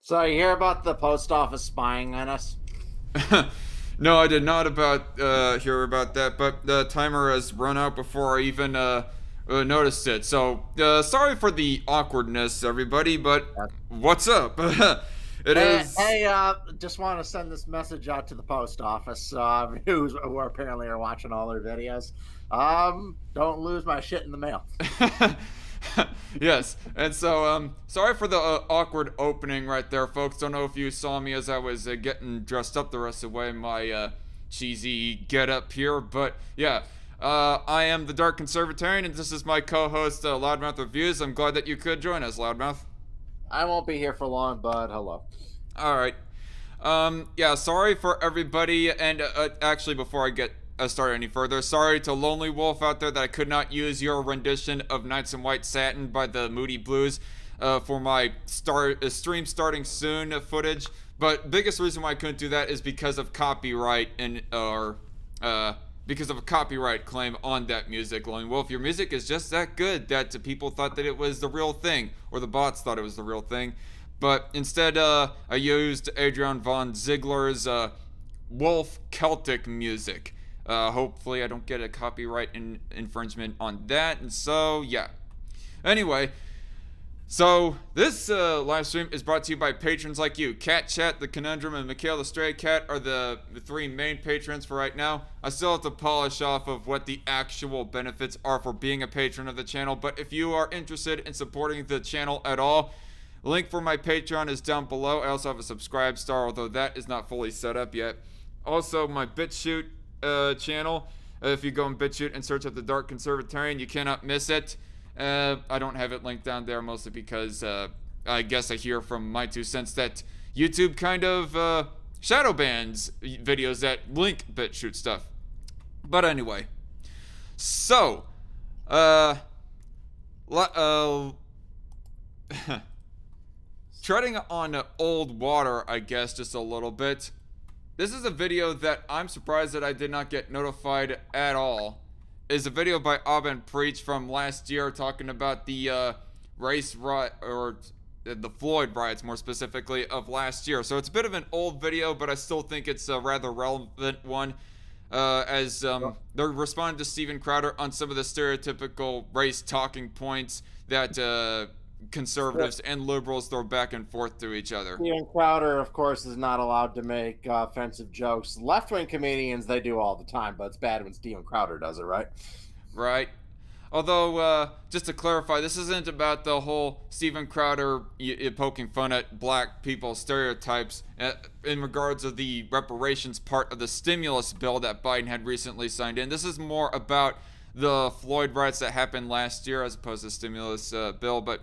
So you hear about the post office spying on us? No, I did not hear about that, but the timer has run out before I even noticed it. So sorry for the awkwardness, everybody. But what's up? It is. Just want to send this message out to the post office, who apparently are watching all their videos. Don't lose my shit in the mail. Yes, and so sorry for the awkward opening right there, folks. Don't know if you saw me as I was getting dressed up the rest of the way in my cheesy get up here, but yeah. I am the Dark Conservatarian, and this is my co-host, Loudmouth Reviews. I'm glad that you could join us, Loudmouth. I won't be here for long, but hello. All right. Yeah, sorry for everybody, and actually, before I get started any further, sorry to Lonely Wolf out there that I could not use your rendition of Nights in White Satin by the Moody Blues for my stream starting soon footage. But biggest reason why I couldn't do that is because of copyright because of a copyright claim on that music. Lonely Wolf, your music is just that good that people thought that it was the real thing, or the bots thought it was the real thing. But instead, I used Adrian von Ziegler's Wolf Celtic music. Hopefully, I don't get a copyright infringement on that. And so, yeah. Anyway, so this live stream is brought to you by patrons like you. Cat Chat, The Conundrum, and Mikhail the Stray Cat are the three main patrons for right now. I still have to polish off of what the actual benefits are for being a patron of the channel. But if you are interested in supporting the channel at all, link for my Patreon is down below. I also have a subscribe star, although that is not fully set up yet. Also, my BitChute channel. If you go on BitChute and search up the Dark Conservatarian, you cannot miss it. I don't have it linked down there, mostly because I guess I hear from my 2 cents that YouTube kind of shadow bans videos that link BitChute stuff. But anyway, so treading on old water, I guess, just a little bit. This is a video that I'm surprised that I did not get notified at all. Is a video by Abin Preach from last year talking about the race riot, or the Floyd riots more specifically, of last year. So it's a bit of an old video, but I still think it's a rather relevant one, as they're responding to Steven Crowder on some of the stereotypical race talking points that conservatives and liberals throw back and forth to each other. Steven Crowder, of course, is not allowed to make offensive jokes. Left-wing comedians, they do all the time, but it's bad when Steven Crowder does it, right? Right. Although, just to clarify, this isn't about the whole Steven Crowder poking fun at black people's stereotypes in regards of the reparations part of the stimulus bill that Biden had recently signed in. This is more about the Floyd riots that happened last year as opposed to the stimulus bill. But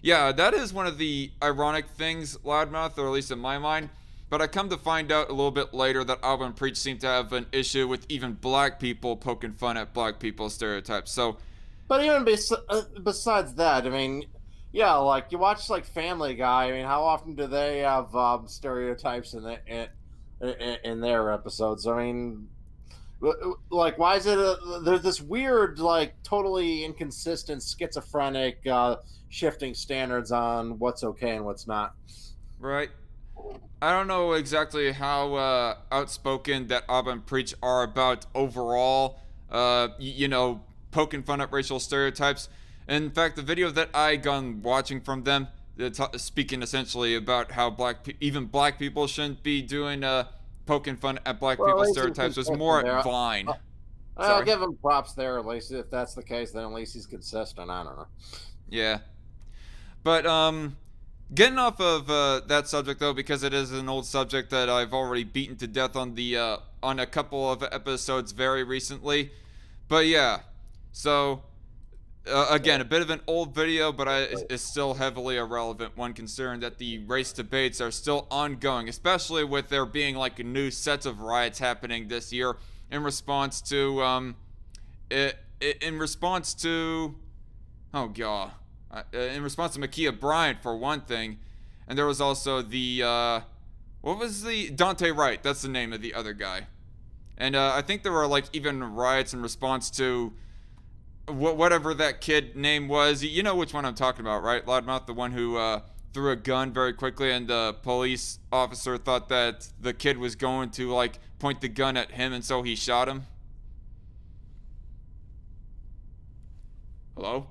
yeah, that is one of the ironic things, Loudmouth, or at least in my mind. But I come to find out a little bit later that Alvin Preach seemed to have an issue with even black people poking fun at black people's stereotypes. So, but even besides that, I mean, yeah, like you watch like Family Guy. I mean, how often do they have stereotypes in their episodes? I mean, like, why is it there's this weird, like, totally inconsistent, schizophrenic, shifting standards on what's okay and what's not? right. I don't know exactly how outspoken that Abba Preach are about overall, poking fun at racial stereotypes. In fact, the video that I gone watching from them, speaking essentially about how even black people shouldn't be doing poking fun at black people's stereotypes, was more at Vine. I'll give him props there, at least. If that's the case, then at least he's consistent. I don't know. Yeah. But, getting off of that subject, though, because it is an old subject that I've already beaten to death on on a couple of episodes very recently. But yeah, so again, a bit of an old video, but it's still heavily a relevant one, considering that the race debates are still ongoing, especially with there being like a new sets of riots happening this year in response to oh god. In response to Ma'Khia Bryant, for one thing. And there was also the what was the Dante Wright, that's the name of the other guy. And I think there were like even riots in response to whatever that kid name was. You know which one I'm talking about, right, Loudmouth? The one who threw a gun very quickly, and the police officer thought that the kid was going to like point the gun at him, and so he shot him. Hello?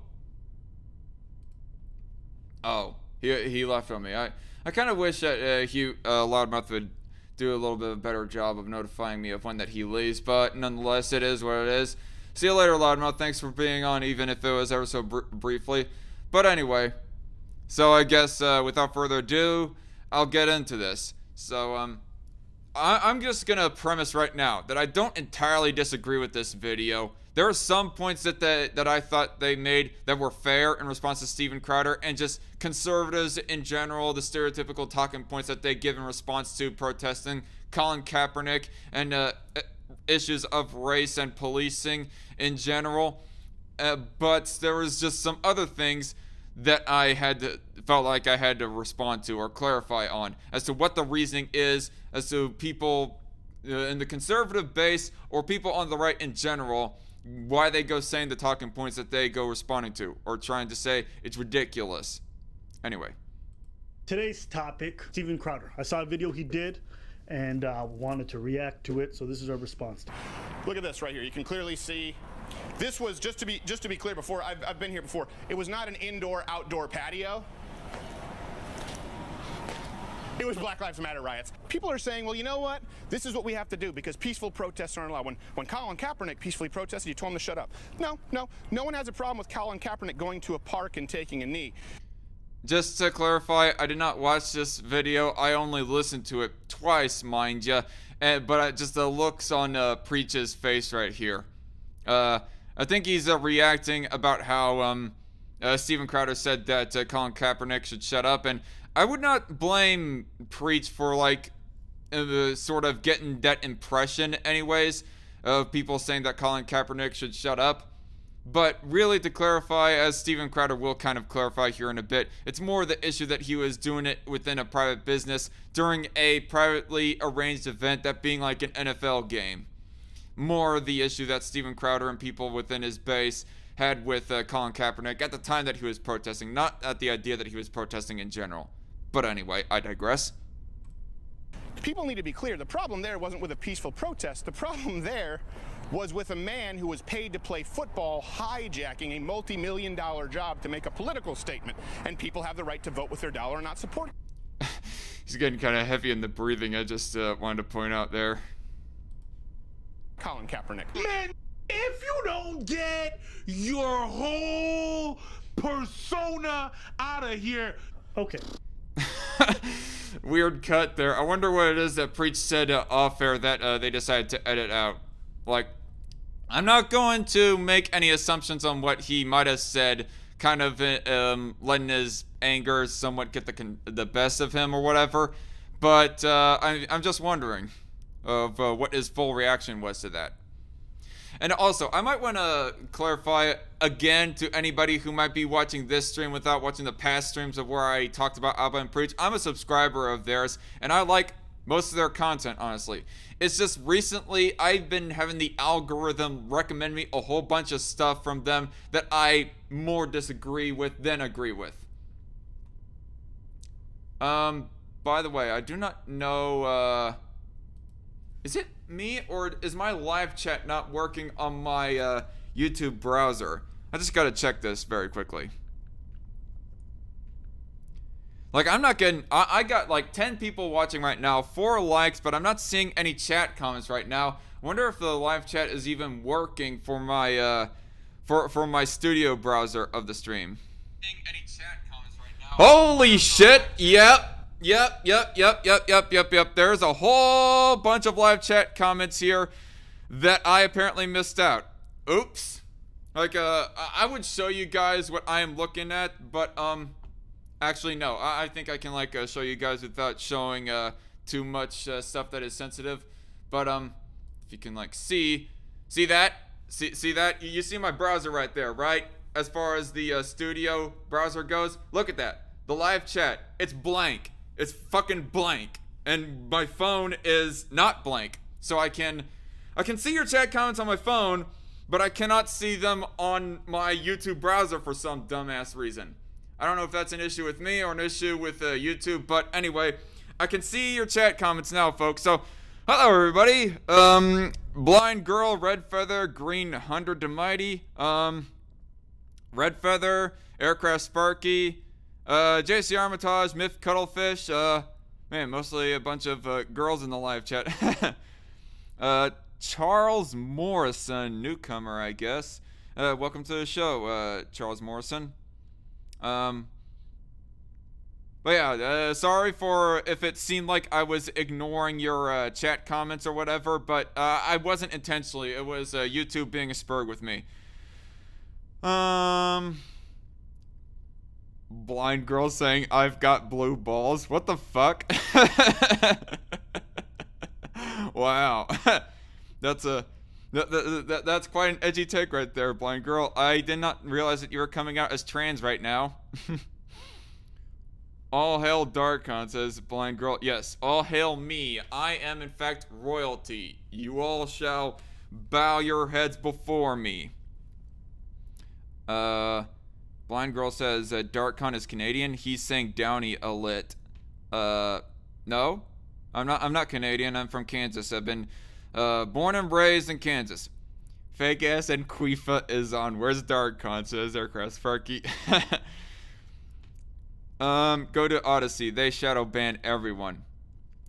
Oh, he left on me. I kind of wish that Hugh Loudmouth would do a little bit of a better job of notifying me of when that he leaves, but nonetheless, it is what it is. See you later, Loudmouth. Thanks for being on, even if it was ever so briefly. But anyway, so I guess without further ado, I'll get into this. So I'm just gonna premise right now that I don't entirely disagree with this video. There are some points that I thought they made that were fair in response to Steven Crowder, and just conservatives in general, the stereotypical talking points that they give in response to protesting Colin Kaepernick and issues of race and policing in general. But there was just some other things that I felt like I had to respond to or clarify on as to what the reasoning is, as to people in the conservative base or people on the right in general, why they go saying the talking points that they go responding to or trying to say it's ridiculous. Anyway. Today's topic, Steven Crowder. I saw a video he did and wanted to react to it, so this is our response. Look at this right here. You can clearly see this was, just to be clear, before I've been here before, it was not an indoor-outdoor patio. It was Black Lives Matter riots. People are saying, well, you know what? This is what we have to do because peaceful protests aren't allowed. When Colin Kaepernick peacefully protested, you told him to shut up. No one has a problem with Colin Kaepernick going to a park and taking a knee. Just to clarify, I did not watch this video. I only listened to it twice, mind ya. But just the looks on Preach's face right here. I think he's reacting about how Steven Crowder said that Colin Kaepernick should shut up, and I would not blame Preach for like sort of getting that impression anyways of people saying that Colin Kaepernick should shut up. But really, to clarify, as Steven Crowder will kind of clarify here in a bit, it's more the issue that he was doing it within a private business during a privately arranged event, that being like an NFL game. More the issue that Steven Crowder and people within his base had with Colin Kaepernick at the time that he was protesting, not at the idea that he was protesting in general. But anyway, I digress. People need to be clear. The problem there wasn't with a peaceful protest. The problem there was with a man who was paid to play football, hijacking a multi-million-dollar job to make a political statement. And people have the right to vote with their dollar and not support it. He's getting kind of heavy in the breathing, I just wanted to point out there. Colin Kaepernick. Man, if you don't get your whole persona out of here. Okay. Weird cut there. I wonder what it is that Preach said off air that they decided to edit out. Like, I'm not going to make any assumptions on what he might have said, kind of letting his anger somewhat get the best of him or whatever. But I'm just wondering of what his full reaction was to that. And also, I might want to clarify again to anybody who might be watching this stream without watching the past streams of where I talked about Abba and Preach. I'm a subscriber of theirs, and I like most of their content, honestly. It's just recently I've been having the algorithm recommend me a whole bunch of stuff from them that I more disagree with than agree with. By the way, I do not know, is it me or is my live chat not working on my YouTube browser? I just gotta check this very quickly. Like, I'm not getting, I got like 10 people watching right now, 4 likes, but I'm not seeing any chat comments right now. I wonder if the live chat is even working for my for my studio browser of the stream. Any chat comments right now? Holy shit! Yep. There's a whole bunch of live chat comments here that I apparently missed out. Oops. Like, I would show you guys what I am looking at, but, actually, no. I think I can, like, show you guys without showing, too much, stuff that is sensitive. But, if you can, like, see that? See that? You see my browser right there, right? As far as the, studio browser goes. Look at that. The live chat. It's blank. It's fucking blank. And my phone is not blank. So I can see your chat comments on my phone, but I cannot see them on my YouTube browser for some dumbass reason. I don't know if that's an issue with me or an issue with YouTube, but anyway, I can see your chat comments now, folks. So, hello, everybody. Blind Girl, Red Feather, Green 100 to Mighty, Red Feather, Aircraft Sparky, JC Armitage, Myth Cuttlefish, man, mostly a bunch of girls in the live chat. Charles Morrison, newcomer, I guess. Welcome to the show, Charles Morrison. But yeah, sorry for if it seemed like I was ignoring your chat comments or whatever, but I wasn't intentionally. It was YouTube being a spurg with me. Blind girl saying I've got blue balls. What the fuck? Wow. That's quite an edgy take right there, blind girl. I did not realize that you were coming out as trans right now. All hail DarkCon, says blind girl. Yes, all hail me. I am in fact royalty. You all shall bow your heads before me. Blind girl says DarkCon is Canadian. He's saying Downey a lit. No, I'm not Canadian. I'm from Kansas. I've been born and raised in Kansas. Fake ass and Queefa is on. Where's DarkCon? Says Aircraft Sparky. Go to Odyssey. They shadow ban everyone.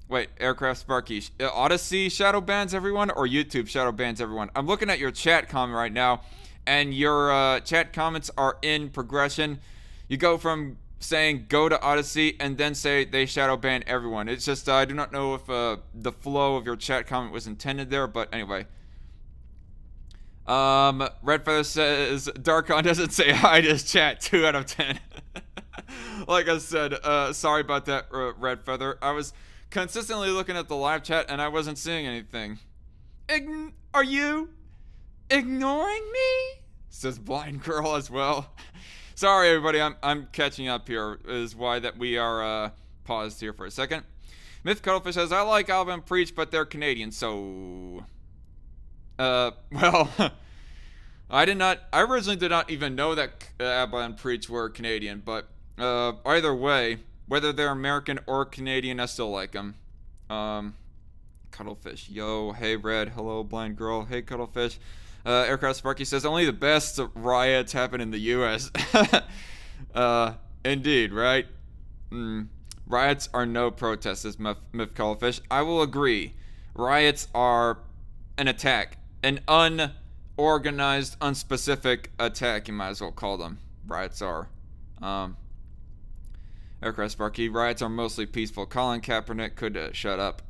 Wait, Aircraft Sparky. Odyssey shadow bans everyone or YouTube shadow bans everyone? I'm looking at your chat comment right now, and your chat comments are in progression. You go from saying go to Odyssey and then say they shadow ban everyone. It's just I do not know if the flow of your chat comment was intended there, but anyway. Red Feather says DarkCon doesn't say hi to his chat. 2 out of 10. Like I said, sorry about that, Red Feather. I was consistently looking at the live chat and I wasn't seeing anything. Are you ignoring me? Says blind girl as well. Sorry, everybody. I'm catching up here. Is why that we are paused here for a second. Myth Cuttlefish says I like Alba and Preach, but they're Canadian. So, well, I originally did not even know that Alba and Preach were Canadian, but either way, whether they're American or Canadian, I still like them. Cuttlefish, yo, hey Red, hello blind girl, hey Cuttlefish. Aircraft Sparky says only the best riots happen in the U.S. Indeed, right? Riots are no protests, says Myth Cuttlefish. I will agree. Riots are an attack, an unorganized, unspecific attack. You might as well call them. Riots are. Aircraft Sparky, riots are mostly peaceful. Colin Kaepernick could shut up.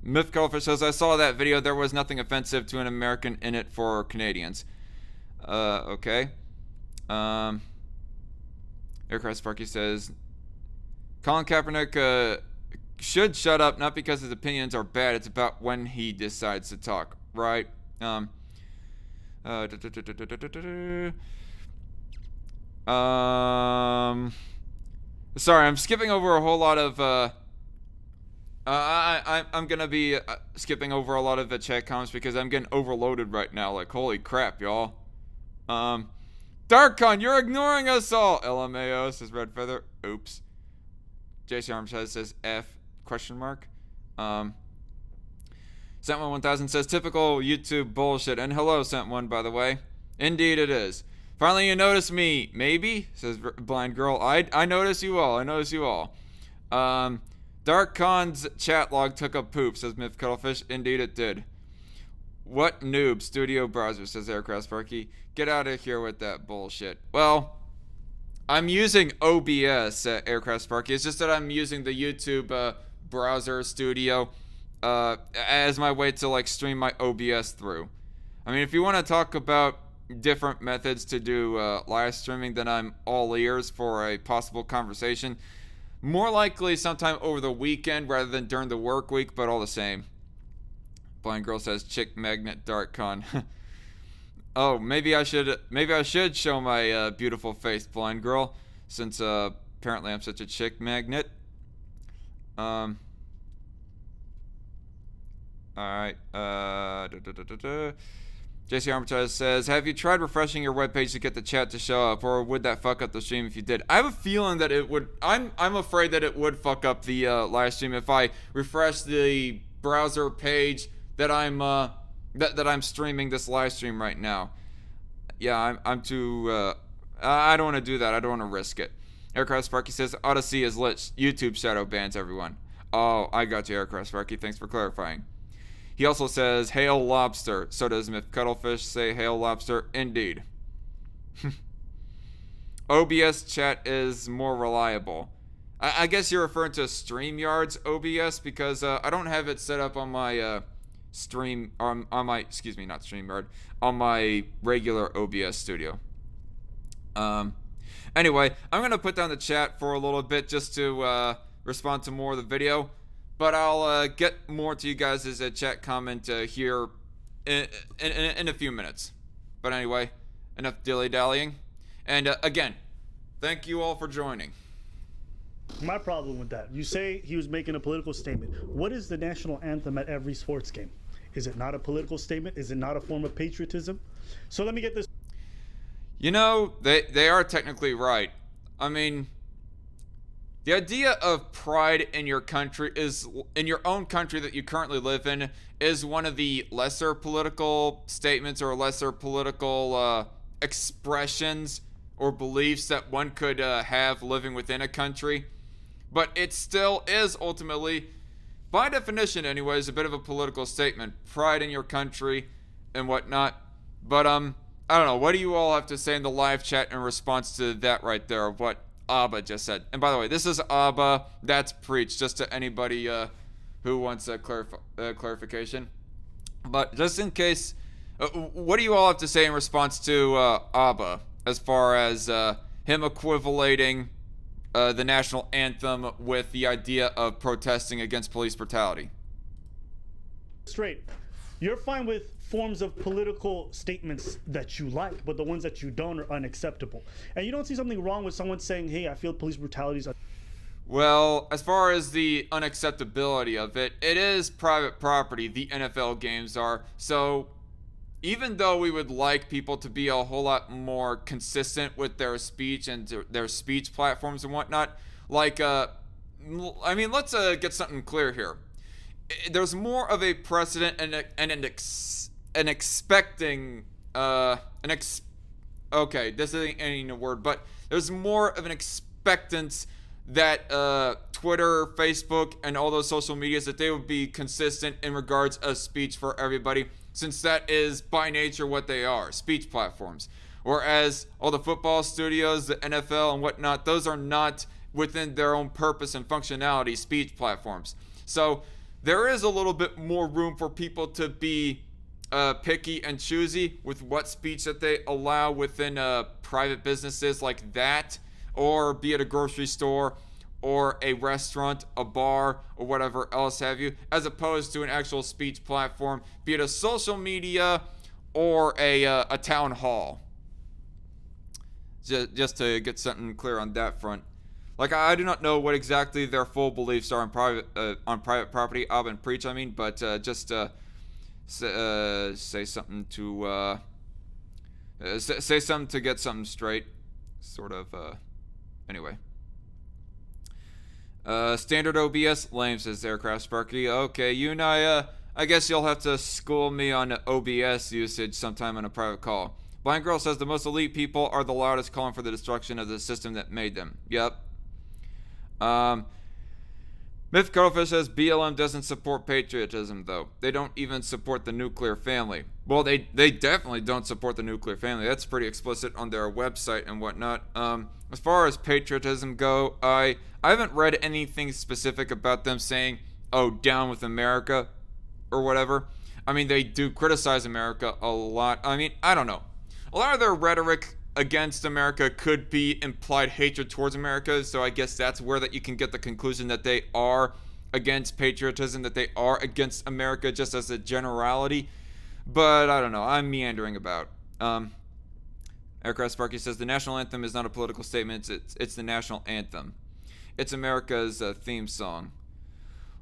Myth Cuttlefish says, I saw that video. There was nothing offensive to an American in it for Canadians. Okay. Aircraft Sparky says, Colin Kaepernick should shut up, not because his opinions are bad. It's about when he decides to talk, right? Sorry, I'm skipping over a whole lot of, I'm gonna be skipping over a lot of the chat comments because I'm getting overloaded right now. Like, holy crap, y'all. DarkCon, you're ignoring us all. LMAO, says Red Feather. Oops. JC Armstead says F, question mark. Sent1 1000 says typical YouTube bullshit. And hello, Sent1, by the way. Indeed it is. Finally, you notice me. Maybe, says blind girl. I notice you all. I notice you all. DarkCon's chat log took a poop, says Myth Cuttlefish. Indeed it did. What noob? Studio browser, says Aircraft Sparky. Get out of here with that bullshit. Well, I'm using OBS, Aircraft Sparky. It's just that I'm using the YouTube browser studio as my way to like stream my OBS through. I mean, if you want to talk about different methods to do live streaming, then I'm all ears for a possible conversation. More likely sometime over the weekend rather than during the work week, but all the same. Blind girl says chick magnet DarkCon. Oh, maybe I should show my beautiful face, blind girl, since apparently I'm such a chick magnet. All right. JC Armitage says, have you tried refreshing your webpage to get the chat to show up, or would that fuck up the stream if you did? I have a feeling that it would. I'm afraid that it would fuck up the live stream if I refresh the browser page that I'm that I'm streaming this live stream right now. Yeah, I'm too. I don't want to do that. I don't want to risk it. Aircraft Sparky says, Odyssey is lit. YouTube shadow bans everyone. Oh, I got you, Aircraft Sparky. Thanks for clarifying. He also says, Hail Lobster. So does Myth Cuttlefish say Hail Lobster? Indeed. OBS chat is more reliable. I guess you're referring to StreamYard's OBS because I don't have it set up on my on my, excuse me, not StreamYard, on my regular OBS studio. Anyway, I'm going to put down the chat for a little bit just to respond to more of the video. But I'll get more to you guys as a chat comment here in a few minutes. But anyway, enough dilly-dallying. And again, thank you all for joining. My problem with that, you say he was making a political statement. What is the national anthem at every sports game? Is it not a political statement? Is it not a form of patriotism? So let me get this. You know, they are technically right. I mean, the idea of pride in your country is, in your own country that you currently live in, is one of the lesser political statements or lesser political expressions or beliefs that one could have living within a country. But it still is ultimately, by definition anyways, a bit of a political statement. Pride in your country and whatnot. But I don't know. What do you all have to say in the live chat in response to that right there? What Abba just said. And by the way, this is Abba. That's Preach, just to anybody who wants a clarification. But just in case, what do you all have to say in response to Abba as far as him equivalating the national anthem with the idea of protesting against police brutality? Straight. You're fine with forms of political statements that you like, but the ones that you don't are unacceptable. And you don't see something wrong with someone saying, hey, I feel police brutality is... Well, as far as the unacceptability of it, it is private property, the NFL games are. So even though we would like people to be a whole lot more consistent with their speech and their speech platforms and whatnot, like, I mean, let's get something clear here. There's more of a precedent and an expecting, okay, this isn't any word, but there's more of an expectance that Twitter, Facebook, and all those social medias, that they would be consistent in regards of speech for everybody, since that is by nature what they are, speech platforms. Whereas all the football studios, the NFL and whatnot, those are not within their own purpose and functionality speech platforms. So there is a little bit more room for people to be picky and choosy with what speech that they allow within private businesses like that, or be it a grocery store or a restaurant, a bar, or whatever else have you, as opposed to an actual speech platform, be it a social media or a town hall. Just to get something clear on that front. Like, I do not know what exactly their full beliefs are on private property, Ab and Preach, I mean, but just say something to say something to get something straight, sort of. Anyway, standard OBS lame, says Aircraft Sparky. Okay, you and I guess you'll have to school me on OBS usage sometime on a private call. Blind Girl says the most elite people are the loudest, calling for the destruction of the system that made them. Yep. Myth Cuttlefish says BLM doesn't support patriotism, though. They don't even support the nuclear family. Well, they definitely don't support the nuclear family. That's pretty explicit on their website and whatnot. As far as patriotism go, I haven't read anything specific about them saying, oh, down with America or whatever. I mean, they do criticize America a lot. I mean, I don't know. A lot of their rhetoric against America could be implied hatred towards America, so I guess that's where that you can get the conclusion that they are against patriotism, that they are against America just as a generality. But I don't know, I'm meandering about. Aircraft Sparky says the national anthem is not a political statement, it's the national anthem. It's America's theme song.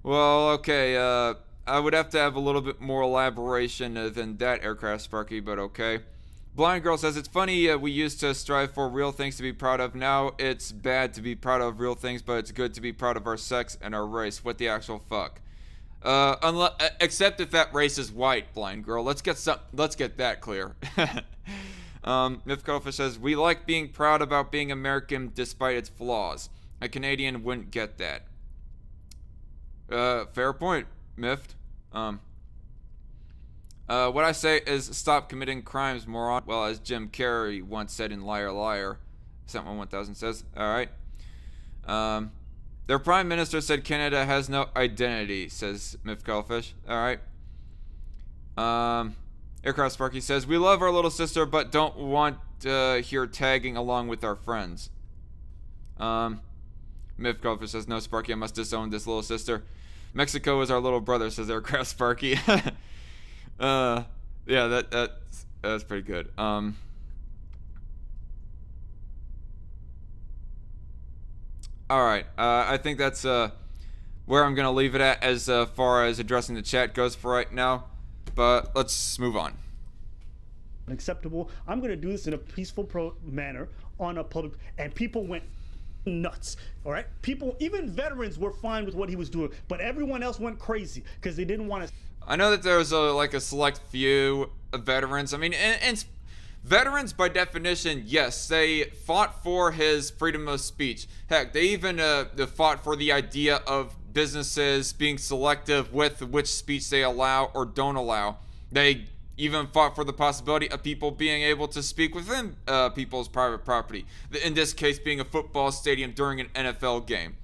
Well, okay, I would have to have a little bit more elaboration than that, Aircraft Sparky, but okay. Blind Girl says, it's funny we used to strive for real things to be proud of. Now it's bad to be proud of real things, but it's good to be proud of our sex and our race. What the actual fuck? Except if that race is white, Blind Girl. Let's get that clear. Myth Cuttlefish says, we like being proud about being American despite its flaws. A Canadian wouldn't get that. Fair point, Miffed. What I say is stop committing crimes, moron. Well, as Jim Carrey once said in Liar Liar. Someone 1000 says, alright. Their prime minister said Canada has no identity, says Myth Cuttlefish. Alright. Aircraft Sparky says, we love our little sister, but don't want here tagging along with our friends. Myth Cuttlefish says, no, Sparky, I must disown this little sister. Mexico is our little brother, says Aircraft Sparky. Yeah, that's pretty good. Alright, I think that's where I'm gonna leave it at as far as addressing the chat goes for right now. But let's move on. Unacceptable. I'm going to do this in a peaceful manner on a public, and people went nuts. All right, people, even veterans, were fine with what he was doing, but everyone else went crazy because they didn't want to. I know that there's a select few of veterans. I mean, and veterans by definition, yes, they fought for his freedom of speech. Heck, they even fought for the idea of businesses being selective with which speech they allow or don't allow. They even fought for the possibility of people being able to speak within people's private property. In this case, being a football stadium during an NFL game.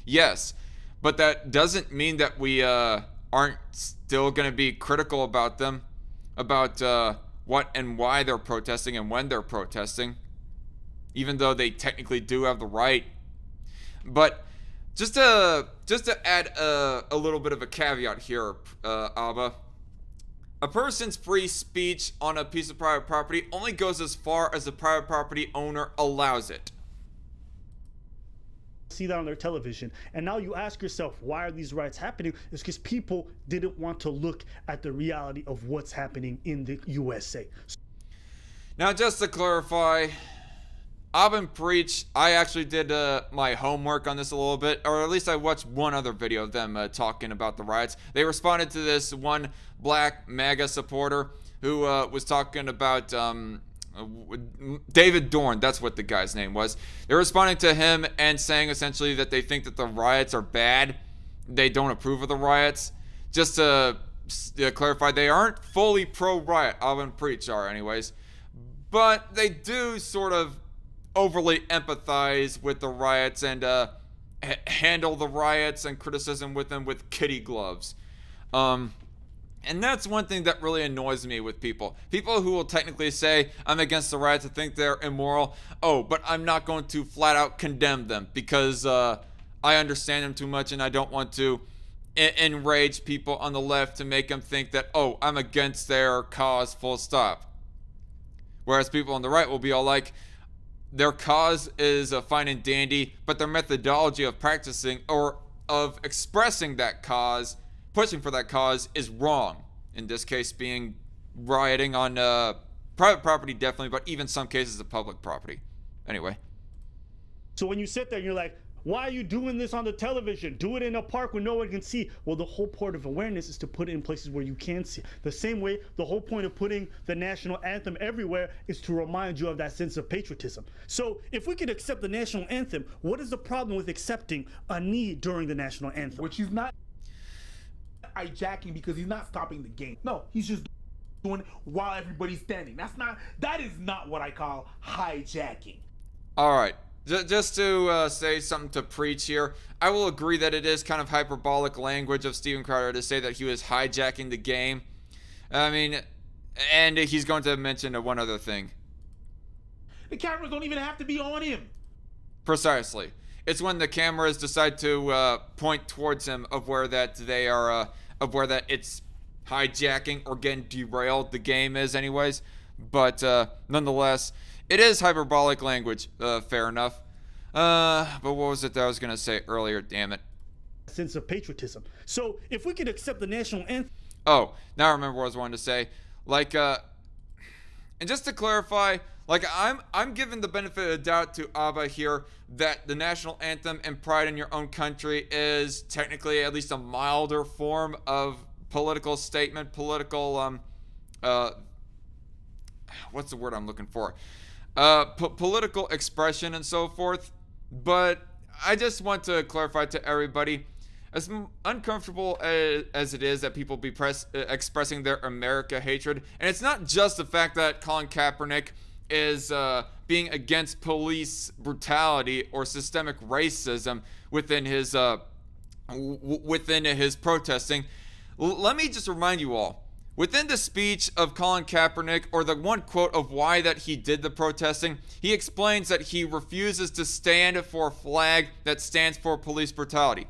Yes, but that doesn't mean that we aren't still going to be critical about them, about what and why they're protesting and when they're protesting, even though they technically do have the right. But just to add a little bit of a caveat here, Abba. A person's free speech on a piece of private property only goes as far as the private property owner allows it. See that on their television, and now you ask yourself, why are these riots happening? It's because people didn't want to look at the reality of what's happening in the USA. Now, just to clarify, Abba Preach, I actually did my homework on this a little bit, or at least I watched one other video of them talking about the riots. They responded to this one black MAGA supporter who was talking about David Dorn, that's what the guy's name was. They're responding to him and saying essentially that they think that the riots are bad. They don't approve of the riots. Just to clarify, they aren't fully pro-riot. Abba Preach are anyways. But they do sort of overly empathize with the riots and handle the riots and criticism with them with kitty gloves. And that's one thing that really annoys me with people. People who will technically say, I'm against the riots, I think they're immoral. Oh, but I'm not going to flat out condemn them because I understand them too much and I don't want to enrage people on the left to make them think that, oh, I'm against their cause, full stop. Whereas people on the right will be all like, their cause is fine and dandy, but their methodology of practicing or of expressing that cause, pushing for that cause, is wrong. In this case being rioting on private property, definitely, but even some cases of public property. Anyway. So when you sit there and you're like, why are you doing this on the television? Do it in a park where no one can see. Well, the whole point of awareness is to put it in places where you can see. The same way, the whole point of putting the national anthem everywhere is to remind you of that sense of patriotism. So if we could accept the national anthem, what is the problem with accepting a knee during the national anthem? Which he's not hijacking because he's not stopping the game. No, he's just doing it while everybody's standing. That is not what I call hijacking. All right. Just to say something to Preach here, I will agree that it is kind of hyperbolic language of Steven Crowder to say that he was hijacking the game. I mean, and he's going to mention one other thing. The cameras don't even have to be on him. Precisely. It's when the cameras decide to point towards him of where that they are, of where that it's hijacking or getting derailed. The game is, anyways. But nonetheless, it is hyperbolic language. Fair enough. But what was it that I was gonna say earlier? Damn it. sense of patriotism. So if we could accept the national anthem. Oh, now I remember what I was wanting to say. Like, and just to clarify, like I'm giving the benefit of the doubt to Abba here that the national anthem and pride in your own country is technically at least a milder form of political statement, political what's the word I'm looking for? Political expression and so forth. But I just want to clarify to everybody, as uncomfortable as it is that people be expressing their America hatred, and it's not just the fact that Colin Kaepernick is being against police brutality or systemic racism within his protesting. Let me just remind you all, within the speech of Colin Kaepernick, or the one quote of why that he did the protesting, he explains that he refuses to stand for a flag that stands for police brutality.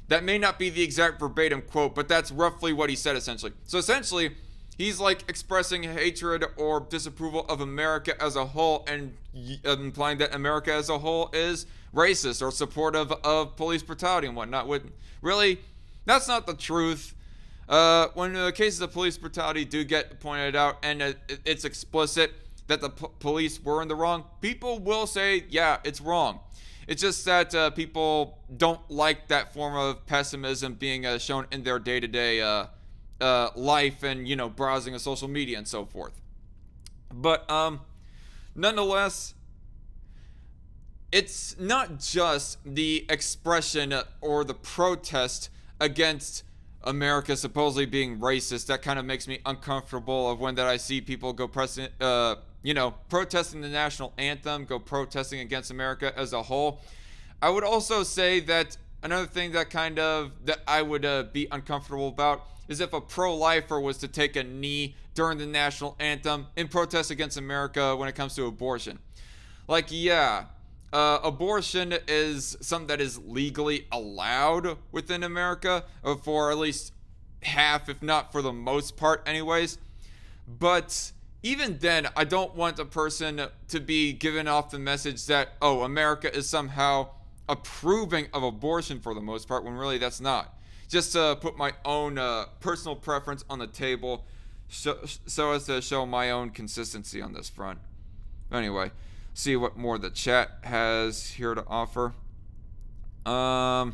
That may not be the exact verbatim quote, but that's roughly what he said essentially. So essentially, he's like expressing hatred or disapproval of America as a whole and implying that America as a whole is racist or supportive of police brutality and whatnot. Really, that's not the truth. When the cases of police brutality do get pointed out and it's explicit that the police were in the wrong, people will say, yeah, it's wrong. It's just that people don't like that form of pessimism being shown in their day-to-day life and, you know, browsing of social media and so forth. But nonetheless, it's not just the expression or the protest against America supposedly being racist that kind of makes me uncomfortable of when that I see people go protesting the national anthem, go protesting against America as a whole. I would also say that another thing that I would be uncomfortable about is if a pro-lifer was to take a knee during the national anthem in protest against America when it comes to abortion. Like, yeah, abortion is something that is legally allowed within America, for at least half, if not for the most part anyways. But even then, I don't want a person to be given off the message that, oh, America is somehow approving of abortion for the most part, when really that's not. Just to put my own personal preference on the table so as to show my own consistency on this front. Anyway, see what more the chat has here to offer. Yeah,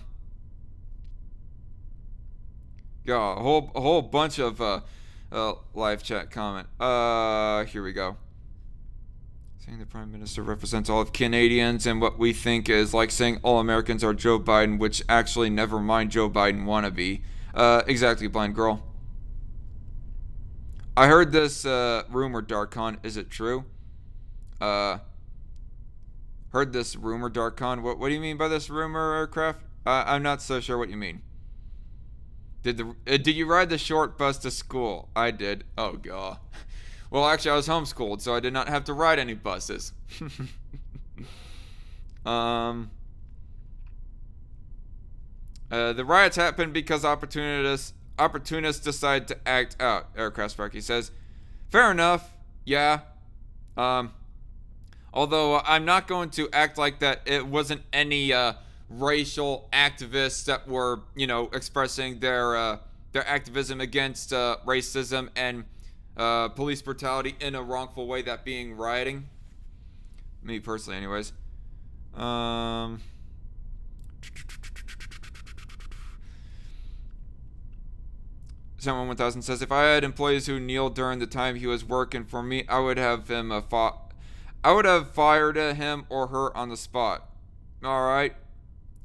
a whole bunch of live chat comment. Here we go. Saying the Prime Minister represents all of Canadians, and what we think is like saying all Americans are Joe Biden, which actually, never mind, Joe Biden wannabe. Exactly, blind girl. I heard this rumor, DarkCon. Is it true? Heard this rumor, DarkCon. What do you mean by this rumor, Aircraft? I'm not so sure what you mean. Did you ride the short bus to school? I did. Oh, God. Well, actually, I was homeschooled, so I did not have to ride any buses. The riots happened because opportunists decided to act out, Aircraft Sparky says. Fair enough. Yeah. Although I'm not going to act like that it wasn't any racial activists that were, expressing their activism against racism and police brutality in a wrongful way, that being rioting. Me personally, anyways. 1000 says, if I had employees who kneeled during the time he was working for me, I would have fired him or her on the spot. All right.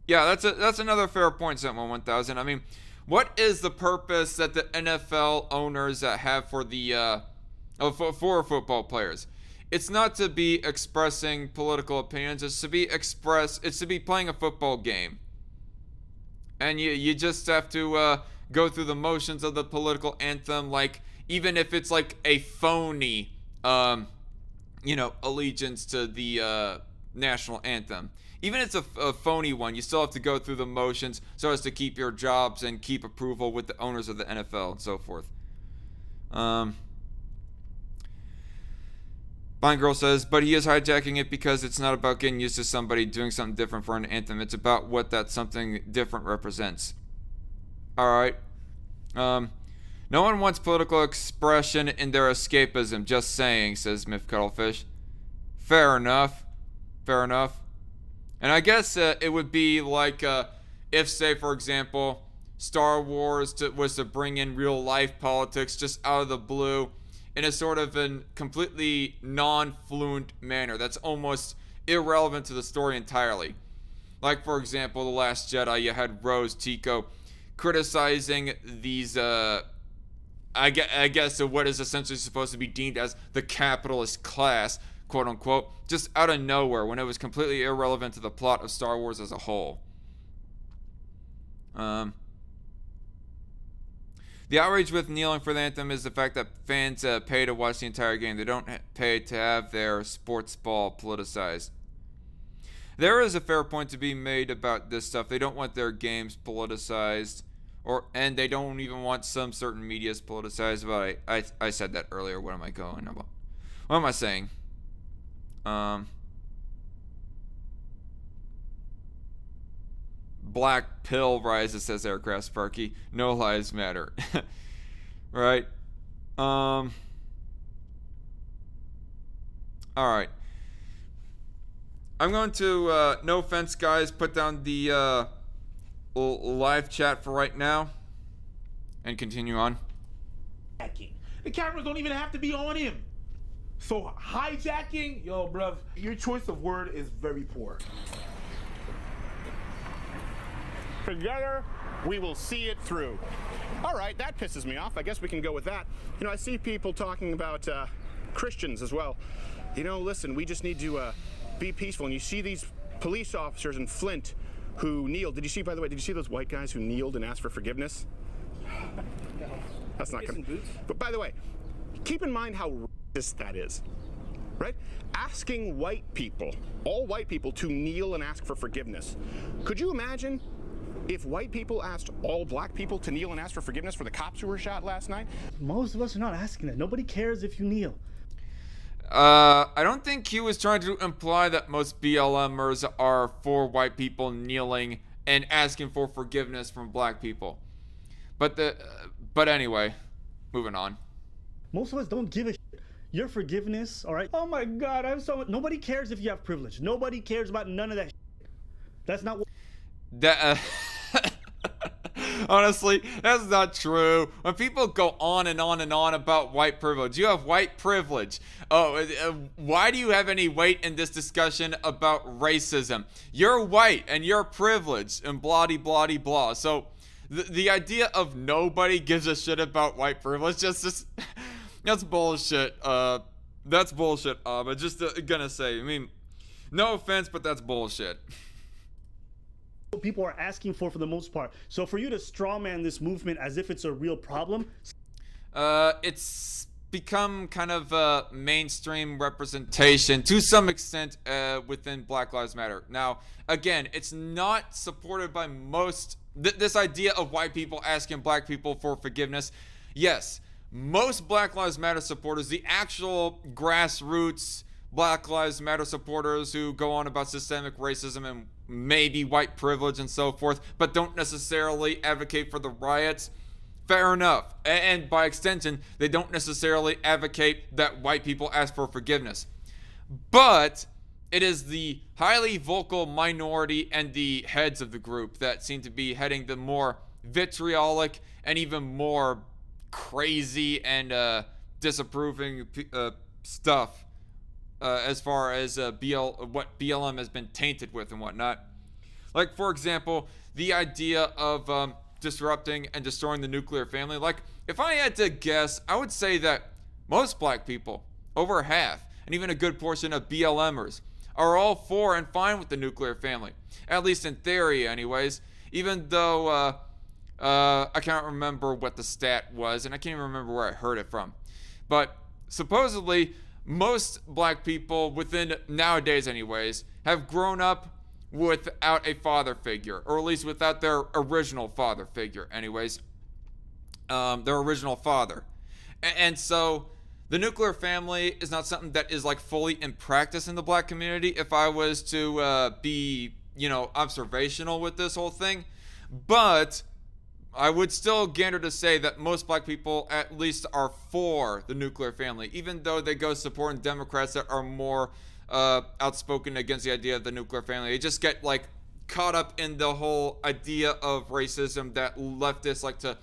Yeah, that's another fair point, 1000. I mean, what is the purpose that the NFL owners have for the for football players? It's not to be expressing political opinions. It's to be playing a football game. And you just have to go through the motions of the political anthem, like even if it's like a phony allegiance to the national anthem. Even if it's a phony one, you still have to go through the motions so as to keep your jobs and keep approval with the owners of the NFL and so forth. Blind Girl says, but he is hijacking it because it's not about getting used to somebody doing something different for an anthem. It's about what that something different represents. Alright. No one wants political expression in their escapism, just saying, says Myth Cuttlefish. Fair enough. Fair enough. And I guess it would be like if, say, for example, Star Wars was to bring in real life politics just out of the blue in a sort of a completely non-fluent manner that's almost irrelevant to the story entirely. Like, for example, The Last Jedi, you had Rose Tico criticizing these, I guess what is essentially supposed to be deemed as the capitalist class, quote unquote, just out of nowhere when it was completely irrelevant to the plot of Star Wars as a whole. The outrage with kneeling for the anthem is the fact that fans pay to watch the entire game. They don't pay to have their sports ball politicized. There is a fair point to be made about this stuff. They don't want their games politicized, and they don't even want some certain medias politicized. But I said that earlier. What am I going about? What am I saying? Black pill rises, says Aircraft Sparky. No lives matter. Right? Alright. I'm going to, no offense guys, put down the live chat for right now and continue on. The cameras don't even have to be on him. So hijacking, yo, bruv, your choice of word is very poor. Together, we will see it through. All right, that pisses me off. I guess we can go with that. You know, I see people talking about Christians as well. You know, listen, we just need to be peaceful. And you see these police officers in Flint who kneeled. Did you see, by the way, did you see those white guys who kneeled and asked for forgiveness? No. That's not good. But by the way, keep in mind how racist that is, right? Asking white people, all white people, to kneel and ask for forgiveness. Could you imagine if white people asked all black people to kneel and ask for forgiveness for the cops who were shot last night? Most of us are not asking that. Nobody cares if you kneel. I don't think he was trying to imply that most BLMers are for white people kneeling and asking for forgiveness from black people. But anyway, moving on. Most of us don't give a shit. Your forgiveness, all right? Oh my God, nobody cares if you have privilege. Nobody cares about none of that shit. That's not what... That, honestly, that's not true. When people go on and on and on about white privilege, you have white privilege. Oh, why do you have any weight in this discussion about racism? You're white and you're privileged and blah-de-blah-de-blah. So the idea of nobody gives a shit about white privilege, just that's bullshit. That's bullshit. I'm just gonna say, I mean, no offense, but that's bullshit. People are asking for the most part. So for you to strawman this movement as if it's a real problem, it's become kind of a mainstream representation to some extent within Black Lives Matter. Now, again, it's not supported by most. This idea of white people asking black people for forgiveness. Yes, most Black Lives Matter supporters, the actual grassroots Black Lives Matter supporters who go on about systemic racism and maybe white privilege and so forth, but don't necessarily advocate for the riots, fair enough. And by extension, they don't necessarily advocate that white people ask for forgiveness. But it is the highly vocal minority and the heads of the group that seem to be heading the more vitriolic and even more crazy and disapproving stuff. As far as what BLM has been tainted with and whatnot. Like, for example, the idea of disrupting and destroying the nuclear family. Like, if I had to guess, I would say that most black people, over half, and even a good portion of BLMers, are all for and fine with the nuclear family. At least in theory, anyways. Even though I can't remember what the stat was, and I can't even remember where I heard it from. But supposedly, most black people nowadays anyways, have grown up without a father figure, or at least without their original father figure anyways. Their original father. And so the nuclear family is not something that is like fully in practice in the black community if I was to be, observational with this whole thing. But I would still gander to say that most black people at least are for the nuclear family, even though they go supporting Democrats that are more outspoken against the idea of the nuclear family. They just get like caught up in the whole idea of racism that leftists like to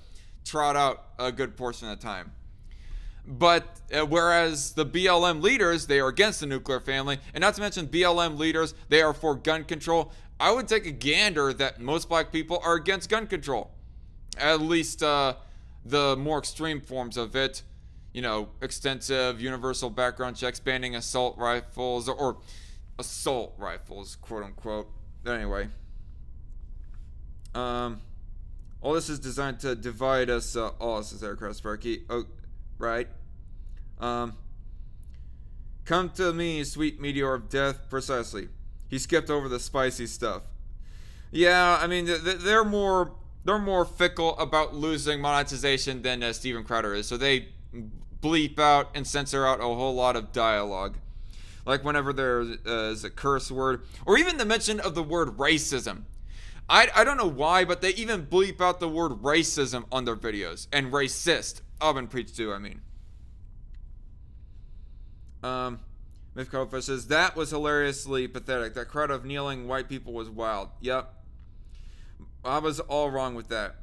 trot out a good portion of the time. But whereas the BLM leaders, they are against the nuclear family, and not to mention BLM leaders, they are for gun control. I would take a gander that most black people are against gun control. At least the more extreme forms of it. You know, extensive universal background checks, banning assault rifles, or assault rifles, quote unquote. Anyway. All this is designed to divide us all, says Aircraft Sparky. Oh, right. Come to me, sweet meteor of death. Precisely. He skipped over the spicy stuff. Yeah, I mean, they're more fickle about losing monetization than Steven Crowder is. So they bleep out and censor out a whole lot of dialogue. Like whenever there is a curse word, or even the mention of the word racism. I don't know why, but they even bleep out the word racism on their videos. And racist. Alvin Preach too, I mean. Myth Coldfish says, that was hilariously pathetic. That crowd of kneeling white people was wild. Yep. I was all wrong with that.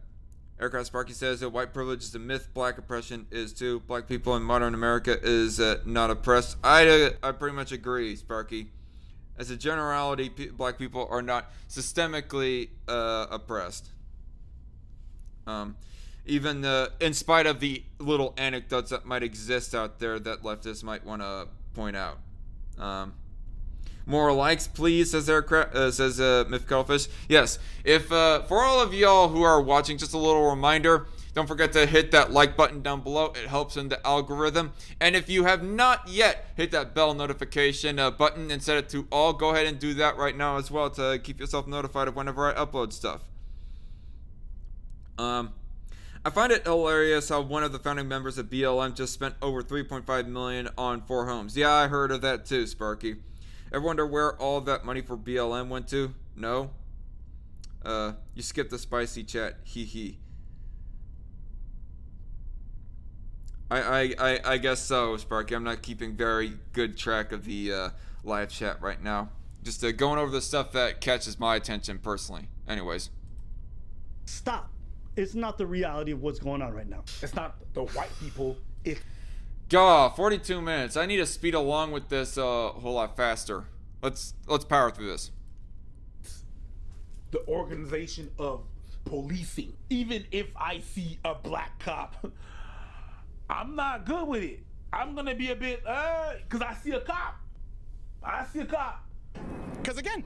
Aircraft Sparky says that white privilege is a myth. Black oppression is too. Black people in modern America is not oppressed. I pretty much agree, Sparky. As a generality, black people are not systemically oppressed. Even in spite of the little anecdotes that might exist out there that leftists might want to point out. More likes, please, says Myth Cuttlefish. Yes, if for all of y'all who are watching, just a little reminder, don't forget to hit that like button down below. It helps in the algorithm. And if you have not yet hit that bell notification button and set it to all, go ahead and do that right now as well to keep yourself notified of whenever I upload stuff. I find it hilarious how one of the founding members of BLM just spent over $3.5 million on 4 homes. Yeah, I heard of that too, Sparky. Ever wonder where all that money for BLM went to? No? You skipped the spicy chat. Hee hee. I guess so, Sparky. I'm not keeping very good track of the live chat right now. Just going over the stuff that catches my attention personally. Anyways. Stop. It's not the reality of what's going on right now. It's not the white people. It's 42 minutes. I need to speed along with this a whole lot faster. Let's power through this. the organization of policing. Even if I see a black cop, I'm not good with it. I'm gonna be a bit, cause I see a cop. Because again,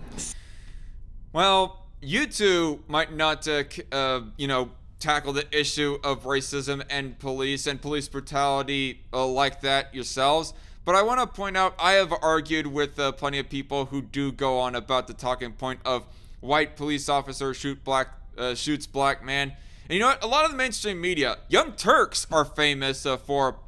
well, you two might not, tackle the issue of racism and police brutality like that yourselves. But I want to point out, I have argued with plenty of people who do go on about the talking point of white police officer shoots black man. And you know what? A lot of the mainstream media, Young Turks, are famous for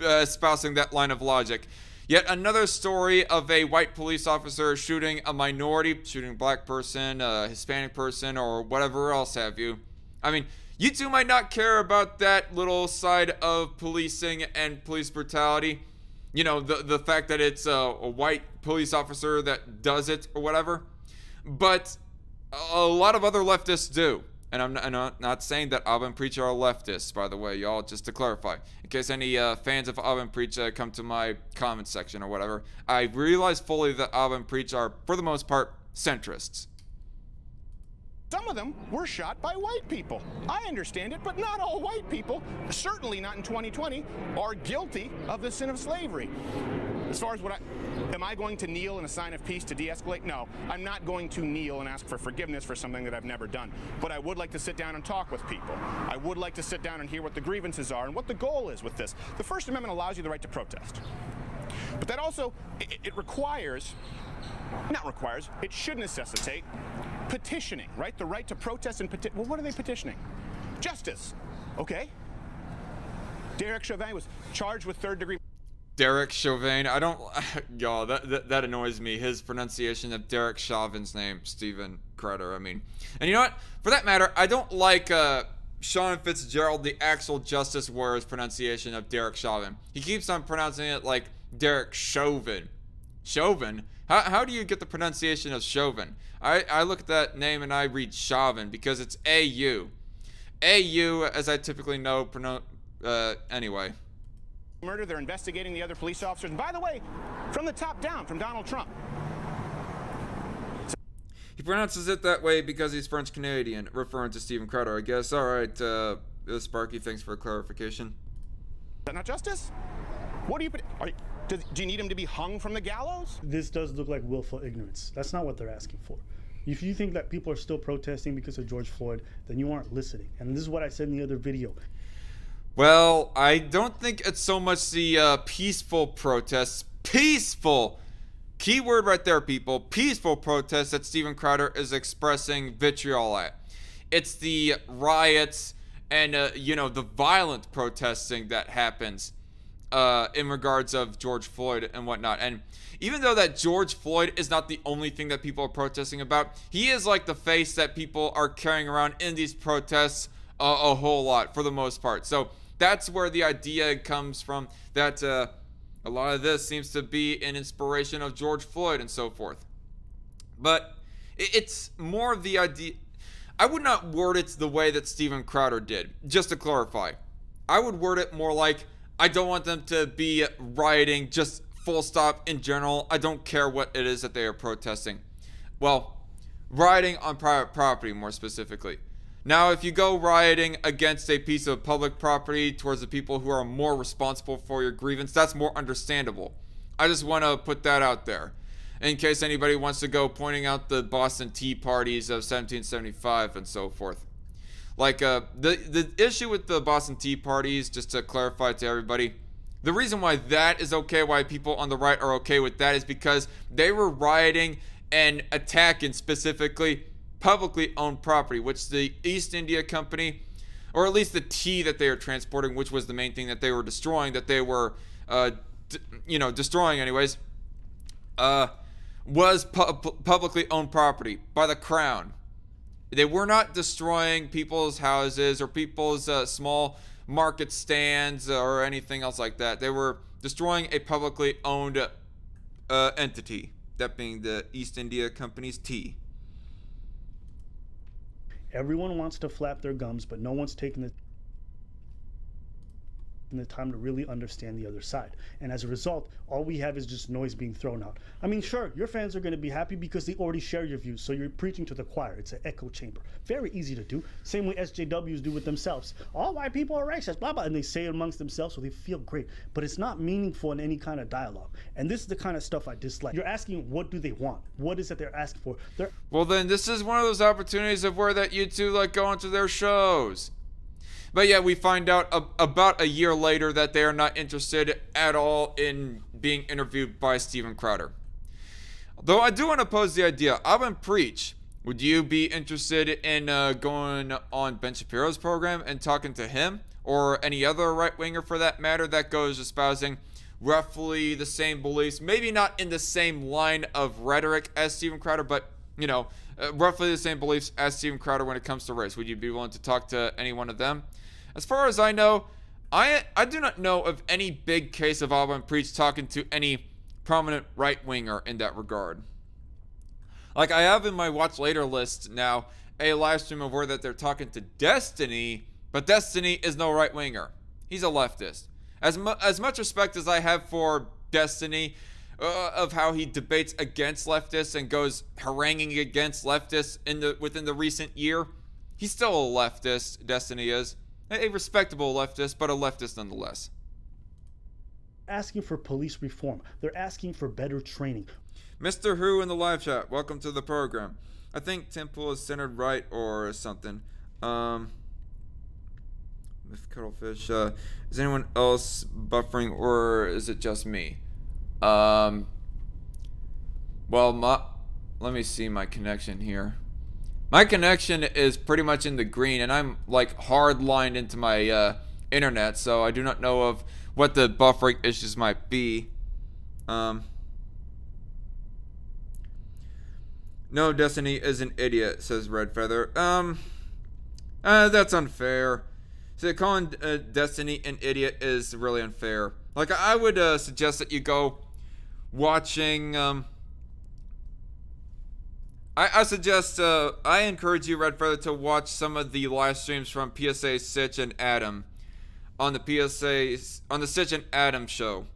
espousing that line of logic. Yet another story of a white police officer shooting a minority, shooting a black person, a Hispanic person, or whatever else have you. I mean, you two might not care about that little side of policing and police brutality. You know, the fact that it's a white police officer that does it or whatever. But a lot of other leftists do. And I'm not saying that Alvin Preach are leftists, by the way, y'all, just to clarify. In case any fans of Alvin Preach come to my comment section or whatever, I realize fully that Alvin Preach are, for the most part, centrists. some of them were shot by white people. I understand it, but not all white people, certainly not in 2020, are guilty of the sin of slavery. As far as am I going to kneel in a sign of peace to de-escalate? No, I'm not going to kneel and ask for forgiveness for something that I've never done. But I would like to sit down and talk with people. I would like to sit down and hear what the grievances are and what the goal is with this. The First Amendment allows you the right to protest. But that also, it requires, it should necessitate petitioning, right? The right to protest and petition. Well, what are they petitioning? Justice. Okay. Derek Chauvin was charged with third-degree. Derek Chauvin, I don't, y'all, that annoys me. His pronunciation of Derek Chauvin's name, Steven Crowder, I mean. And you know what? For that matter, I don't like Sean Fitzgerald, the actual Justice Warrior's pronunciation of Derek Chauvin. He keeps on pronouncing it like Derek Chauvin. Chauvin? How do you get the pronunciation of Chauvin? I look at that name and I read Chauvin because it's A-U. A-U, as I typically know, anyway. Murder, they're investigating the other police officers. And by the way, from the top down, from Donald Trump. He pronounces it that way because he's French Canadian, referring to Steven Crowder, I guess. Alright, Sparky, thanks for clarification. Is that not justice? What do you put? Do you need him to be hung from the gallows? This does look like willful ignorance. That's not what they're asking for. If you think that people are still protesting because of George Floyd, then you aren't listening. And this is what I said in the other video. Well, I don't think it's so much the peaceful protests. Peaceful! Keyword right there, people. Peaceful protests that Steven Crowder is expressing vitriol at. It's the riots and, the violent protesting that happens in regards of George Floyd and whatnot. And even though that George Floyd is not the only thing that people are protesting about, he is like the face that people are carrying around in these protests a whole lot for the most part. So that's where the idea comes from, that a lot of this seems to be an inspiration of George Floyd and so forth. But it's more of the idea. I would not word it the way that Steven Crowder did, just to clarify. I would word it more like, I don't want them to be rioting, just full stop in general. I don't care what it is that they are protesting. Well, rioting on private property more specifically. Now, if you go rioting against a piece of public property towards the people who are more responsible for your grievance, that's more understandable. I just want to put that out there in case anybody wants to go pointing out the Boston Tea Parties of 1775 and so forth. Like, the issue with the Boston Tea Parties, just to clarify to everybody, the reason why that is okay, why people on the right are okay with that, is because they were rioting and attacking specifically publicly owned property, which the East India Company, or at least the tea that they are transporting, which was the main thing that they were destroying, that they were, destroying anyways, was publicly owned property by the crown. They were not destroying people's houses or people's small market stands or anything else like that. They were destroying a publicly owned entity, that being the East India Company's tea. Everyone wants to flap their gums, but no one's taking the time to really understand the other side. And as a result, all we have is just noise being thrown out. I mean, sure, your fans are going to be happy because they already share your views, so you're preaching to the choir. It's an echo chamber. Very easy to do. Same way SJWs do with themselves. All white people are racist, blah, blah, and they say it amongst themselves, so they feel great. But it's not meaningful in any kind of dialogue. And this is the kind of stuff I dislike. You're asking, what do they want? What is it they're asking for? Well, then this is one of those opportunities of where that you two like go into their shows. But yeah, we find out about a year later that they are not interested at all in being interviewed by Steven Crowder. Though I do want to pose the idea, Alvin Preach, would you be interested in going on Ben Shapiro's program and talking to him, or any other right-winger for that matter that goes espousing roughly the same beliefs, maybe not in the same line of rhetoric as Steven Crowder, but, roughly the same beliefs as Steven Crowder when it comes to race? Would you be willing to talk to any one of them? As far as I know, I do not know of any big case of Alvin Preach talking to any prominent right-winger in that regard. Like, I have in my watch later list now a live stream of where that they're talking to Destiny, but Destiny is no right-winger. He's a leftist. As much respect as I have for Destiny, of how he debates against leftists and goes haranguing against leftists within the recent year, he's still a leftist, Destiny is. A respectable leftist, but a leftist nonetheless. Asking for police reform. They're asking for better training. Mr. Who in the live chat, welcome to the program. I think Temple is centered right or something. With Cuttlefish, is anyone else buffering or is it just me? Well, let me see my connection here. My connection is pretty much in the green, and I'm like hard lined into my internet, so I do not know of what the buffering issues might be. No, Destiny is an idiot, says Red Feather. I That's unfair. So calling Destiny an idiot is really unfair. Like, I would suggest that you go watching. I encourage you, Red Feather, to watch some of the live streams from PSA Sitch and Adam on the Sitch and Adam show.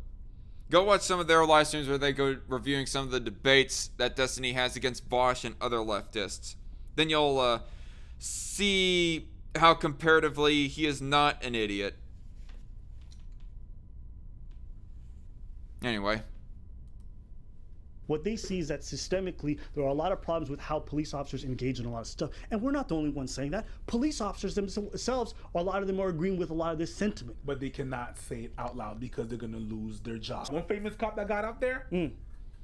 Go watch some of their live streams where they go reviewing some of the debates that Destiny has against Bosch and other leftists. Then you'll see how comparatively he is not an idiot. Anyway. What they see is that systemically, there are a lot of problems with how police officers engage in a lot of stuff. And we're not the only ones saying that. Police officers themselves, a lot of them are agreeing with a lot of this sentiment. But they cannot say it out loud because they're going to lose their job. One famous cop that got out there,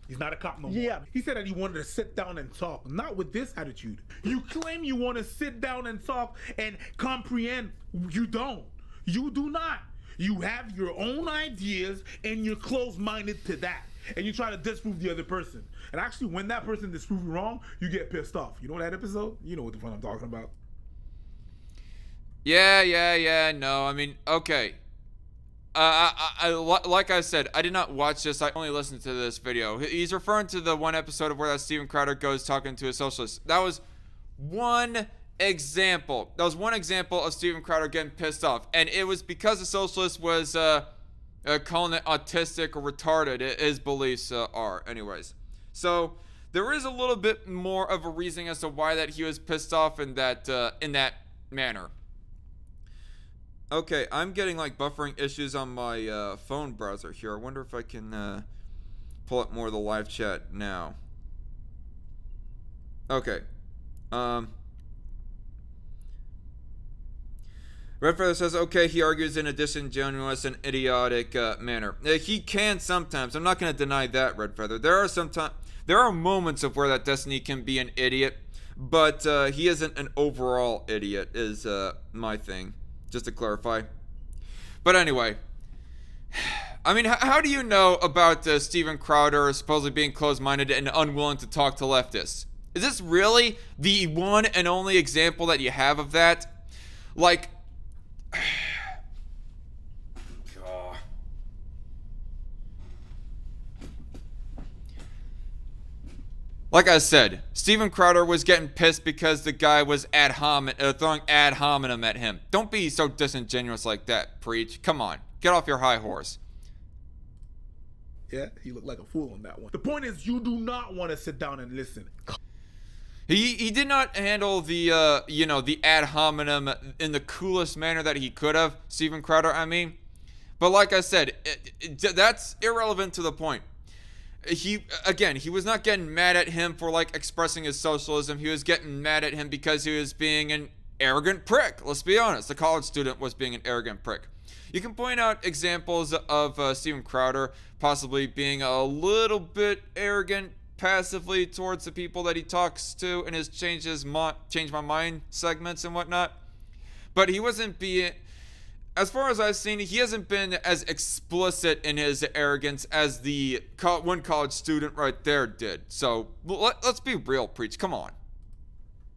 he's not a cop no more. Yeah. He said that he wanted to sit down and talk, not with this attitude. You claim you want to sit down and talk and comprehend. You don't. You do not. You have your own ideas and you're closed-minded to that. And you try to disprove the other person. And actually, when that person disproves you wrong, you get pissed off. You know that episode? You know what the fuck I'm talking about. Yeah. No, I mean, okay. Like I said, I did not watch this. I only listened to this video. He's referring to the one episode of where that Steven Crowder goes talking to a socialist. That was one example. That was one example of Steven Crowder getting pissed off. And it was because the socialist was calling it autistic or retarded, his beliefs are. Anyways. So, there is a little bit more of a reasoning as to why that he was pissed off in that manner. Okay, I'm getting like buffering issues on my phone browser here. I wonder if I can pull up more of the live chat now. Okay. Red Feather says, okay, he argues in a disingenuous and idiotic manner. He can sometimes. I'm not going to deny that, Red Feather. There are moments of where that Destiny can be an idiot, but he isn't an overall idiot, is my thing, just to clarify. But anyway, I mean, how do you know about Steven Crowder supposedly being closed-minded and unwilling to talk to leftists? Is this really the one and only example that you have of that? Like, like I said, Steven Crowder was getting pissed because the guy was throwing ad hominem at him. Don't be so disingenuous like that, Preach. Come on, get off your high horse. Yeah, he looked like a fool on that one. The point is, you do not want to sit down and listen. He did not handle the the ad hominem in the coolest manner that he could have, Steven Crowder, I mean. But like I said, that's irrelevant to the point. He was not getting mad at him for like expressing his socialism. He was getting mad at him because he was being an arrogant prick. Let's be honest. The college student was being an arrogant prick. You can point out examples of Steven Crowder possibly being a little bit arrogant passively towards the people that he talks to in his change my mind segments and whatnot. But he wasn't being, as far as I've seen, he hasn't been as explicit in his arrogance as the one college student right there did. So let's be real, Preach. Come on.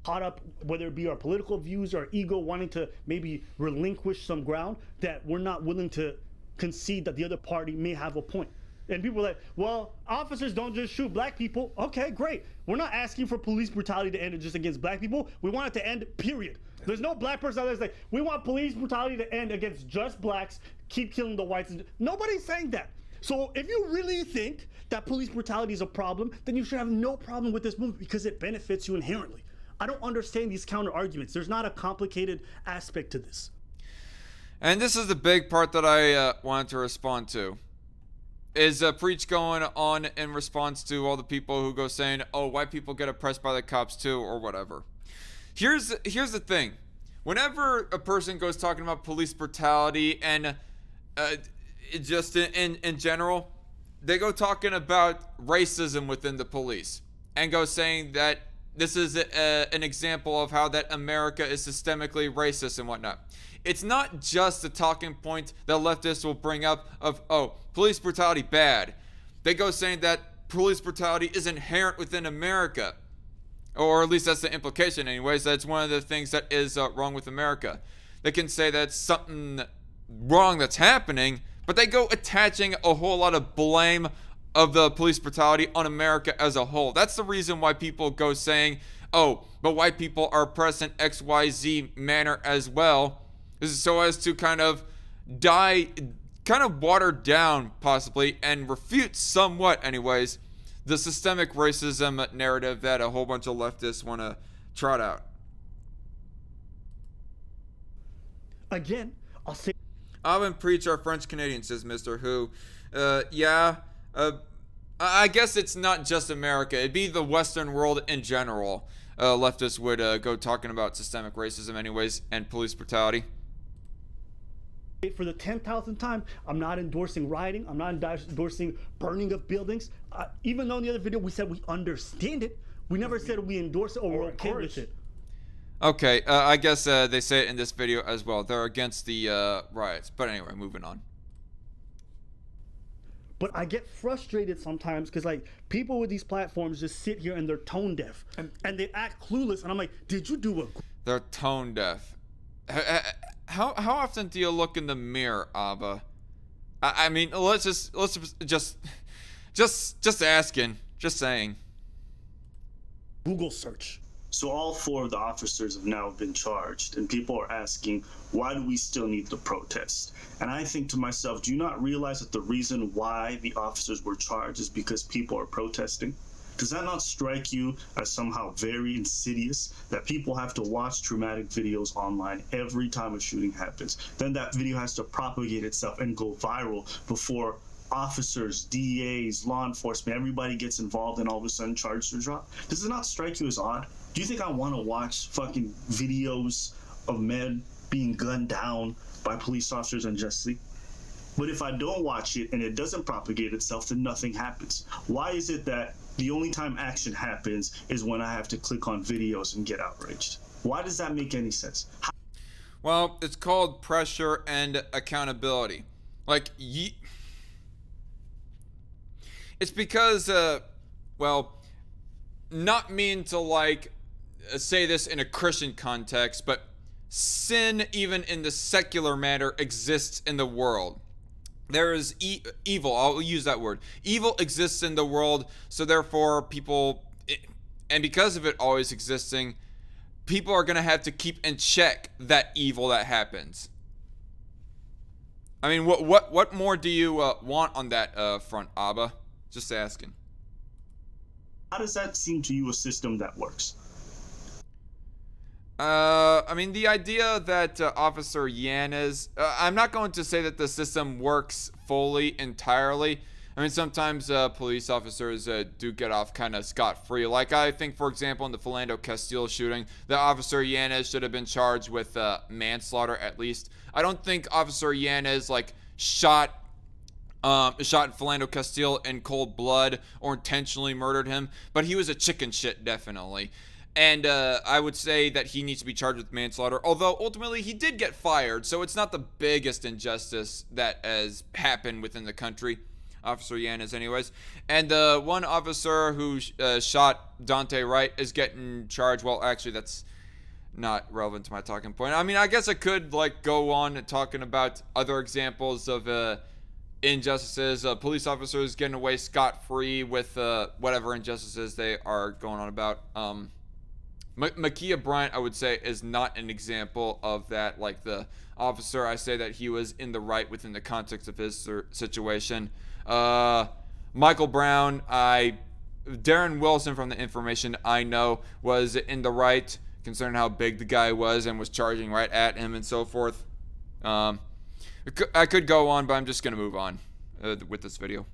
Caught up, whether it be our political views or ego wanting to maybe relinquish some ground, that we're not willing to concede that the other party may have a point. And people are like, well, officers don't just shoot black people. Okay, great. We're not asking for police brutality to end just against black people. We want it to end, period. There's no black person out there that's like, we want police brutality to end against just blacks, keep killing the whites. Nobody's saying that. So if you really think that police brutality is a problem, then you should have no problem with this movement because it benefits you inherently. I don't understand these counter arguments. There's not a complicated aspect to this. And this is the big part that I wanted to respond to. Is Preach going on in response to all the people who go saying, oh, white people get oppressed by the cops too, or whatever. Here's the thing. Whenever a person goes talking about police brutality and just in general, they go talking about racism within the police and go saying that this is an example of how that America is systemically racist and whatnot. It's not just a talking point that leftists will bring up of, oh, police brutality bad. They go saying that police brutality is inherent within America. Or at least that's the implication anyways. That's one of the things that is wrong with America. They can say that's something wrong that's happening, but they go attaching a whole lot of blame of the police brutality on America as a whole. That's the reason why people go saying, oh, but white people are oppressed in XYZ manner as well. This is so as to kind of water down possibly and refute somewhat anyways the systemic racism narrative that a whole bunch of leftists want to trot out. Again, I'll say. Alvin Preach are French Canadian, says Mr. Who. I guess it's not just America. It'd be the Western world in general. Leftists would go talking about systemic racism anyways and police brutality. For the 10,000th time, I'm not endorsing rioting. I'm not endorsing burning of buildings. Even though in the other video we said we understand it, we never said we endorse it or we're okay with it. Okay, I guess they say it in this video as well. They're against the riots. But anyway, moving on. But I get frustrated sometimes because like people with these platforms just sit here and they're tone deaf and they act clueless. And I'm like, did you do a? They're tone deaf. How often do you look in the mirror, Abba? I mean, let's just asking, just saying. Google search. So all 4 of the officers have now been charged, and people are asking, why do we still need the protest? And I think to myself, do you not realize that the reason why the officers were charged is because people are protesting? Does that not strike you as somehow very insidious that people have to watch traumatic videos online every time a shooting happens? Then that video has to propagate itself and go viral before officers, DEAs, law enforcement, everybody gets involved and all of a sudden charges are dropped? Does it not strike you as odd? Do you think I want to watch fucking videos of men being gunned down by police officers unjustly? But if I don't watch it and it doesn't propagate itself, then nothing happens. Why is it that the only time action happens is when I have to click on videos and get outraged? Why does that make any sense? Well, it's called pressure and accountability. Like, it's because, not mean to like say this in a Christian context, but sin, even in the secular matter, exists in the world. There is evil. I'll use that word. Evil exists in the world, so therefore people, and because of it always existing, people are gonna have to keep in check that evil that happens. I mean, what more do you want on that front, Abba? Just asking. How does that seem to you a system that works? I mean, the idea that Officer Yanez, I'm not going to say that the system works fully, entirely. I mean, sometimes police officers do get off kind of scot-free. Like, I think, for example, in the Philando Castile shooting, the Officer Yanez should have been charged with manslaughter at least. I don't think Officer Yanez, like, shot Philando Castile in cold blood or intentionally murdered him, but he was a chicken shit, definitely. And I would say that he needs to be charged with manslaughter, although ultimately he did get fired, so it's not the biggest injustice that has happened within the country. Officer Yanez anyways. And the one officer who shot Dante Wright is getting charged. Well, actually, that's not relevant to my talking point. I mean, I guess I could like go on and talking about other examples of injustices, police officers getting away scot-free with whatever injustices they are going on about. Ma'Khia Bryant, I would say, is not an example of that. Like the officer, I say that he was in the right within the context of his situation. Michael Brown, Darren Wilson, from the information I know, was in the right concerning how big the guy was and was charging right at him and so forth. I could go on, but I'm just going to move on with this video.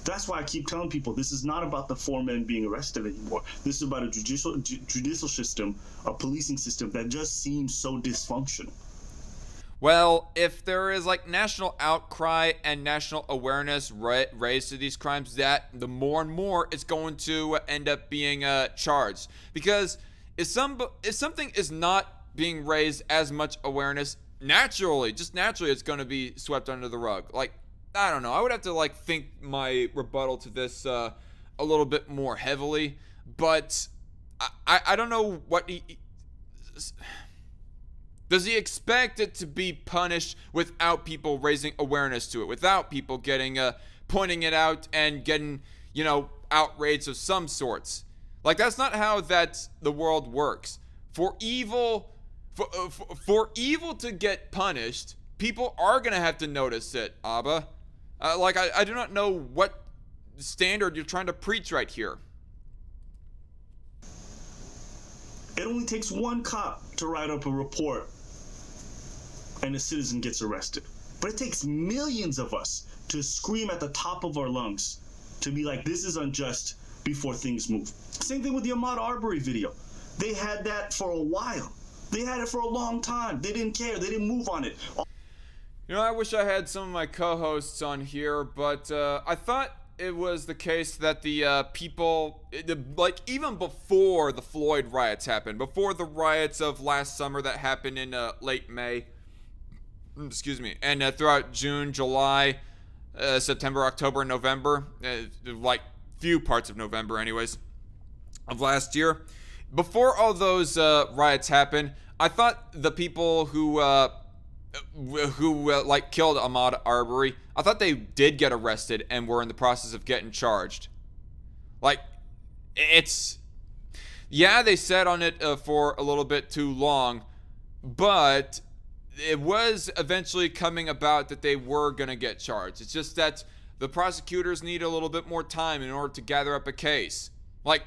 That's why I keep telling people this is not about the 4 men being arrested anymore. This is about a judicial system, a policing system that just seems so dysfunctional. Well, if there is like national outcry and national awareness raised to these crimes, that the more and more it's going to end up being charged. Because if something is not being raised as much awareness, naturally, it's going to be swept under the rug. Like, I don't know. I would have to like think my rebuttal to this a little bit more heavily, but I don't know what does he expect it to be punished without people raising awareness to it, without people getting pointing it out and getting, you know, outrage of some sorts? Like, that's not how the world works. For evil to get punished, people are gonna have to notice it, Abba. I do not know what standard you're trying to preach right here. It only takes one cop to write up a report and a citizen gets arrested. But it takes millions of us to scream at the top of our lungs to be like, this is unjust, before things move. Same thing with the Ahmaud Arbery video. They had that for a while. They had it for a long time. They didn't care. They didn't move on it. You know, I wish I had some of my co-hosts on here, but I thought it was the case that the people, like, even before the Floyd riots happened, before the riots of last summer that happened in late May, excuse me, and throughout June, July, September, October, and November, like few parts of November anyways, of last year, before all those riots happened, I thought the people who like killed Ahmaud Arbery, I thought they did get arrested and were in the process of getting charged. Like, yeah, they sat on it for a little bit too long, but it was eventually coming about that they were going to get charged. It's just that the prosecutors need a little bit more time in order to gather up a case. Like,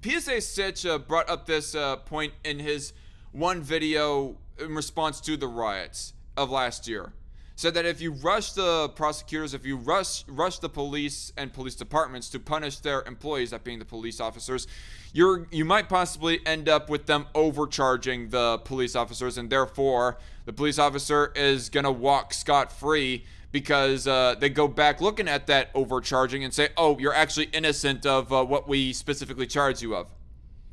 PSA Sitch brought up this point in his one video in response to the riots of last year. Said that if you rush the prosecutors, if you rush the police and police departments to punish their employees, that being the police officers, you might possibly end up with them overcharging the police officers, and therefore the police officer is gonna walk scot-free because they go back looking at that overcharging and say, oh, you're actually innocent of what we specifically charged you of.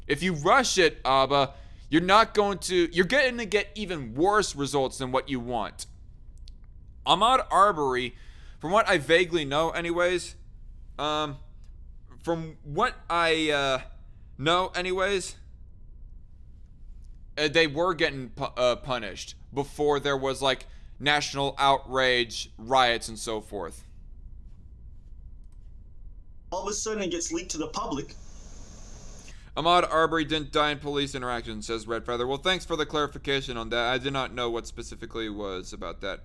If you rush it, Abba, you're going to get even worse results than what you want. Ahmaud Arbery, from what I vaguely know anyways, they were getting punished before there was like national outrage, riots, and so forth. All of a sudden it gets leaked to the public. Ahmaud Arbery didn't die in police interaction, says Red Feather. Well, thanks for the clarification on that. I did not know what specifically was about that.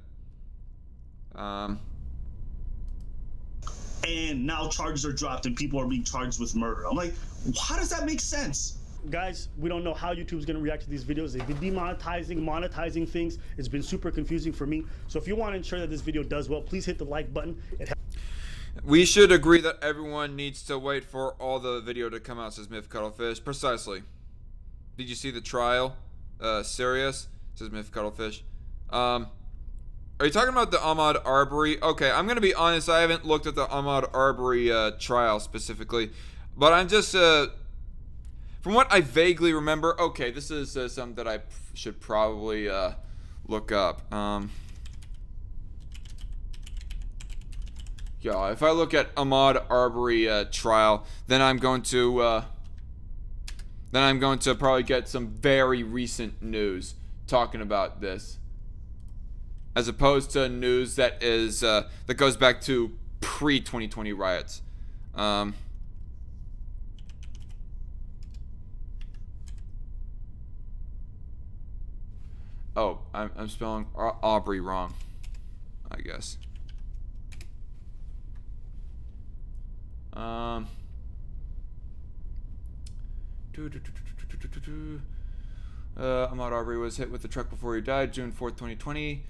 And now charges are dropped and people are being charged with murder. I'm like, how does that make sense? Guys, we don't know how YouTube's gonna react to these videos. They've been monetizing things. It's been super confusing for me. So if you want to ensure that this video does well, please hit the like button. We should agree that everyone needs to wait for all the video to come out, says Myth Cuttlefish. Precisely. Did you see the trial? Serious? Says Myth Cuttlefish. Are you talking about the Ahmaud Arbery? Okay, I'm gonna be honest, I haven't looked at the Ahmaud Arbery trial specifically, but I'm just from what I vaguely remember. Okay, this is something that I should probably look up. Yeah, if I look at Ahmaud Arbery trial, then I'm going to probably get some very recent news talking about this, as opposed to news that is that goes back to pre-2020 riots. Oh, I'm spelling Aubrey wrong, I guess. Ahmaud Arbery was hit with the truck before he died, June 4th, 2020.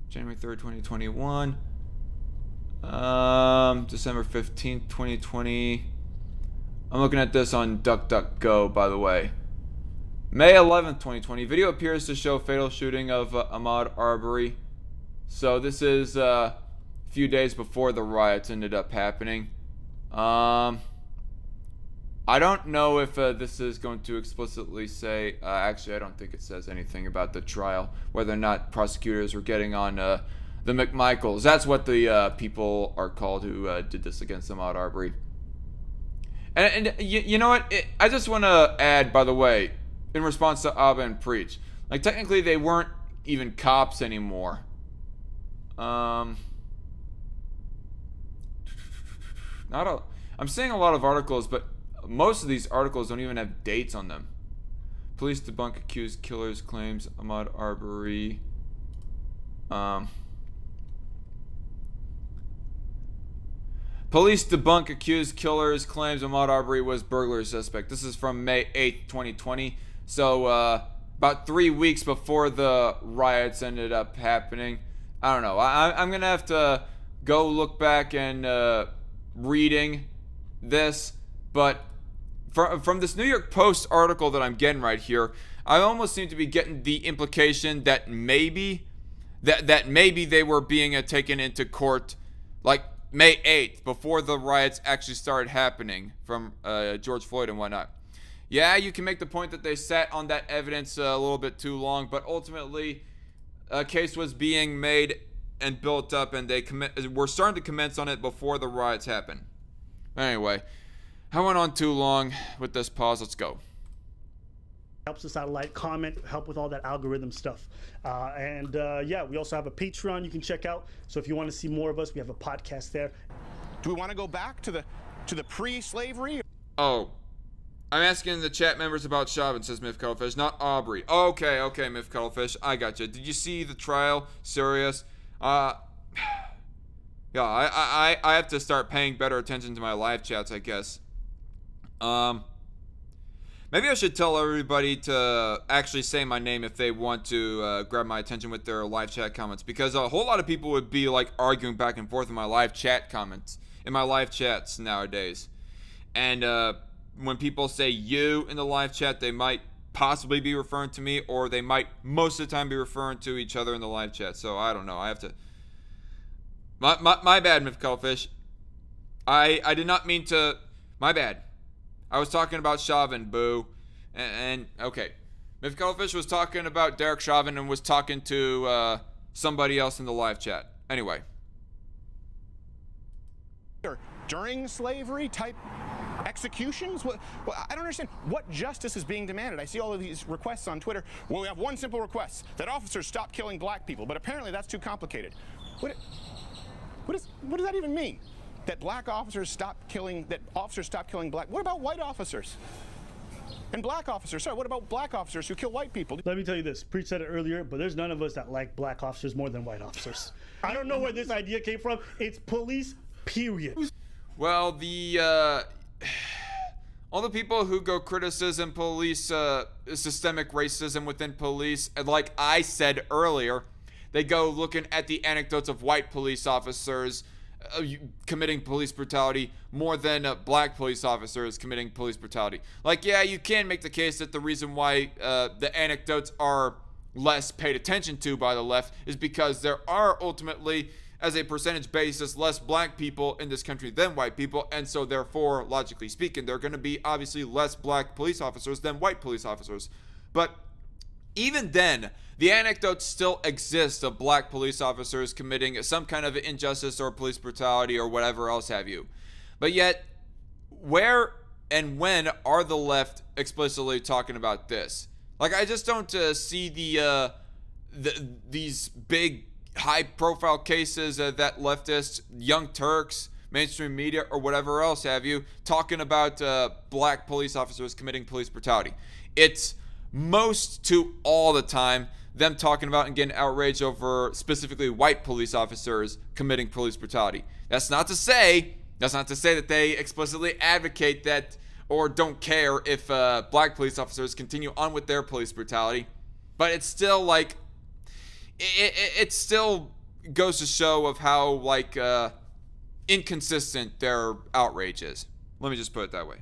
January 3rd, 2021. December 15th, 2020. I'm looking at this on DuckDuckGo, by the way. May 11th, 2020. Video appears to show fatal shooting of Ahmaud Arbery. So this is a few days before the riots ended up happening. I don't know if this is going to explicitly say, actually I don't think it says anything about the trial, whether or not prosecutors were getting on the McMichaels. That's what the people are called who did this against Ahmaud Arbery. And you know what? I just want to add, by the way, in response to Abba and Preach, like technically they weren't even cops anymore. I'm seeing a lot of articles, but most of these articles don't even have dates on them. Police debunk accused killers claims Ahmaud Arbery. Police debunk accused killers claims Ahmaud Arbery was burglary suspect. This is from May 8th, 2020. So about 3 weeks before the riots ended up happening. I don't know. I'm gonna have to go look back and reading this, but from this New York Post article that I'm getting right here, I almost seem to be getting the implication that maybe they were being taken into court like May 8th, before the riots actually started happening from George Floyd and whatnot. Yeah, you can make the point that they sat on that evidence a little bit too long, but ultimately a case was being made and built up, and they were starting to commence on it before the riots happened. Anyway, I went on too long with this pause. Let's go. Helps us out, like, comment, help with all that algorithm stuff. Yeah, we also have a Patreon you can check out. So if you want to see more of us, we have a podcast there. Do we want to go back to the pre-slavery? Oh, I'm asking the chat members about Chauvin, says Myth Cuttlefish, not Aubrey. Okay, Myth Cuttlefish, I got you. Did you see the trial? Serious? Yeah, I have to start paying better attention to my live chats, I guess. Maybe I should tell everybody to actually say my name if they want to grab my attention with their live chat comments, because a whole lot of people would be like arguing back and forth in my live chat comments, in my live chats nowadays. And when people say you in the live chat, they might possibly be referring to me, or they might most of the time be referring to each other in the live chat. So I don't know. I have to. My bad, Myth Cuttlefish. I did not mean to. My bad. I was talking about Chauvin, boo. And okay. Myth Cuttlefish was talking about Derek Chauvin and was talking to somebody else in the live chat. Anyway. During slavery type executions? Well, I don't understand. What justice is being demanded? I see all of these requests on Twitter. Well, we have one simple request, that officers stop killing black people, but apparently that's too complicated. What does that even mean? That officers stop killing black. What about white officers? And black officers. Sorry, what about black officers who kill white people? Let me tell you this. Preach said it earlier, but there's none of us that like black officers more than white officers. I don't know where this idea came from. It's police, period. Well, all the people who go criticize police, systemic racism within police, and like I said earlier, they go looking at the anecdotes of white police officers committing police brutality more than black police officers committing police brutality. Like, yeah, you can make the case that the reason why the anecdotes are less paid attention to by the left is because there are ultimately, as a percentage basis, less black people in this country than white people, and so therefore, logically speaking, there are going to be obviously less black police officers than white police officers. But even then, the anecdotes still exist of black police officers committing some kind of injustice or police brutality or whatever else have you. But yet, where and when are the left explicitly talking about this? Like, I just don't see these big high-profile cases that leftists, Young Turks, mainstream media, or whatever else have you, talking about black police officers committing police brutality. It's most to all the time them talking about and getting outraged over specifically white police officers committing police brutality. That's not to say that they explicitly advocate that or don't care if black police officers continue on with their police brutality, but it's still like it still goes to show of how like inconsistent their outrage is. Let me just put it that way.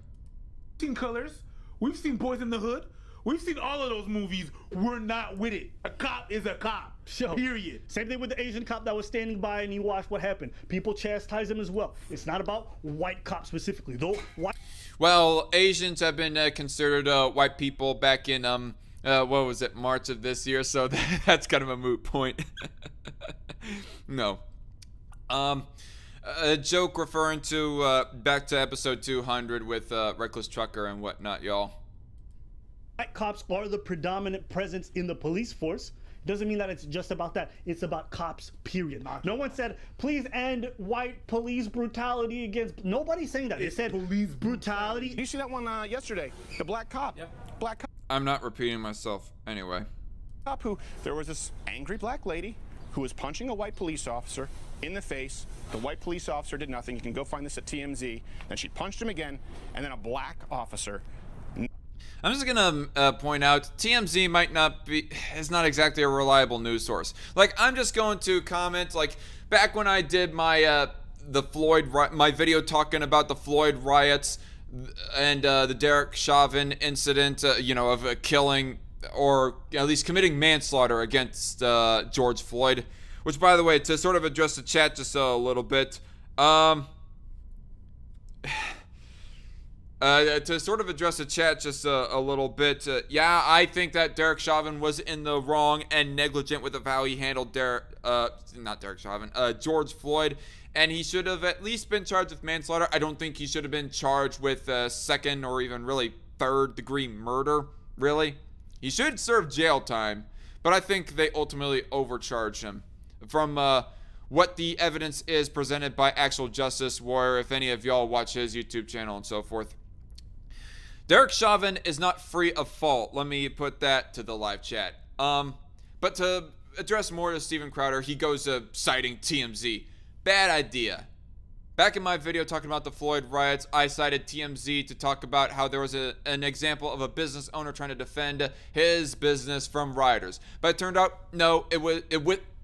We've seen Colors. We've seen Boys in the Hood. We've seen all of those movies. We're not with it. A cop is a cop. So, period. Same thing with the Asian cop that was standing by and you watched what happened. People chastise him as well. It's not about white cops specifically, though. Well, Asians have been considered white people back in what was it, March of this year? So that's kind of a moot point. No. A joke referring to back to episode 200 with Reckless Trucker and whatnot, y'all. White cops are the predominant presence in the police force. Doesn't mean that it's just about that. It's about cops, period. No one said, please end white police brutality against... Nobody's saying that. They said police brutality. You see that one yesterday? The black cop. Yep. Black cop. I'm not repeating myself anyway. Who there was this angry black lady who was punching a white police officer in the face. The white police officer did nothing. You can go find this at TMZ. Then she punched him again, and then a black officer. I'm just gonna point out TMZ might not be, is not exactly a reliable news source. Like, I'm just going to comment, like, back when I did my my video talking about the Floyd riots and the Derek Chauvin incident, you know, of killing or at least committing manslaughter against George Floyd, which, by the way, to sort of address the chat just a little bit, to sort of address the chat just a little bit, yeah, I think that Derek Chauvin was in the wrong and negligent with how he handled George Floyd, and he should have at least been charged with manslaughter. I don't think he should have been charged with second or even really third-degree murder, really. He should serve jail time, but I think they ultimately overcharged him. From what the evidence is presented by Actual Justice Warrior, if any of y'all watch his YouTube channel and so forth. Derek Chauvin is not free of fault. Let me put that to the live chat. But to address more to Steven Crowder, he goes citing TMZ. Bad idea. Back in my video talking about the Floyd riots, I cited TMZ to talk about how there was an example of a business owner trying to defend his business from rioters. But it turned out, no, it was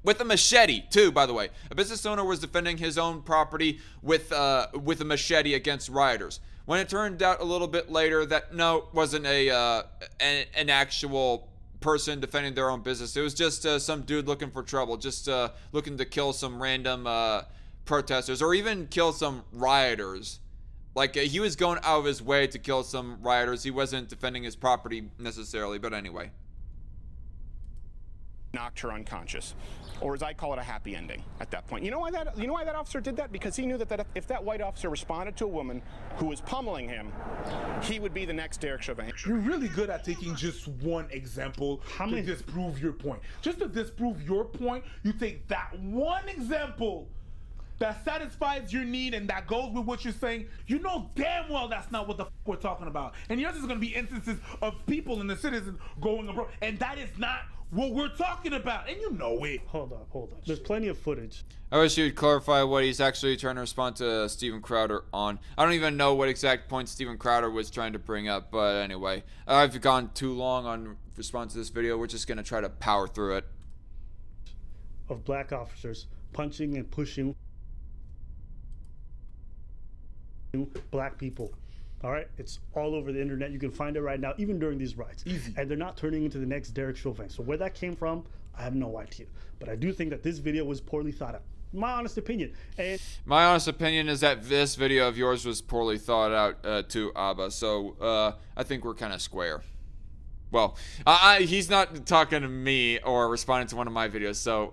with a machete, too, by the way. A business owner was defending his own property with a machete against rioters. When it turned out a little bit later that, no, it wasn't an actual person defending their own business. It was just some dude looking for trouble, just looking to kill some random protesters or even kill some rioters. Like, he was going out of his way to kill some rioters. He wasn't defending his property necessarily, but anyway. Knocked her unconscious, or as I call it, a happy ending at that point. You know why that officer did that? Because he knew that if that white officer responded to a woman who was pummeling him, he would be the next Derek Chauvin. You're really good at taking just one example to disprove your point. Just to disprove your point, you take that one example that satisfies your need and that goes with what you're saying. You know damn well that's not what the we're talking about. And yours is going to be instances of people and the citizens going abroad, and that is not what we're talking about, and you know it. Hold up. There's plenty of footage. I wish you'd clarify what he's actually trying to respond to Steven Crowder on. I don't even know what exact point Steven Crowder was trying to bring up, but anyway. I've gone too long on response to this video. We're just going to try to power through it. Of black officers punching and pushing black people. All right, it's all over the internet. You can find it right now, even during these riots. Easy. And they're not turning into the next Derek Chauvin. So where that came from, I have no idea. But I do think that this video was poorly thought out. My honest opinion. And my honest opinion is that this video of yours was poorly thought out too, Abba. So I think we're kind of square. Well, he's not talking to me or responding to one of my videos. So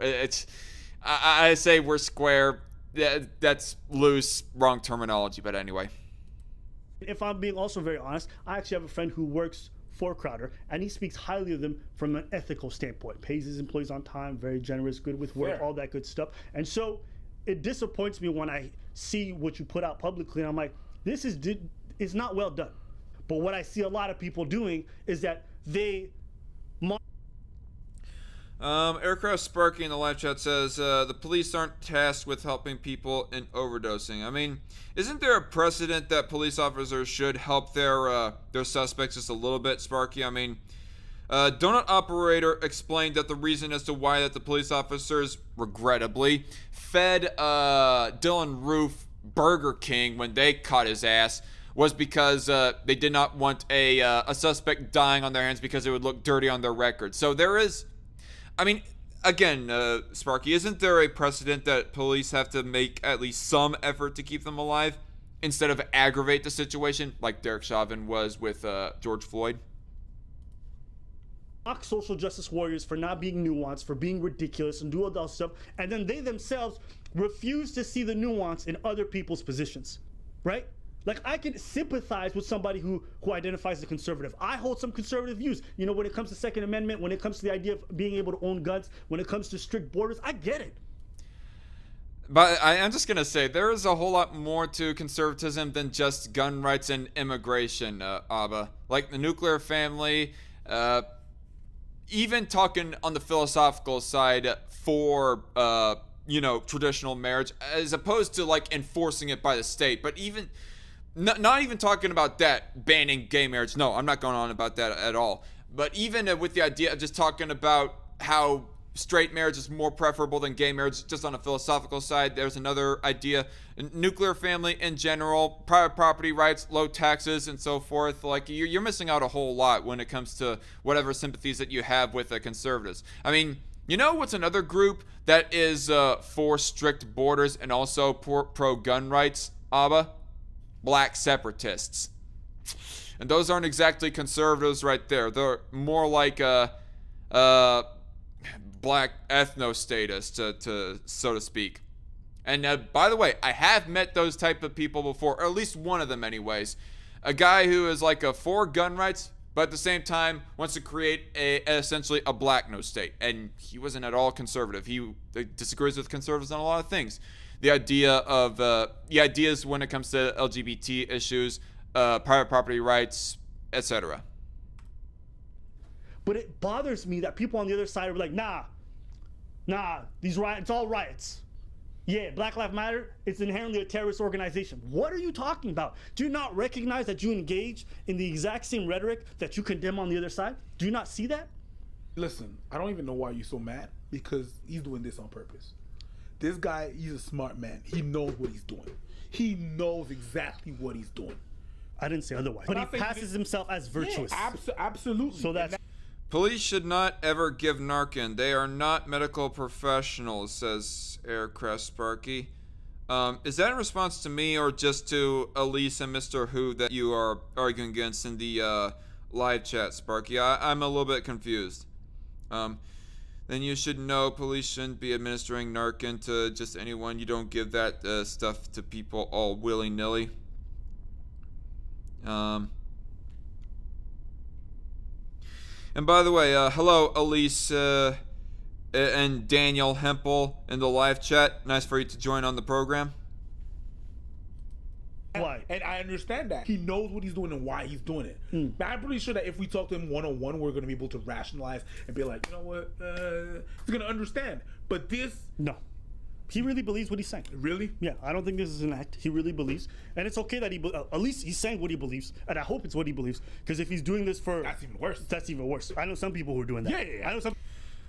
I say we're square. That's loose, wrong terminology. But anyway. If I'm being also very honest, I actually have a friend who works for Crowder, and he speaks highly of them from an ethical standpoint. Pays his employees on time, very generous, good with work, all that good stuff. And so it disappoints me when I see what you put out publicly, and I'm like, this is not well done. But what I see a lot of people doing is that they... Aircraft Sparky in the live chat says, the police aren't tasked with helping people in overdosing. I mean, isn't there a precedent that police officers should help their suspects just a little bit, Sparky? I mean, Donut Operator explained that the reason as to why that the police officers, regrettably, fed Dylan Roof Burger King when they caught his ass was because they did not want a suspect dying on their hands because it would look dirty on their record. So there is... I mean, again, Sparky, isn't there a precedent that police have to make at least some effort to keep them alive instead of aggravate the situation like Derek Chauvin was with George Floyd? Mock social justice warriors for not being nuanced, for being ridiculous and do all that stuff, and then they themselves refuse to see the nuance in other people's positions, right? Like, I can sympathize with somebody who identifies as conservative. I hold some conservative views. You know, when it comes to Second Amendment, when it comes to the idea of being able to own guns, when it comes to strict borders, I get it. But I'm just going to say, there is a whole lot more to conservatism than just gun rights and immigration, Abba. Like the nuclear family, even talking on the philosophical side for, you know, traditional marriage, as opposed to, like, enforcing it by the state. But even, not even talking about that, banning gay marriage. No, I'm not going on about that at all. But even with the idea of just talking about how straight marriage is more preferable than gay marriage, just on a philosophical side, there's another idea. Nuclear family in general, private property rights, low taxes, and so forth. Like, you're missing out a whole lot when it comes to whatever sympathies that you have with the conservatives. I mean, you know what's another group that is for strict borders and also pro-gun rights, Abba? Black separatists. And those aren't exactly conservatives right there. They're more like black ethno-status, to so to speak. And by the way, I have met those type of people before, or at least one of them anyways. A guy who is like for gun rights, but at the same time wants to create essentially a black no state. And he wasn't at all conservative. He disagrees with conservatives on a lot of things. The ideas when it comes to LGBT issues, private property rights, etc. But it bothers me that people on the other side are like, nah, these riots, it's all riots. Yeah, Black Lives Matter, it's inherently a terrorist organization. What are you talking about? Do you not recognize that you engage in the exact same rhetoric that you condemn on the other side? Do you not see that? Listen, I don't even know why you're so mad, because he's doing this on purpose. This guy, he's a smart man. He knows what he's doing. He knows exactly what he's doing. I didn't say otherwise. But he passes himself as virtuous. Yeah, absolutely. So that's... Police should not ever give Narcan. They are not medical professionals, says Aircraft Sparky. Is that in response to me or just to Elise and Mr. Who that you are arguing against in the live chat, Sparky? I'm a little bit confused. Then you should know police shouldn't be administering Narcan to just anyone. You don't give that stuff to people all willy-nilly. And by the way, hello, Elise and Daniel Hempel in the live chat. Nice for you to join on the program. Why? And I understand that. He knows what he's doing and why he's doing it. But I'm pretty sure that if we talk to him one-on-one, we're going to be able to rationalize and be like, you know what, he's going to understand. But this... No. He really believes what he's saying. Really? Yeah, I don't think this is an act. He really believes. And it's okay that at least he's saying what he believes. And I hope it's what he believes. Because if he's doing this for... That's even worse. That's even worse. I know some people who are doing that. Yeah. I know some...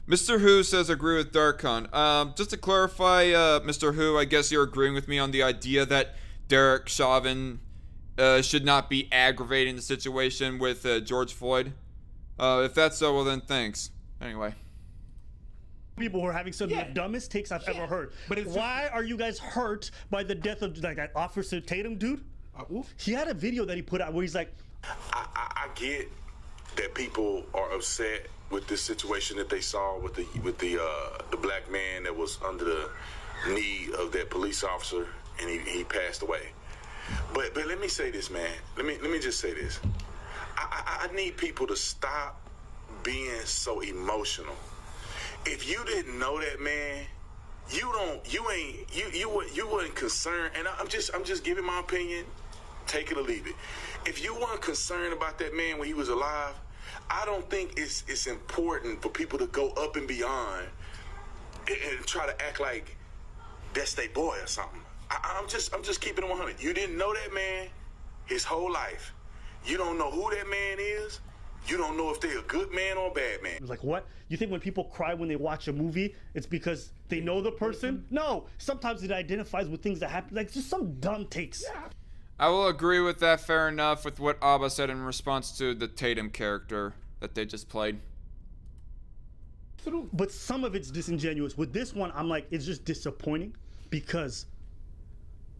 Mr. Who says agree with DarkCon. Just to clarify, Mr. Who, I guess you're agreeing with me on the idea that Derek Chauvin should not be aggravating the situation with George Floyd. If that's so, well then thanks. Anyway. People who are having some of the dumbest takes I've ever heard. But why are you guys hurt by the death of like that Officer Tatum dude? He had a video that he put out where he's like, I get that people are upset with this situation that they saw with the black man that was under the knee of that police officer and he passed away. But let me say this, man. Let me just say this. I need people to stop being so emotional. If you didn't know that man, you weren't concerned, and I'm just giving my opinion, take it or leave it. If you weren't concerned about that man when he was alive, I don't think it's important for people to go up and beyond and try to act like that's their boy or something. I'm just keeping it 100. You didn't know that man his whole life. You don't know who that man is. You don't know if they're a good man or a bad man. Like, what? You think when people cry when they watch a movie, it's because they know the person? No. Sometimes it identifies with things that happen. Like, just some dumb takes. Yeah. I will agree with that, fair enough, with what Abba said in response to the Tatum character that they just played. But some of it's disingenuous. With this one, I'm like, it's just disappointing because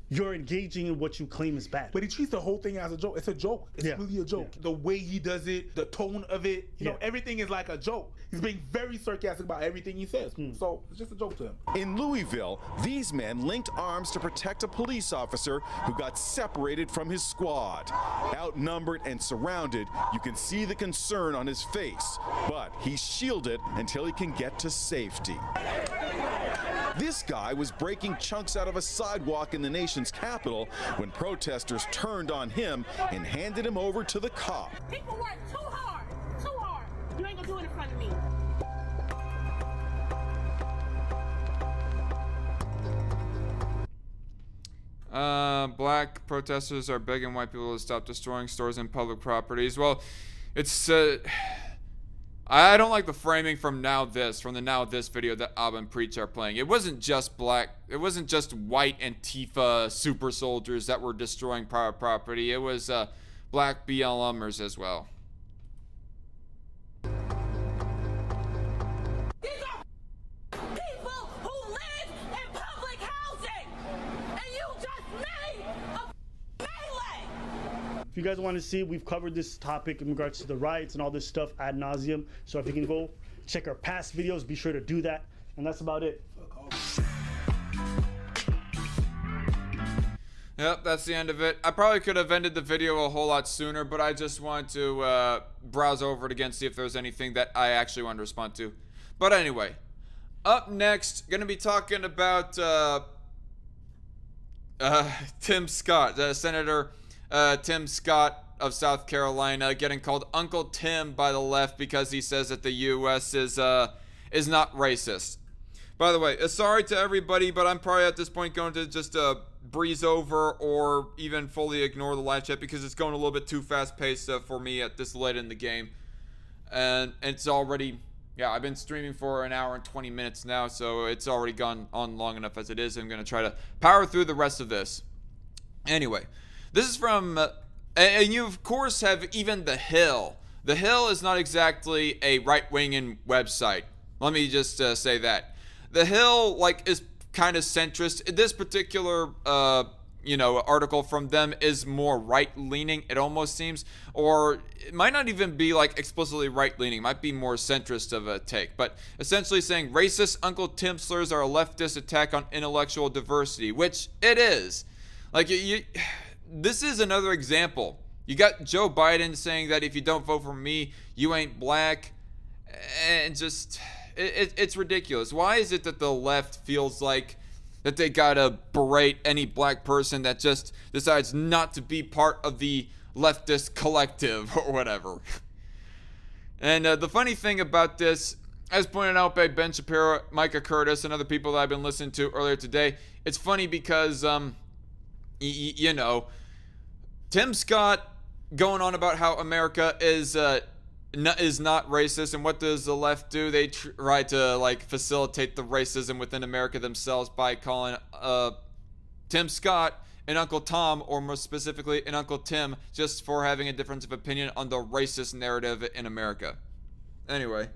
you're engaging in what you claim is bad. But he treats the whole thing as a joke. It's a joke. It's really a joke. The way he does it, the tone of it, you know, everything is like a joke. He's being very sarcastic about everything he says. So it's just a joke to him. In Louisville, these men linked arms to protect a police officer who got separated from his squad. Outnumbered and surrounded, you can see the concern on his face, but he's shielded until he can get to safety. This guy was breaking chunks out of a sidewalk in the nation's capital when protesters turned on him and handed him over to the cop. People work too hard, too hard. You ain't gonna do it in front of me. Black protesters are begging white people to stop destroying stores and public properties. Well, it's I don't like the framing from the Now This video that Ab and Preach are playing. It wasn't just black, it wasn't just white Antifa super soldiers that were destroying private property. It was black BLMers as well. These are people who live in public housing, and you just made a melee. If you guys want to see, we've covered this topic in regards to the riots and all this stuff ad nauseum. So if you can go check our past videos, be sure to do that. And that's about it. Yep, that's the end of it. I probably could have ended the video a whole lot sooner, but I just want to browse over it again, see if there's anything that I actually want to respond to. But anyway, up next, going to be talking about Tim Scott, Senator Tim Scott of South Carolina, getting called Uncle Tim by the left because he says that the U.S. is not racist. By the way, sorry to everybody, but I'm probably at this point going to just breeze over or even fully ignore the live chat because it's going a little bit too fast-paced for me at this late in the game. And it's already, I've been streaming for an hour and 20 minutes now, so it's already gone on long enough as it is. I'm going to try to power through the rest of this. Anyway, this is from, and you of course have even The Hill. The Hill is not exactly a right-winging website. Let me just say that. The Hill, is kind of centrist. This particular, article from them is more right-leaning, it almost seems. Or it might not even be, explicitly right-leaning. It might be more centrist of a take. But essentially saying, racist Uncle Tim slurs are a leftist attack on intellectual diversity. Which it is. This is another example. You got Joe Biden saying that if you don't vote for me, you ain't black. And just... It's ridiculous. Why is it that the left feels like that they gotta berate any black person that just decides not to be part of the leftist collective or whatever? And the funny thing about this, as pointed out by Ben Shapiro, Micah Curtis, and other people that I've been listening to earlier today, it's funny because, Tim Scott going on about how America is not racist, and what does the left do? They try to facilitate the racism within America themselves by calling Tim Scott an Uncle Tom, or more specifically an Uncle Tim, just for having a difference of opinion on the racist narrative in America. Anyway,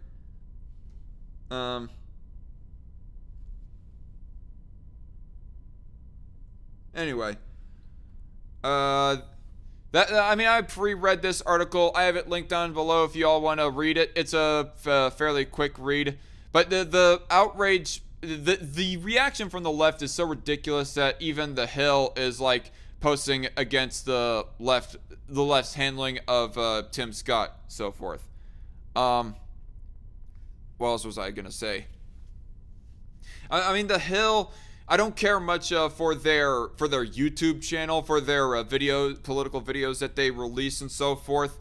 I pre-read this article. I have it linked down below if you all want to read it. It's a fairly quick read. But the outrage, the reaction from the left is so ridiculous that even The Hill is posting against the left's handling of Tim Scott, so forth. What else was I gonna say? The Hill, I don't care much for their YouTube channel, for their political videos that they release and so forth.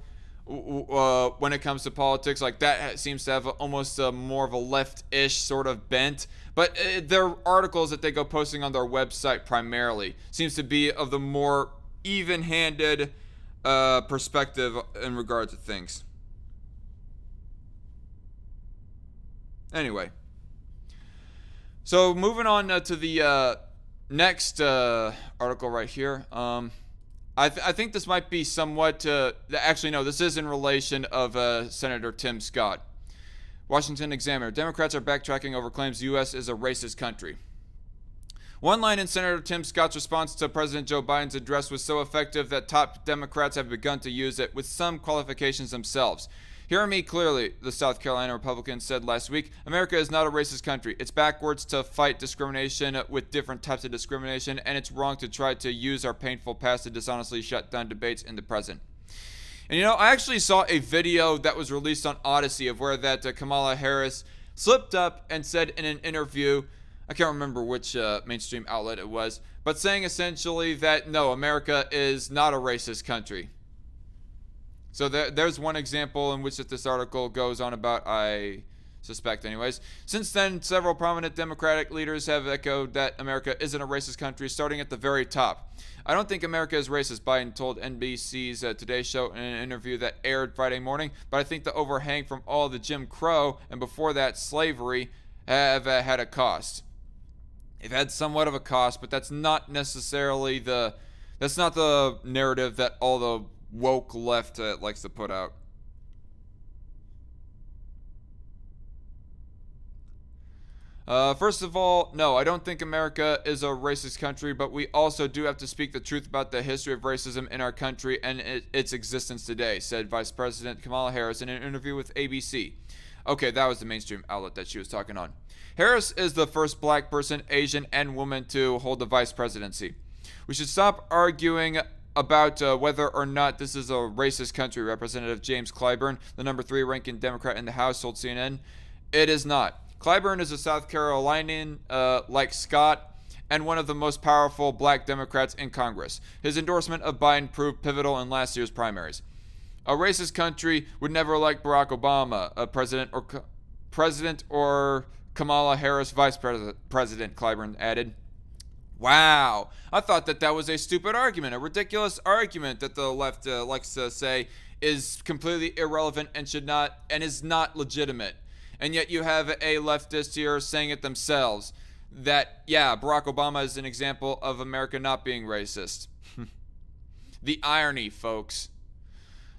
When it comes to politics, that seems to have almost more of a left-ish sort of bent. But their articles that they go posting on their website primarily seems to be of the more even-handed perspective in regard to things. Anyway. So moving on to the next article right here. I think this might be somewhat... actually, no, this is in relation of Senator Tim Scott. Washington Examiner. Democrats are backtracking over claims U.S. is a racist country. One line in Senator Tim Scott's response to President Joe Biden's address was so effective that top Democrats have begun to use it, with some qualifications themselves. Hear me clearly, the South Carolina Republican said last week. America is not a racist country. It's backwards to fight discrimination with different types of discrimination, and it's wrong to try to use our painful past to dishonestly shut down debates in the present. And you know, I actually saw a video that was released on Odyssey of where that Kamala Harris slipped up and said in an interview, I can't remember which mainstream outlet it was, but saying essentially that no, America is not a racist country. So there's one example in which this article goes on about, I suspect anyways. Since then, several prominent Democratic leaders have echoed that America isn't a racist country, starting at the very top. I don't think America is racist, Biden told NBC's Today Show in an interview that aired Friday morning, but I think the overhang from all the Jim Crow and before that slavery have had a cost. It had somewhat of a cost, but that's not necessarily that's not the narrative that all the woke left likes to put out. First of all, no, I don't think America is a racist country, but we also do have to speak the truth about the history of racism in our country and its existence today, said Vice President Kamala Harris in an interview with ABC. Okay, that was the mainstream outlet that she was talking on. Harris is the first black person, Asian, and woman to hold the vice presidency. We should stop arguing about whether or not this is a racist country, Representative James Clyburn, the number 3 ranking Democrat in the House, told CNN. It is not. Clyburn is a South Carolinian like Scott and one of the most powerful black Democrats in Congress. His endorsement of Biden proved pivotal in last year's primaries. A racist country would never elect Barack Obama, a president or Kamala Harris vice president, Clyburn added. Wow, I thought that was a stupid argument, a ridiculous argument that the left likes to say is completely irrelevant and is not legitimate. And yet you have a leftist here saying it themselves that, yeah, Barack Obama is an example of America not being racist. The irony, folks.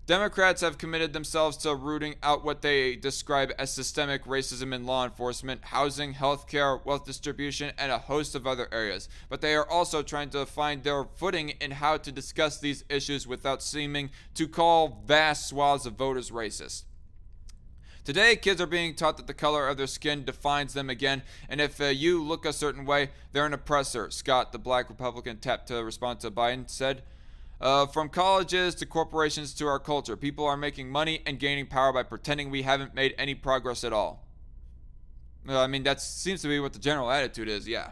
Democrats have committed themselves to rooting out what they describe as systemic racism in law enforcement, housing, healthcare, wealth distribution, and a host of other areas. But they are also trying to find their footing in how to discuss these issues without seeming to call vast swaths of voters racist. Today, kids are being taught that the color of their skin defines them again, and if you look a certain way, they're an oppressor, Scott, the black Republican tapped to respond to Biden, said. From colleges to corporations to our culture, people are making money and gaining power by pretending we haven't made any progress at all. I mean, that seems to be what the general attitude is, yeah.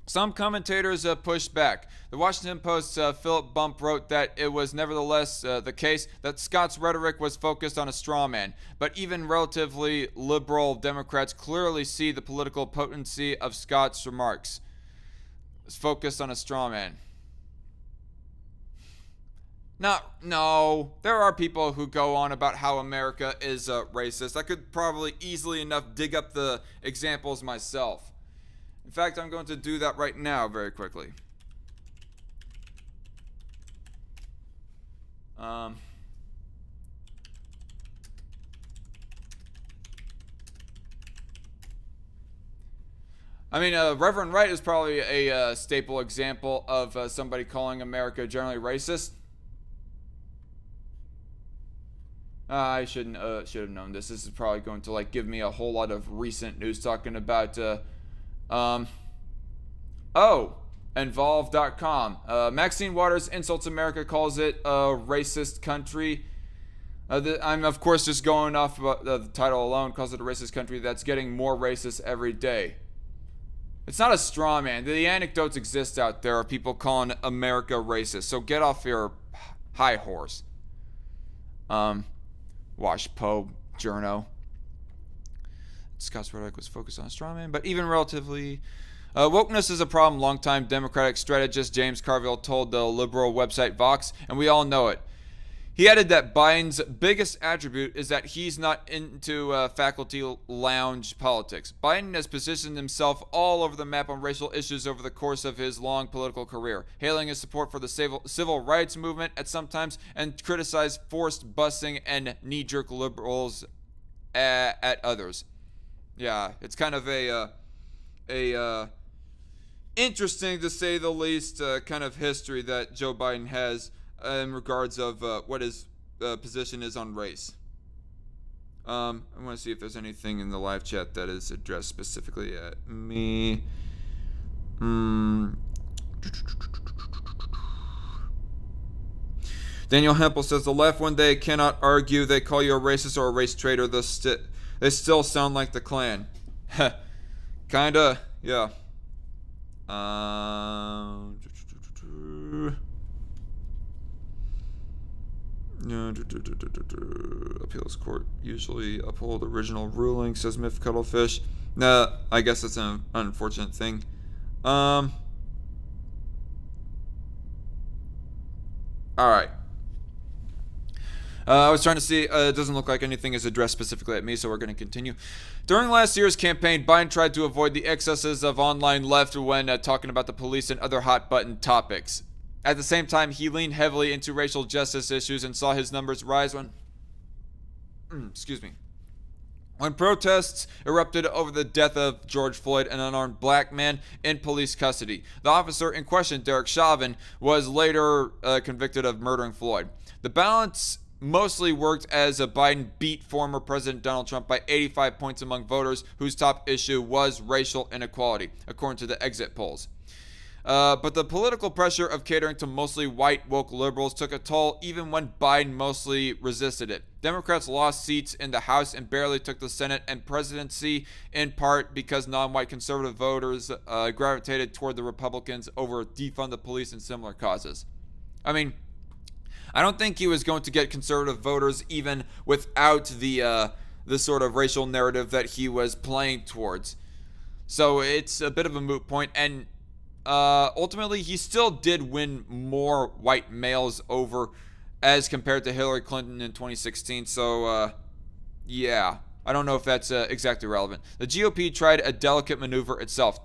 Some commentators pushed back. The Washington Post's Philip Bump wrote that it was nevertheless the case that Scott's rhetoric was focused on a straw man, but even relatively liberal Democrats clearly see the political potency of Scott's remarks. It's focused on a straw man. No, there are people who go on about how America is racist. I could probably easily enough dig up the examples myself. In fact, I'm going to do that right now very quickly. Reverend Wright is probably a staple example of somebody calling America generally racist. I should have known this. This is probably going to give me a whole lot of recent news talking about Involve.com. Maxine Waters insults America, calls it a racist country. I'm of course just going off the title alone, calls it a racist country that's getting more racist every day. It's not a straw man. The anecdotes exist out there of people calling America racist. So get off your high horse. Wash Poe Journo. Scott's rhetoric was focused on strawman, but even relatively... wokeness is a problem, longtime Democratic strategist James Carville told the liberal website Vox, and we all know it. He added that Biden's biggest attribute is that he's not into faculty lounge politics. Biden has positioned himself all over the map on racial issues over the course of his long political career, hailing his support for the civil rights movement at some times and criticized forced busing and knee-jerk liberals at others. Yeah, it's kind of a interesting, to say the least, kind of history that Joe Biden has in regards of what his position is on race. I want to see if there's anything in the live chat that is addressed specifically at me. Daniel Hempel says, the left, when they cannot argue, they call you a racist or a race traitor. They still sound like the Klan. Kinda, yeah. Appeals court usually uphold original ruling, says Myth Cuttlefish. Nah, I guess that's an unfortunate thing. Alright. I was trying to see, it doesn't look like anything is addressed specifically at me, so we're going to continue. During last year's campaign, Biden tried to avoid the excesses of online left when talking about the police and other hot-button topics. At the same time, he leaned heavily into racial justice issues and saw his numbers rise when protests erupted over the death of George Floyd, an unarmed black man in police custody. The officer in question, Derek Chauvin, was later convicted of murdering Floyd. The balance mostly worked as Biden beat former President Donald Trump by 85 points among voters whose top issue was racial inequality, according to the exit polls. But the political pressure of catering to mostly white woke liberals took a toll even when Biden mostly resisted it. Democrats lost seats in the House and barely took the Senate and presidency, in part because non-white conservative voters gravitated toward the Republicans over defund the police and similar causes. I mean, I don't think he was going to get conservative voters even without the sort of racial narrative that he was playing towards. So it's a bit of a moot point, and ultimately, he still did win more white males over as compared to Hillary Clinton in 2016. So, yeah, I don't know if that's exactly relevant. The GOP tried a delicate maneuver itself,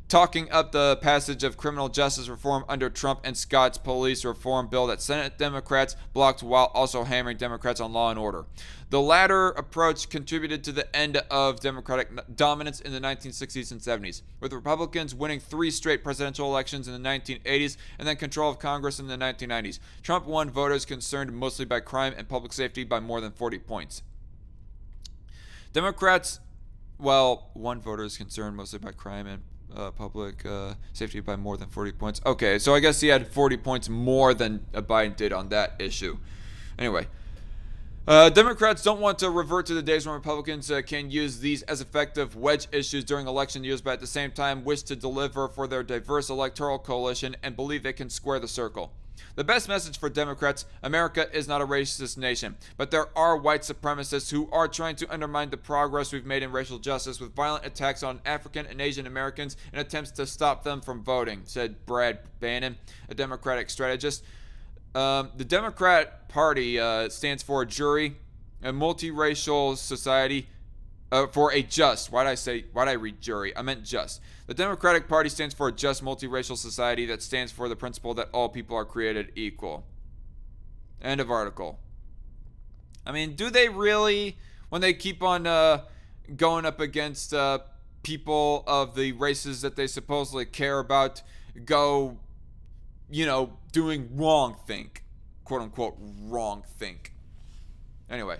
talking up the passage of criminal justice reform under Trump and Scott's police reform bill that Senate Democrats blocked, while also hammering Democrats on law and order. The latter approach contributed to the end of Democratic dominance in the 1960s and 70s, with Republicans winning 3 straight presidential elections in the 1980s and then control of Congress in the 1990s. Trump won voters concerned mostly by crime and public safety by more than 40 points. Democrats, won voters concerned mostly by crime and public safety by more than 40 points. Okay, so I guess he had 40 points more than Biden did on that issue. Anyway, Democrats don't want to revert to the days when Republicans can use these as effective wedge issues during election years, but at the same time wish to deliver for their diverse electoral coalition and believe they can square the circle. The best message for Democrats: America is not a racist nation, but there are white supremacists who are trying to undermine the progress we've made in racial justice with violent attacks on African and Asian Americans and attempts to stop them from voting, said Brad Bannon, a Democratic strategist. The Democrat Party stands for a jury, a multiracial society, for a just. Why'd I read jury? I meant just. The Democratic Party stands for a just multiracial society that stands for the principle that all people are created equal. End of article. I mean, do they really, when they keep on going up against people of the races that they supposedly care about, go, doing wrong think, quote unquote wrong think. Anyway,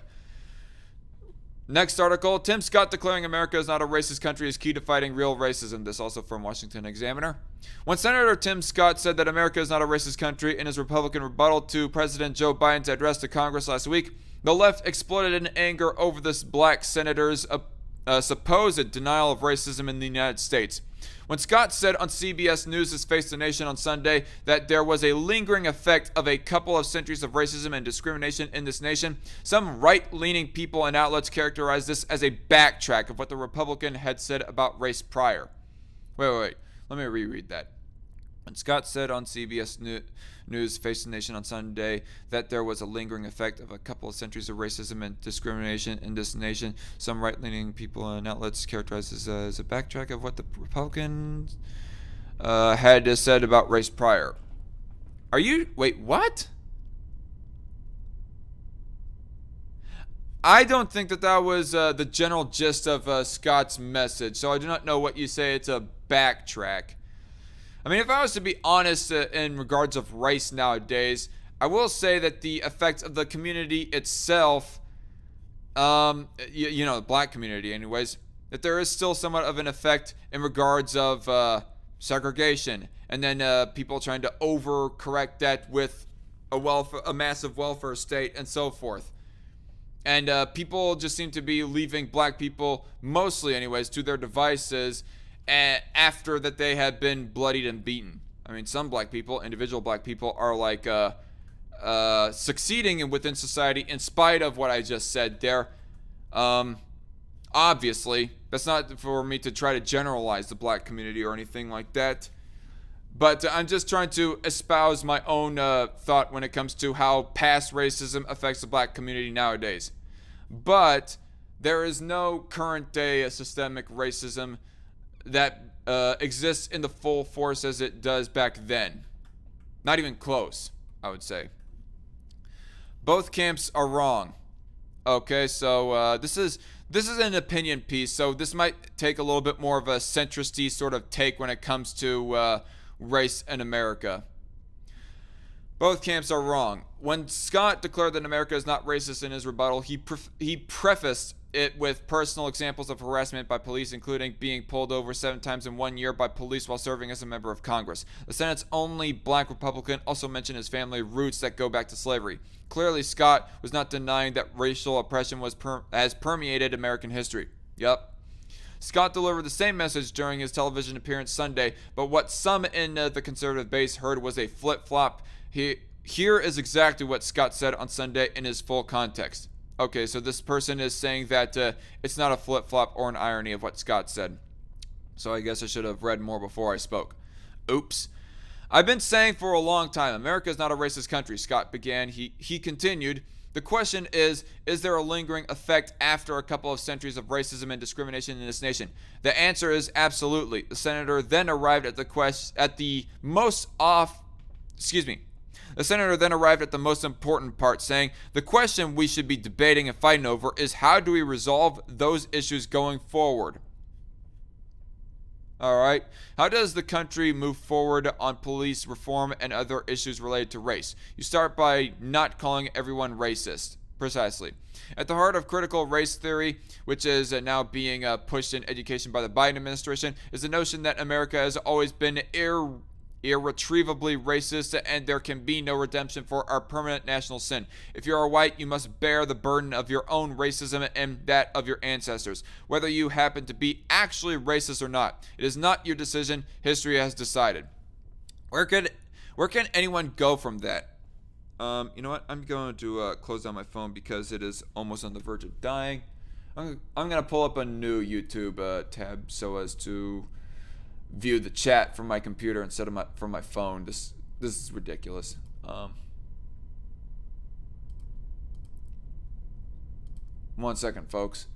next article: Tim Scott declaring America is not a racist country is key to fighting real racism. This also from Washington Examiner. When Senator Tim Scott said that America is not a racist country in his Republican rebuttal to President Joe Biden's address to Congress last week, the left exploded in anger over this black senator's supposed denial of racism in the United States. When Scott said on CBS News' Face the Nation on Sunday that there was a lingering effect of a couple of centuries of racism and discrimination in this nation, some right-leaning people and outlets characterized this as a backtrack of what the Republican had said about race prior. Wait. Let me reread that. And Scott said on CBS News Face the Nation on Sunday that there was a lingering effect of a couple of centuries of racism and discrimination in this nation. Some right-leaning people and outlets characterize this as a backtrack of what the Republicans had said about race prior. Wait, what? I don't think that was the general gist of Scott's message, so I do not know what you say it's a backtrack. I mean, if I was to be honest in regards of race nowadays, I will say that the effects of the community itself, the black community anyways, that there is still somewhat of an effect in regards of segregation, and then people trying to overcorrect that with a massive welfare state and so forth. And people just seem to be leaving black people, mostly anyways, to their devices after that they have been bloodied and beaten. I mean, some black people, individual black people, are like succeeding within society in spite of what I just said there. Obviously, that's not for me to try to generalize the black community or anything like that. But I'm just trying to espouse my own thought when it comes to how past racism affects the black community nowadays. But there is no current day systemic racism that exists in the full force as it does back then. Not even close, I would say. Both camps are wrong. Okay, so this is an opinion piece, so this might take a little bit more of a centrist-y sort of take when it comes to race in America. Both camps are wrong. When Scott declared that America is not racist in his rebuttal, he prefaced it with personal examples of harassment by police, including being pulled over 7 times in 1 year by police while serving as a member of Congress. The Senate's only black Republican also mentioned his family roots that go back to slavery. Clearly, Scott was not denying that racial oppression has permeated American history. Yup. Scott delivered the same message during his television appearance Sunday, but what some in the conservative base heard was a flip-flop. Here is exactly what Scott said on Sunday in his full context. Okay, so this person is saying that it's not a flip-flop or an irony of what Scott said. So I guess I should have read more before I spoke. Oops. I've been saying for a long time, America is not a racist country, Scott began. He continued, the question is there a lingering effect after a couple of centuries of racism and discrimination in this nation? The answer is absolutely. The senator then arrived at the most important part, saying, the question we should be debating and fighting over is how do we resolve those issues going forward? Alright, how does the country move forward on police reform and other issues related to race? You start by not calling everyone racist. Precisely. At the heart of critical race theory, which is now being pushed in education by the Biden administration, is the notion that America has always been irretrievably racist, and there can be no redemption for our permanent national sin. If you are white, you must bear the burden of your own racism and that of your ancestors, whether you happen to be actually racist or not. It is not your decision. History has decided. Where can anyone go from that? You know what? I'm going to close down my phone because it is almost on the verge of dying. I'm going to pull up a new YouTube tab so as to view the chat from my computer instead of from my phone. This is ridiculous. 1 second, folks.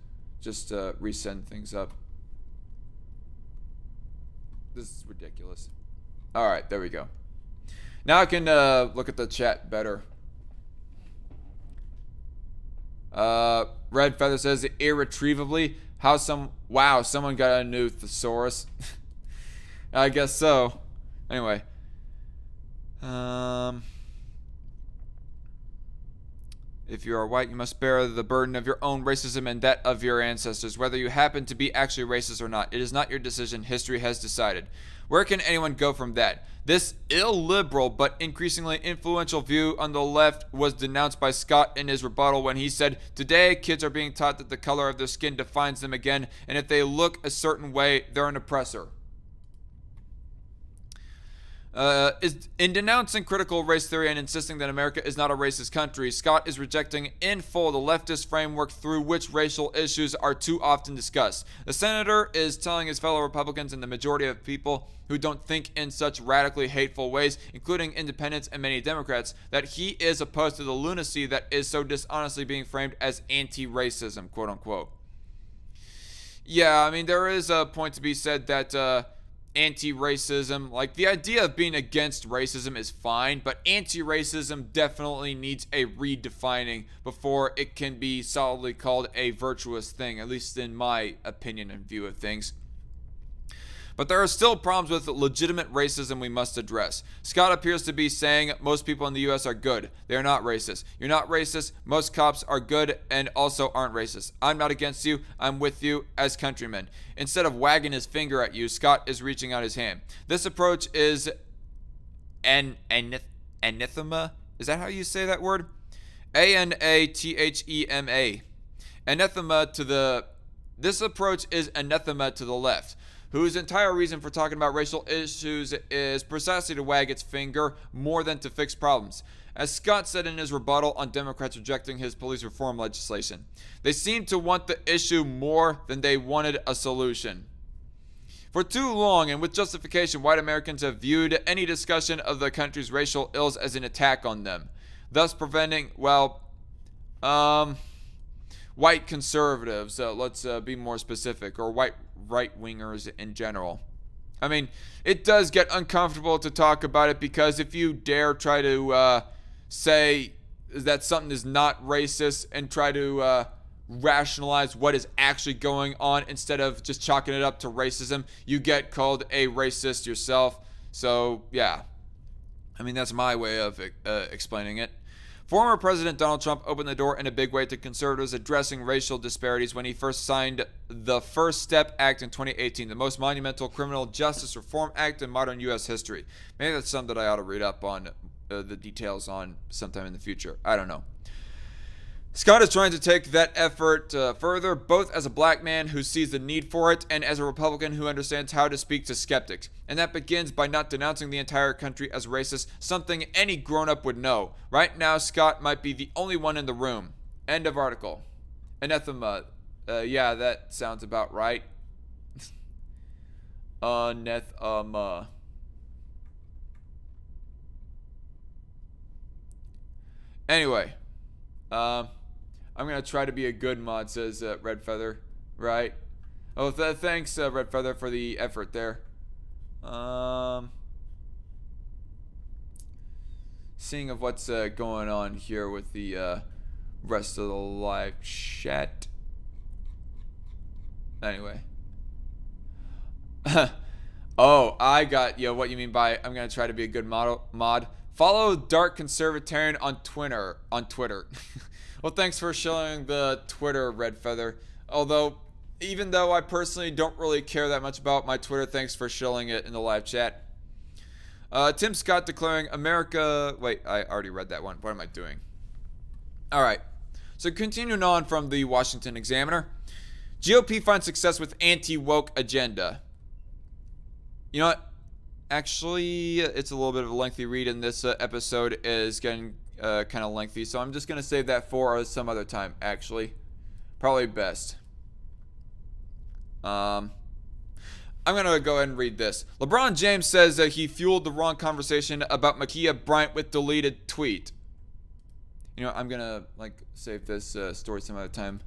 Just resend things up. This is ridiculous. All right, there we go. Now I can look at the chat better. Red Feather says irretrievably. Wow, someone got a new thesaurus. I guess so. Anyway. If you are white, you must bear the burden of your own racism and that of your ancestors, whether you happen to be actually racist or not. It is not your decision. History has decided. Where can anyone go from that? This illiberal but increasingly influential view on the left was denounced by Scott in his rebuttal when he said, today, kids are being taught that the color of their skin defines them again, and if they look a certain way, they're an oppressor. Is in denouncing critical race theory and insisting that America is not a racist country, Scott is rejecting in full the leftist framework through which racial issues are too often discussed. The senator is telling his fellow Republicans and the majority of people who don't think in such radically hateful ways, including independents and many Democrats, that he is opposed to the lunacy that is so dishonestly being framed as anti-racism, quote unquote. Yeah, I mean, there is a point to be said that anti-racism, like the idea of being against racism is fine, but anti-racism definitely needs a redefining before it can be solidly called a virtuous thing, at least in my opinion and view of things. But there are still problems with legitimate racism we must address. Scott appears to be saying most people in the US are good. They are not racist. You're not racist. Most cops are good and also aren't racist. I'm not against you. I'm with you as countrymen. Instead of wagging his finger at you, Scott is reaching out his hand. This approach is anathema. Is that how you say that word? Anathema. Anathema to the... This approach is anathema to the left, whose entire reason for talking about racial issues is precisely to wag its finger more than to fix problems. As Scott said in his rebuttal on Democrats rejecting his police reform legislation, they seem to want the issue more than they wanted a solution. For too long, and with justification, white Americans have viewed any discussion of the country's racial ills as an attack on them, thus preventing, white conservatives, let's be more specific, or white right-wingers in general. I mean, it does get uncomfortable to talk about it because if you dare try to say that something is not racist and try to rationalize what is actually going on instead of just chalking it up to racism, you get called a racist yourself. So, yeah. I mean, that's my way of explaining it. Former President Donald Trump opened the door in a big way to conservatives addressing racial disparities when he first signed the First Step Act in 2018, the most monumental criminal justice reform act in modern U.S. history. Maybe that's something that I ought to read up on the details on sometime in the future. I don't know. Scott is trying to take that effort further, both as a black man who sees the need for it and as a Republican who understands how to speak to skeptics. And that begins by not denouncing the entire country as racist, something any grown-up would know. Right now, Scott might be the only one in the room. End of article. Anathema. Yeah, that sounds about right. Anathema. Anyway. I'm going to try to be a good mod, says Red Feather, right? Oh, thanks, Red Feather, for the effort there. Seeing of what's going on here with the rest of the live chat. Anyway. Oh, I got what you mean by I'm going to try to be a good mod. Follow Dark Conservatarian on Twitter. Well, thanks for showing the Twitter, Red Feather. Even though I personally don't really care that much about my Twitter, thanks for showing it in the live chat. Tim Scott declaring America... Wait, I already read that one. What am I doing? Alright. So continuing on from the Washington Examiner. GOP finds success with anti-woke agenda. You know what? Actually, it's a little bit of a lengthy read, and this episode is getting kind of lengthy, so I'm just going to save that for some other time, actually. Probably best. I'm going to go ahead and read this. LeBron James says that he fueled the wrong conversation about Ma'Khia Bryant with deleted tweet. You know, I'm going to save this story some other time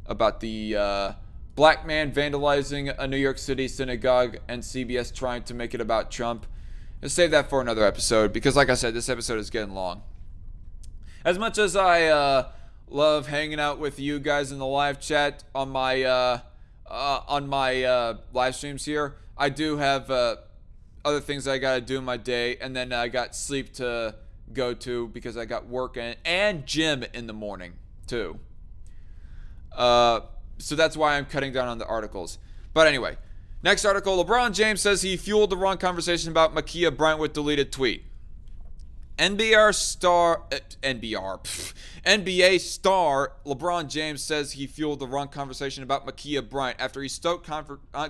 about the black man vandalizing a New York City synagogue and CBS trying to make it about Trump. I'll save that for another episode because, like I said, this episode is getting long. As much as I love hanging out with you guys in the live chat on my live streams here, I do have other things I gotta do in my day, and then I got sleep to go to because I got work and gym in the morning too. So that's why I'm cutting down on the articles. But anyway, next article: LeBron James says he fueled the wrong conversation about Ma'Khia Bryant with deleted tweet. NBA star LeBron James says he fueled the wrong conversation about Ma'Khia Bryant after he stoked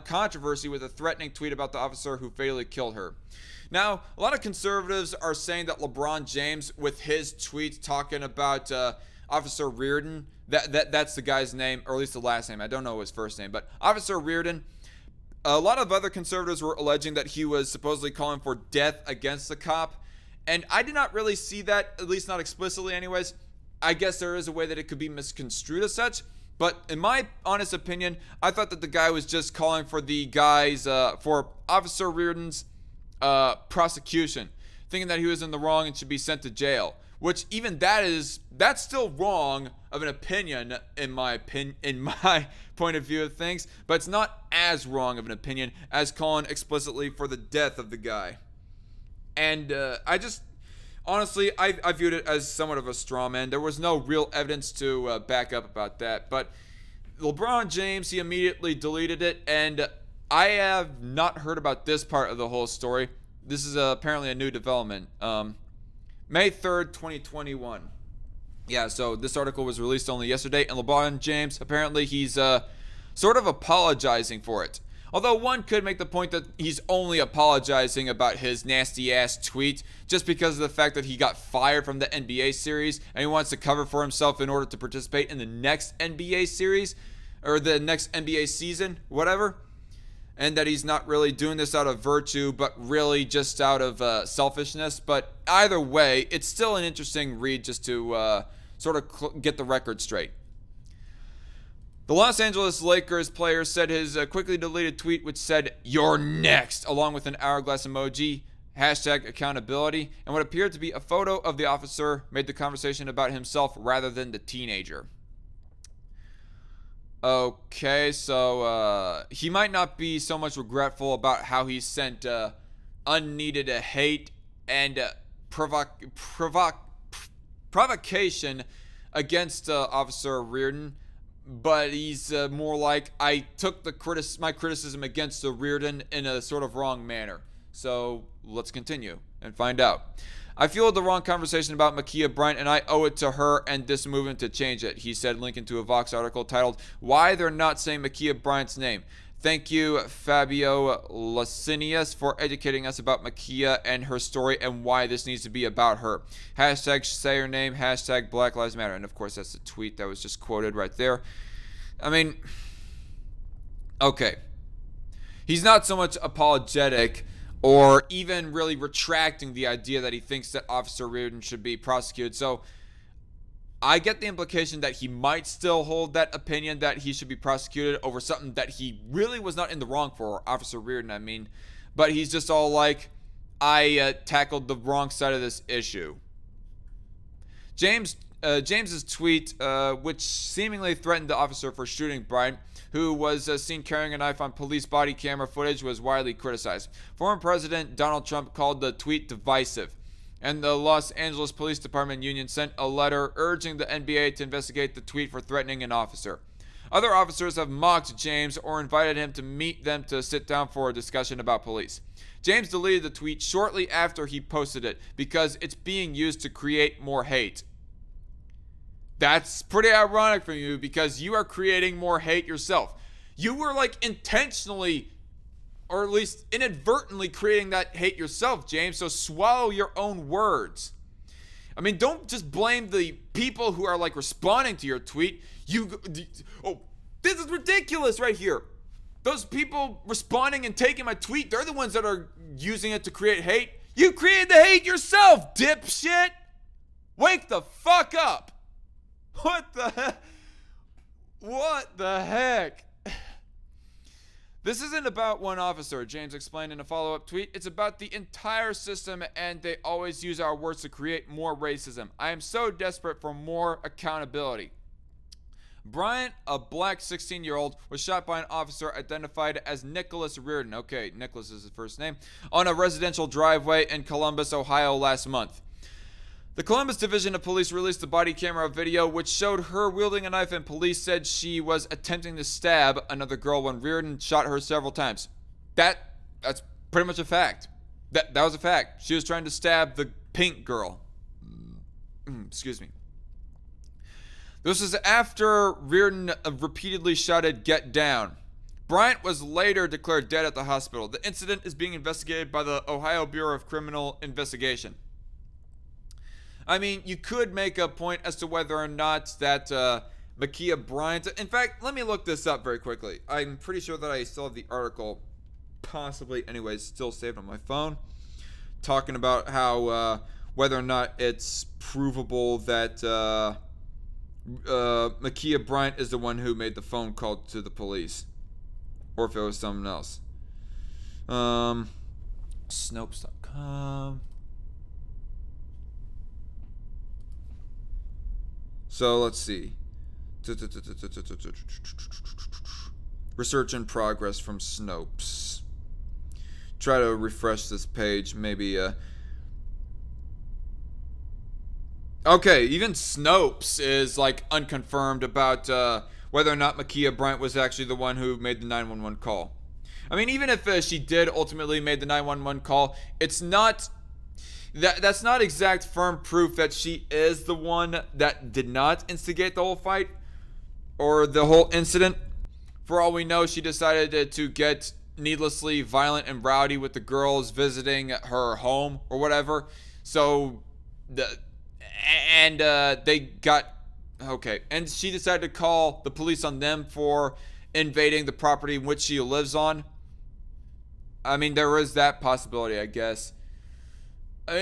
controversy with a threatening tweet about the officer who fatally killed her. Now, a lot of conservatives are saying that LeBron James, with his tweets talking about Officer Reardon, that's the guy's name, or at least the last name. I don't know his first name, but Officer Reardon. A lot of other conservatives were alleging that he was supposedly calling for death against the cop. And I did not really see that, at least not explicitly anyways. I guess there is a way that it could be misconstrued as such. But in my honest opinion, I thought that the guy was just calling for the guys, for Officer Reardon's prosecution, thinking that he was in the wrong and should be sent to jail. Which even that's still wrong of an opinion in my point of view of things. But it's not as wrong of an opinion as calling explicitly for the death of the guy. And I viewed it as somewhat of a straw man. There was no real evidence to back up about that. But LeBron James, he immediately deleted it. And I have not heard about this part of the whole story. This is apparently a new development. May 3rd, 2021. Yeah, so this article was released only yesterday. And LeBron James, apparently he's sort of apologizing for it. Although one could make the point that he's only apologizing about his nasty-ass tweet just because of the fact that he got fired from the NBA series and he wants to cover for himself in order to participate in the next NBA series or the next NBA season, whatever. And that he's not really doing this out of virtue, but really just out of selfishness. But either way, it's still an interesting read just to sort of get the record straight. The Los Angeles Lakers player said his quickly deleted tweet, which said, "You're next," along with an hourglass emoji, hashtag accountability, and what appeared to be a photo of the officer, made the conversation about himself rather than the teenager. Okay, so he might not be so much regretful about how he sent unneeded hate and provocation against Officer Reardon. But he's more like, I took my criticism against the Reardon in a sort of wrong manner. So let's continue and find out. "I fueled the wrong conversation about Ma'Khia Bryant, and I owe it to her and this movement to change it," he said, linking to a Vox article titled, "Why They're Not Saying Ma'Khia Bryant's Name. Thank you, Fabio Licinius, for educating us about Ma'Khia and her story and why this needs to be about her. Hashtag say her name, hashtag Black Lives Matter." And of course, that's the tweet that was just quoted right there. I mean, okay. He's not so much apologetic or even really retracting the idea that he thinks that Officer Reardon should be prosecuted. So I get the implication that he might still hold that opinion that he should be prosecuted over something that he really was not in the wrong for, Officer Reardon, I mean. But he's just all like, I tackled the wrong side of this issue. James's tweet, which seemingly threatened the officer for shooting Bryant, who was seen carrying a knife on police body camera footage, was widely criticized. Former President Donald Trump called the tweet divisive, and the Los Angeles Police Department union sent a letter urging the NBA to investigate the tweet for threatening an officer. Other officers have mocked James or invited him to meet them to sit down for a discussion about police. James deleted the tweet shortly after he posted it because it's being used to create more hate. That's pretty ironic for you because you are creating more hate yourself. You were like intentionally, or at least inadvertently, creating that hate yourself, James. So swallow your own words. I mean, don't just blame the people who are like responding to your tweet. This is ridiculous right here. Those people responding and taking my tweet, they're the ones that are using it to create hate. You created the hate yourself, dipshit. Wake the fuck up. What the heck? This isn't about one officer, James explained in a follow-up tweet. It's about the entire system, and they always use our words to create more racism. I am so desperate for more accountability. Bryant, a black 16-year-old, was shot by an officer identified as Nicholas Reardon. Okay, Nicholas is his first name. On a residential driveway in Columbus, Ohio last month. The Columbus Division of Police released the body camera video which showed her wielding a knife, and police said she was attempting to stab another girl when Reardon shot her several times. That's pretty much a fact. That was a fact. She was trying to stab pink girl. Excuse me. This was after Reardon repeatedly shouted, "Get down." Bryant was later declared dead at the hospital. The incident is being investigated by the Ohio Bureau of Criminal Investigation. I mean, you could make a point as to whether or not that Ma'Khia Bryant... In fact, let me look this up very quickly. I'm pretty sure that I still have the article, possibly, anyways, still saved on my phone, talking about how whether or not it's provable that Ma'Khia Bryant is the one who made the phone call to the police, or if it was someone else. Snopes.com. So let's see. Research in progress from Snopes. Try to refresh this page, maybe. Okay, even Snopes is like unconfirmed about whether or not Ma'Khia Bryant was actually the one who made the 911 call. I mean, even if she did ultimately made the 911 call, it's not... That's not exact firm proof that she is the one that did not instigate the whole fight or the whole incident. For all we know, she decided to get needlessly violent and rowdy with the girls visiting her home or whatever. So, they got... Okay, and she decided to call the police on them for invading the property in which she lives on. I mean, there is that possibility, I guess.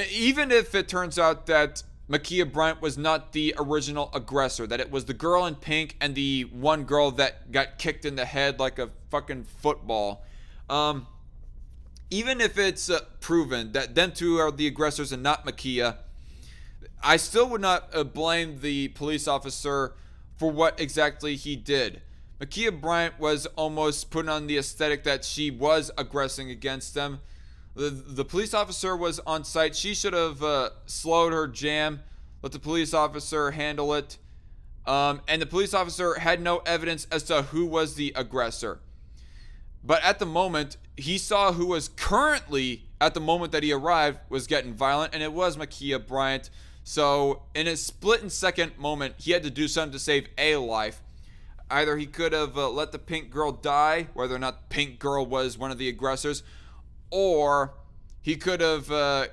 Even if it turns out that Ma'Khia Bryant was not the original aggressor, that it was the girl in pink and the one girl that got kicked in the head like a fucking football, even if it's proven that them two are the aggressors and not Ma'Khia, I still would not blame the police officer for what exactly he did. Ma'Khia Bryant was almost putting on the aesthetic that she was aggressing against them. The police officer was on site. She should have slowed her jam, let the police officer handle it. And the police officer had no evidence as to who was the aggressor. But at the moment, he saw who was currently, at the moment that he arrived, was getting violent, and it was Ma'Khia Bryant. So in a split-second moment, he had to do something to save a life. Either he could have let the pink girl die, whether or not the pink girl was one of the aggressors, or he could have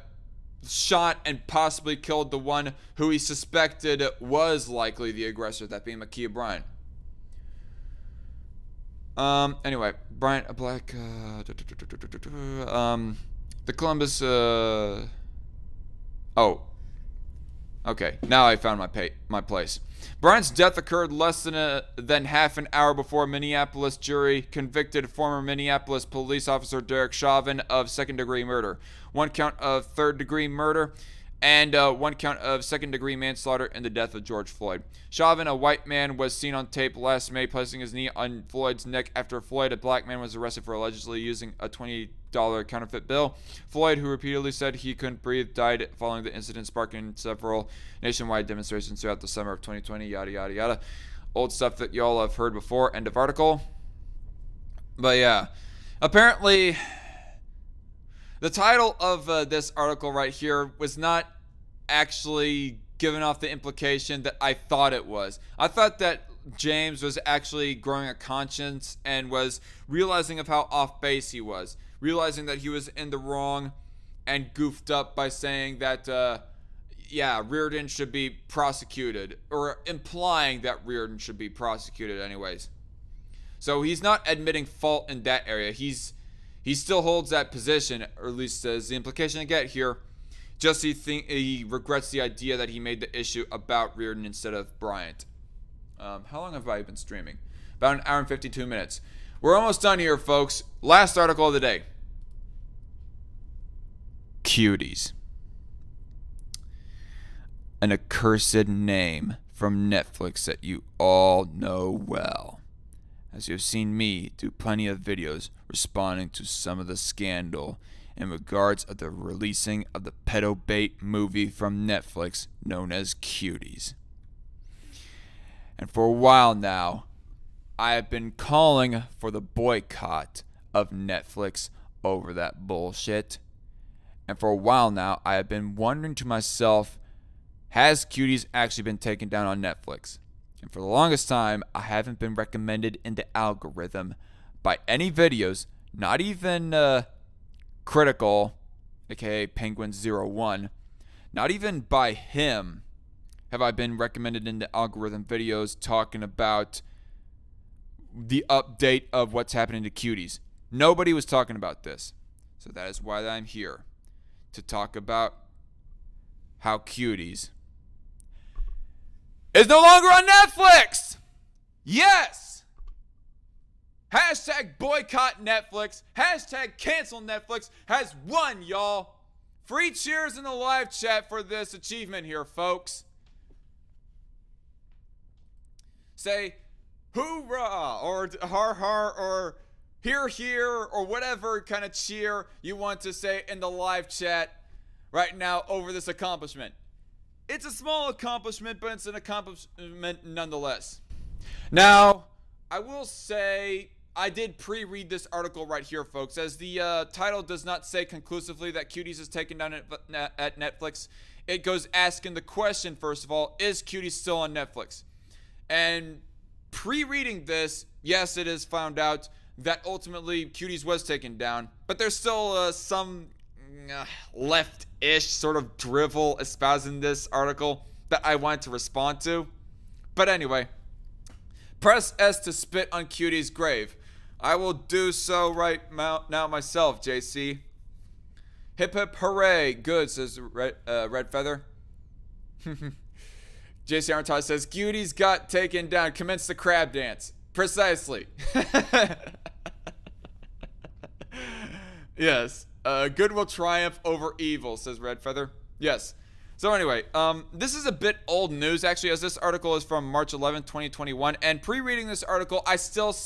shot and possibly killed the one who he suspected was likely the aggressor, that being Ma'Khia Bryant. Anyway, Bryant, a black... the Columbus... Oh. Okay, now I found my place. Bryant's death occurred less than half an hour before a Minneapolis jury convicted former Minneapolis police officer Derek Chauvin of second-degree murder, one count of third-degree murder, and one count of second-degree manslaughter in the death of George Floyd. Chauvin, a white man, was seen on tape last May placing his knee on Floyd's neck after Floyd, a black man, was arrested for allegedly using a $20 counterfeit bill. Floyd, who repeatedly said he couldn't breathe, died following the incident, sparking several nationwide demonstrations throughout the summer of 2020, yada, yada, yada. Old stuff that y'all have heard before, end of article. But yeah, apparently... the title of this article right here was not actually giving off the implication that I thought it was. I thought that James was actually growing a conscience and was realizing of how off base he was. Realizing that he was in the wrong and goofed up by saying that, Reardon should be prosecuted. Or implying that Reardon should be prosecuted anyways. So he's not admitting fault in that area. He still holds that position, or at least as the implication I get here. Just he regrets the idea that he made the issue about Reardon instead of Bryant. How long have I been streaming? About an hour and 52 minutes. We're almost done here, folks. Last article of the day. Cuties. An accursed name from Netflix that you all know well, as you have seen me do plenty of videos responding to some of the scandal in regards of the releasing of the pedo bait movie from Netflix known as Cuties. And for a while now, I have been calling for the boycott of Netflix over that bullshit. And for a while now, I have been wondering to myself, has Cuties actually been taken down on Netflix? And for the longest time, I haven't been recommended in the algorithm by any videos, not even Critical, aka Penguin01, not even by him have I been recommended in the algorithm videos talking about the update of what's happening to Cuties. Nobody was talking about this. So that is why I'm here, to talk about how Cuties is no longer on Netflix. Yes. Hashtag boycott Netflix. Hashtag cancel Netflix has won, y'all. Free cheers in the live chat for this achievement here, folks. Say hoorah or har har or here or whatever kind of cheer you want to say in the live chat right now over this accomplishment. It's a small accomplishment, but it's an accomplishment nonetheless. Now, I will say I did pre-read this article right here, folks, as the title does not say conclusively that Cuties is taken down at Netflix. It goes asking the question, first of all, is Cuties still on Netflix? And pre-reading this, yes, it is found out that ultimately Cuties was taken down, but there's still some left-ish sort of drivel espousing this article that I wanted to respond to. But anyway, press S to spit on Cuties' grave. I will do so right now myself, JC. Hip hip hooray. Good, says Red Feather. JC Armitage says, Cuties got taken down. Commence the crab dance. Precisely. Yes. Good will triumph over evil, says Red Feather. Yes. So anyway, this is a bit old news, actually, as this article is from March 11, 2021. And pre-reading this article, I still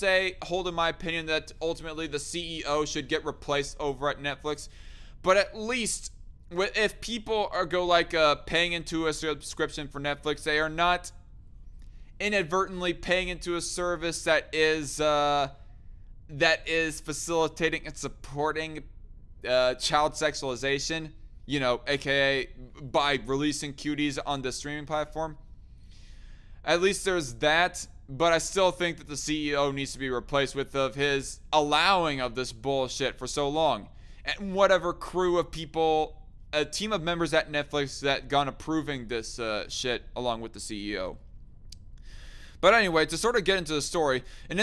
hold in my opinion that ultimately the CEO should get replaced over at Netflix. But at least if people are paying into a subscription for Netflix, they are not inadvertently paying into a service that is facilitating and supporting child sexualization, you know, aka by releasing Cuties on the streaming platform. At least there's that, but I still think that the CEO needs to be replaced with his allowing of this bullshit for so long. And whatever crew of people, a team of members at Netflix that gone approving this shit along with the CEO. But anyway, to sort of get into the story, in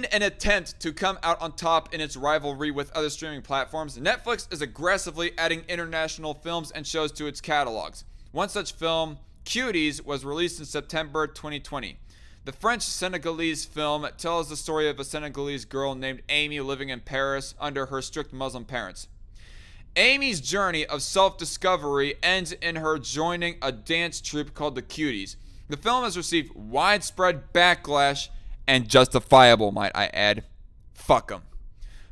an attempt to come out on top in its rivalry with other streaming platforms, Netflix is aggressively adding international films and shows to its catalogs. One such film, Cuties, was released in September 2020. The French-Senegalese film tells the story of a Senegalese girl named Amy living in Paris under her strict Muslim parents. Amy's journey of self-discovery ends in her joining a dance troupe called the Cuties. The film has received widespread backlash, and justifiable, might I add. Fuck them.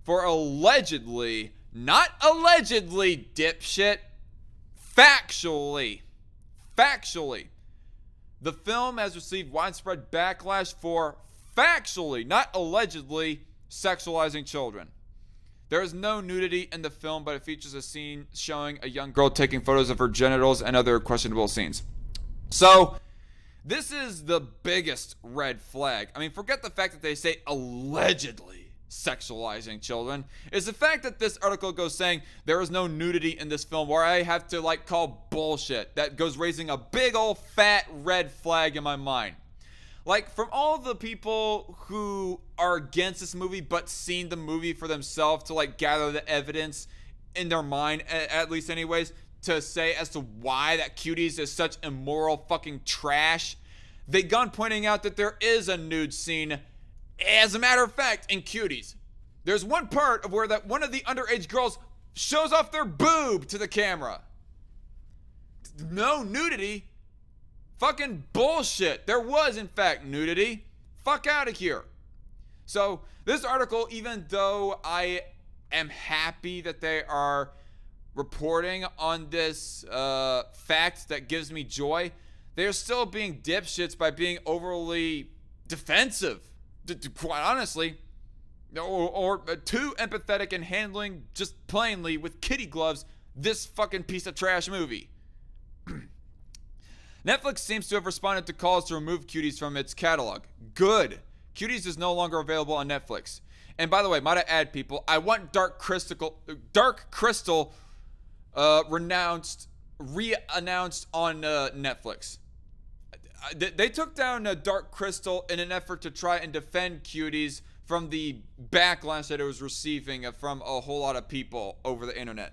For allegedly, not allegedly, dipshit, factually, the film has received widespread backlash for factually, not allegedly, sexualizing children. There is no nudity in the film, but it features a scene showing a young girl taking photos of her genitals and other questionable scenes. So, this is the biggest red flag. I mean, forget the fact that they say allegedly sexualizing children. It's the fact that this article goes saying there is no nudity in this film, where I have to call bullshit. That goes raising a big old fat red flag in my mind. From all the people who are against this movie but seen the movie for themselves to gather the evidence in their mind, at least anyways, to say as to why that Cuties is such immoral fucking trash, they gone pointing out that there is a nude scene. As a matter of fact, in Cuties, there's one part of where that one of the underage girls shows off their boob to the camera. No nudity. Fucking bullshit. There was, in fact, nudity. Fuck out of here. So, this article, even though I am happy that they are reporting on this fact that gives me joy, they're still being dipshits by being overly defensive. Quite honestly, or too empathetic in handling just plainly with kitty gloves this fucking piece of trash movie. Netflix seems to have responded to calls to remove Cuties from its catalog. Good. Cuties is no longer available on Netflix. And by the way, might I add, people, I want Dark Crystal re-announced on Netflix. They took down Dark Crystal in an effort to try and defend Cuties from the backlash that it was receiving from a whole lot of people over the internet.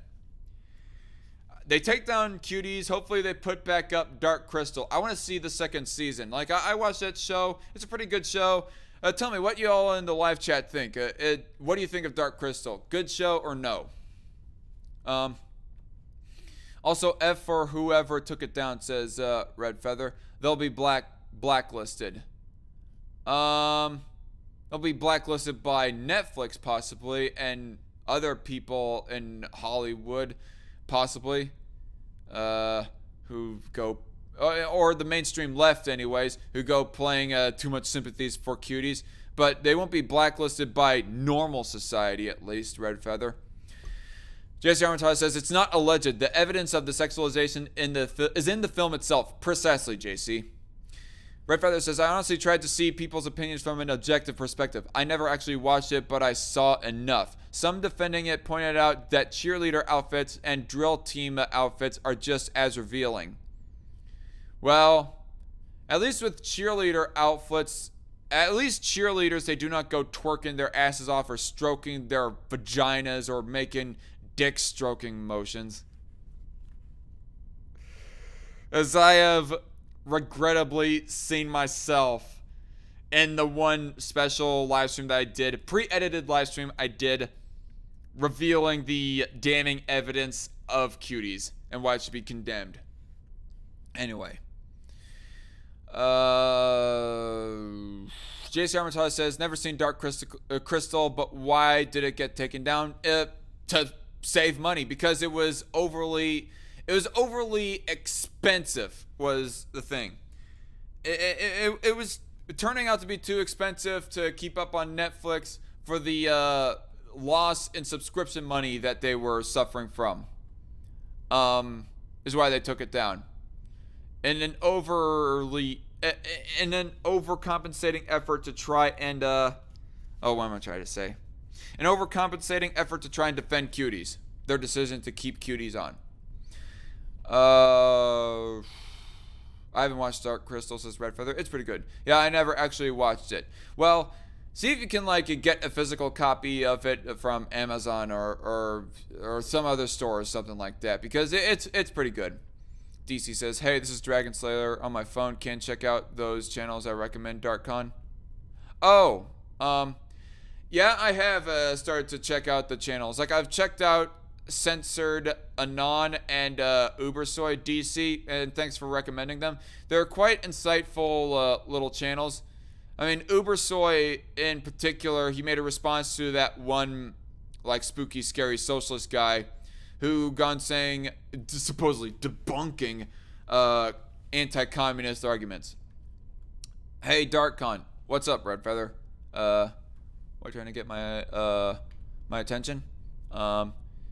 They take down Cuties. Hopefully they put back up Dark Crystal. I want to see the second season. Like, I watched that show. It's a pretty good show. Tell me what you all in the live chat think. What do you think of Dark Crystal? Good show or no? Also, F for whoever took it down, says Red Feather. They'll be blacklisted. They'll be blacklisted by Netflix possibly, and other people in Hollywood possibly, who go, or the mainstream left anyways, who go playing too much sympathies for Cuties. But they won't be blacklisted by normal society, at least, Red Feather. JC Armitage says, it's not alleged. The evidence of the sexualization is in the film itself. Precisely, JC. Red Feather says, I honestly tried to see people's opinions from an objective perspective. I never actually watched it, but I saw enough. Some defending it pointed out that cheerleader outfits and drill team outfits are just as revealing. Well, at least with cheerleader outfits, at least cheerleaders, they do not go twerking their asses off or stroking their vaginas or making dick stroking motions. As I have regrettably seen myself in the one special live stream that I did, pre-edited live stream I did, revealing the damning evidence of Cuties and why it should be condemned. Anyway. JC Armitage says, never seen Dark Crystal, but why did it get taken down? To save money, because it was overly expensive was the thing. It was turning out to be too expensive to keep up on Netflix for the loss in subscription money that they were suffering from. Is why they took it down. In an overcompensating effort to try and what am I trying to say? An overcompensating effort to try and defend Cuties. Their decision to keep Cuties on. I haven't watched Dark Crystal, says Red Feather. It's pretty good. Yeah, I never actually watched it. Well, see if you can get a physical copy of it from Amazon or some other store or something like that, because it's pretty good. DC says, hey, this is Dragon Slayer on my phone. Can check out those channels I recommend, DarkCon. Oh, yeah, I have started to check out the channels. Like, I've checked out Censored Anon and Ubersoy DC, and thanks for recommending them. They're quite insightful little channels. I mean, Ubersoy in particular, he made a response to that one spooky, scary socialist guy who gone saying, supposedly debunking anti-communist arguments. Hey, DarkCon, what's up, Red Feather? Why trying to get my my attention?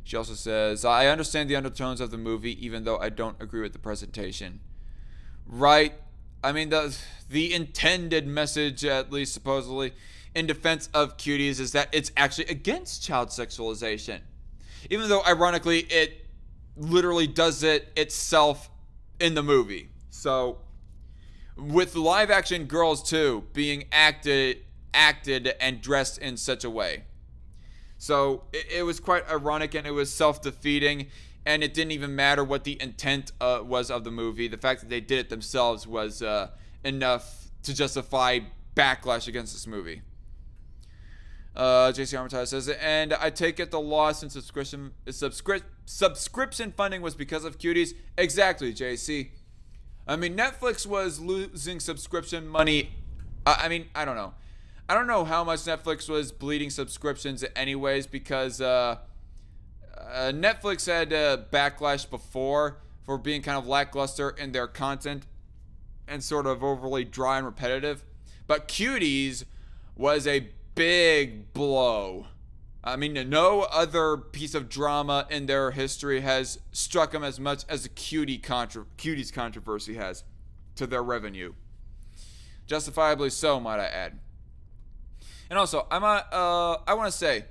She also says, I understand the undertones of the movie, even though I don't agree with the presentation. Right. I mean, the intended message, at least supposedly, in defense of Cuties is that it's actually against child sexualization. Even though, ironically, it literally does it itself in the movie. So, with live action girls, too, being acted and dressed in such a way. So it was quite ironic, and it was self-defeating, and it didn't even matter what the intent was of the movie. The fact that they did it themselves was enough to justify backlash against this movie. JC Armitage says, and I take it the loss in subscription funding was because of Cuties. Exactly, JC. I mean, Netflix was losing subscription money. I mean, I don't know. I don't know how much Netflix was bleeding subscriptions anyways, because Netflix had backlash before for being kind of lackluster in their content and sort of overly dry and repetitive. But Cuties was a big blow. I mean, no other piece of drama in their history has struck them as much as the Cuties controversy has to their revenue. Justifiably so, might I add. And also, I want to say,